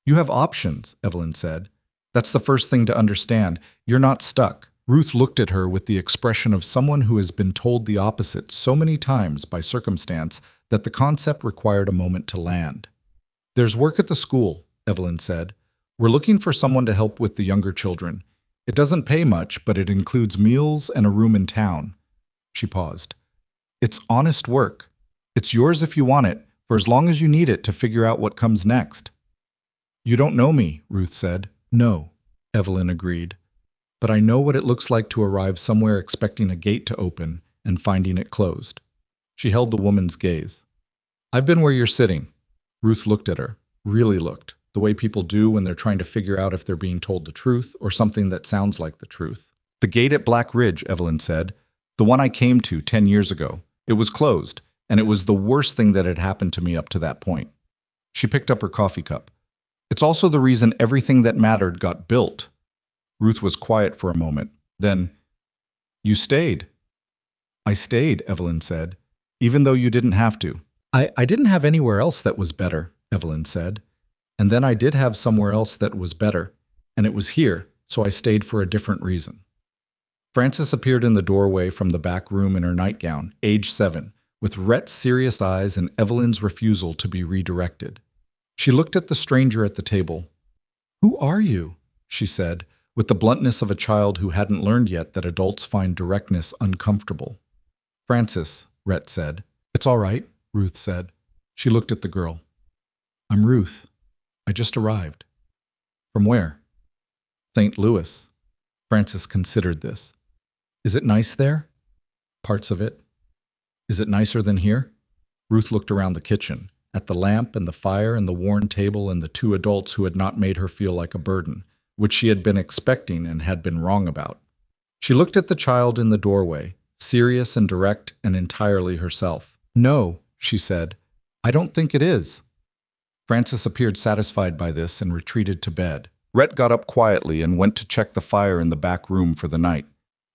You have options, Evelyn said. That's the first thing to understand. You're not stuck. Ruth looked at her with the expression of someone who has been told the opposite so many times by circumstance that the concept required a moment to land. There's work at the school, Evelyn said. We're looking for someone to help with the younger children. It doesn't pay much, but it includes meals and a room in town. She paused. It's honest work. It's yours if you want it, for as long as you need it to figure out what comes next. You don't know me, Ruth said. No, Evelyn agreed. But I know what it looks like to arrive somewhere expecting a gate to open and finding it closed. She held the woman's gaze. I've been where you're sitting. Ruth looked at her, really looked, the way people do when they're trying to figure out if they're being told the truth or something that sounds like the truth. The gate at Black Ridge, Evelyn said. The one I came to 10 years ago. It was closed, and it was the worst thing that had happened to me up to that point. She picked up her coffee cup. It's also the reason everything that mattered got built. Ruth was quiet for a moment. Then, you stayed. I stayed, Evelyn said, even though you didn't have to. I didn't have anywhere else that was better, Evelyn said. And then I did have somewhere else that was better, and it was here, so I stayed for a different reason. Frances appeared in the doorway from the back room in her nightgown, age 7, with Rhett's serious eyes and Evelyn's refusal to be redirected. She looked at the stranger at the table. Who are you? She said, with the bluntness of a child who hadn't learned yet that adults find directness uncomfortable. Frances, Rhett said. It's all right, Ruth said. She looked at the girl. I'm Ruth. I just arrived. From where? St. Louis. Frances considered this. Is it nice there? Parts of it. Is it nicer than here? Ruth looked around the kitchen, at the lamp and the fire and the worn table and the 2 adults who had not made her feel like a burden, which she had been expecting and had been wrong about. She looked at the child in the doorway, serious and direct and entirely herself. No, she said. I don't think it is. Frances appeared satisfied by this and retreated to bed. Rhett got up quietly and went to check the fire in the back room for the night.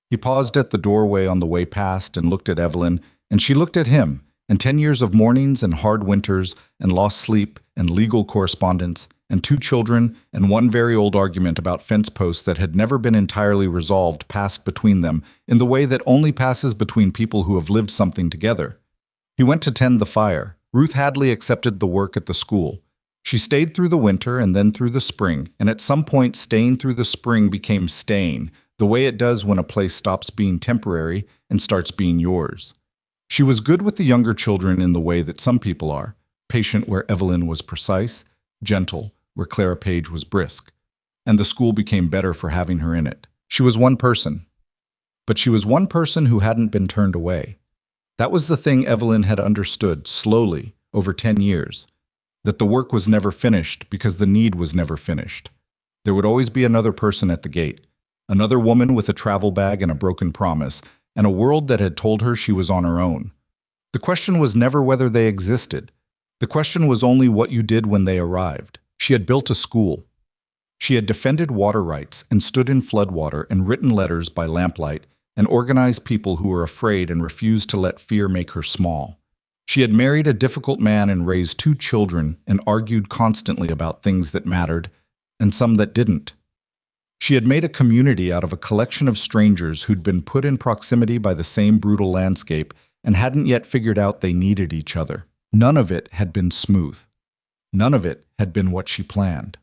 He paused at the doorway on the way past and looked at Evelyn, and she looked at him, and 10 years of mornings and hard winters and lost sleep and legal correspondence and 2 children and 1 very old argument about fence posts that had never been entirely resolved passed between them in the way that only passes between people who have lived something together. He went to tend the fire. Ruth Hadley accepted the work at the school. She stayed through the winter and then through the spring, and at some point staying through the spring became staying, the way it does when a place stops being temporary and starts being yours. She was good with the younger children in the way that some people are, patient where Evelyn was precise, gentle where Clara Page was brisk, and the school became better for having her in it. She was one person, but she was one person who hadn't been turned away. That was the thing Evelyn had understood slowly over 10 years, that the work was never finished because the need was never finished. There would always be another person at the gate, another woman with a travel bag and a broken promise, and a world that had told her she was on her own. The question was never whether they existed. The question was only what you did when they arrived. She had built a school. She had defended water rights and stood in floodwater and written letters by lamplight and organized people who were afraid and refused to let fear make her small. She had married a difficult man and raised 2 children and argued constantly about things that mattered and some that didn't. She had made a community out of a collection of strangers who'd been put in proximity by the same brutal landscape and hadn't yet figured out they needed each other. None of it had been smooth. None of it had been what she planned.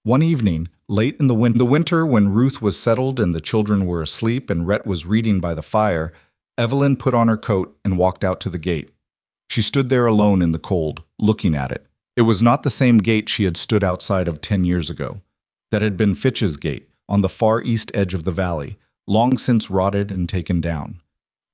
One evening, late in the winter when Ruth was settled and the children were asleep and Rhett was reading by the fire, Evelyn put on her coat and walked out to the gate. She stood there alone in the cold, looking at it. It was not the same gate she had stood outside of 10 years ago. That had been Fitch's gate, on the far east edge of the valley, long since rotted and taken down.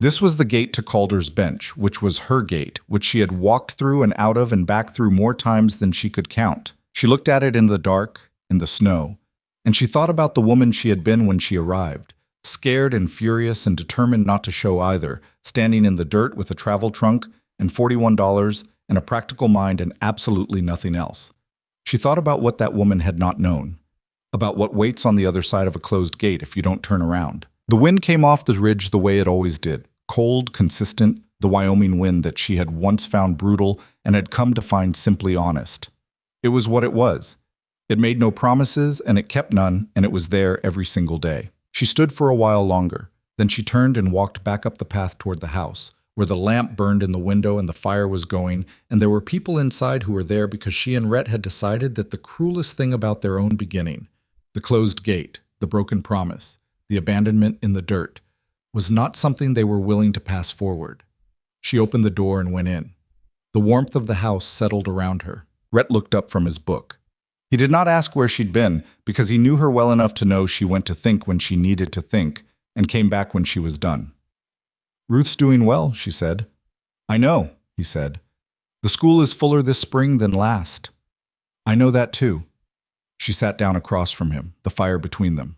This was the gate to Calder's bench, which was her gate, which she had walked through and out of and back through more times than she could count. She looked at it in the dark, in the snow, and she thought about the woman she had been when she arrived, scared and furious and determined not to show either, standing in the dirt with a travel trunk and $41 and a practical mind and absolutely nothing else. She thought about what that woman had not known, about what waits on the other side of a closed gate if you don't turn around. The wind came off the ridge the way it always did, cold, consistent, the Wyoming wind that she had once found brutal and had come to find simply honest. It was what it was. It made no promises, and it kept none, and it was there every single day. She stood for a while longer. Then she turned and walked back up the path toward the house, where the lamp burned in the window and the fire was going, and there were people inside who were there because she and Rhett had decided that the cruelest thing about their own beginning, the closed gate, the broken promise, the abandonment in the dirt, was not something they were willing to pass forward. She opened the door and went in. The warmth of the house settled around her. Rhett looked up from his book. He did not ask where she'd been, because he knew her well enough to know she went to think when she needed to think, and came back when she was done. "Ruth's doing well," she said. "I know," he said. "The school is fuller this spring than last." "I know that too." She sat down across from him, the fire between them.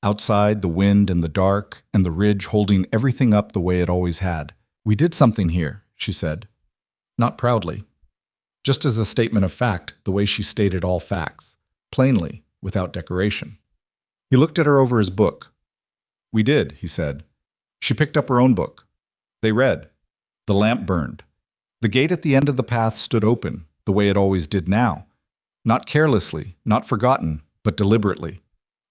Outside, the wind and the dark, and the ridge holding everything up the way it always had. "We did something here," she said. Not proudly. Just as a statement of fact, the way she stated all facts, plainly, without decoration. He looked at her over his book. "We did," he said. She picked up her own book. They read. The lamp burned. The gate at the end of the path stood open, the way it always did now. Not carelessly, not forgotten, but deliberately.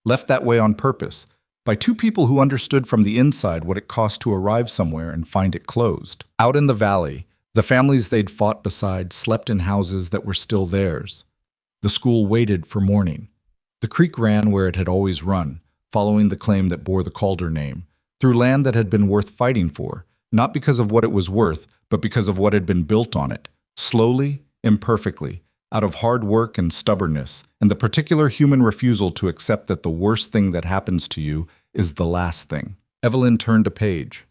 Left that way on purpose, by two people who understood from the inside what it cost to arrive somewhere and find it closed. Out in the valley, the families they'd fought beside slept in houses that were still theirs. The school waited for morning. The creek ran where it had always run, following the claim that bore the Calder name, through land that had been worth fighting for, not because of what it was worth, but because of what had been built on it, slowly, imperfectly, out of hard work and stubbornness, and the particular human refusal to accept that the worst thing that happens to you is the last thing. Evelyn turned a page.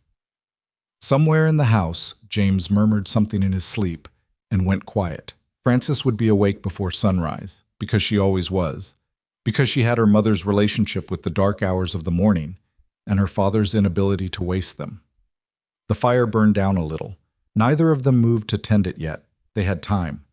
Somewhere in the house, James murmured something in his sleep and went quiet. Frances would be awake before sunrise, because she always was, because she had her mother's relationship with the dark hours of the morning, and her father's inability to waste them. The fire burned down a little. Neither of them moved to tend it yet. They had time.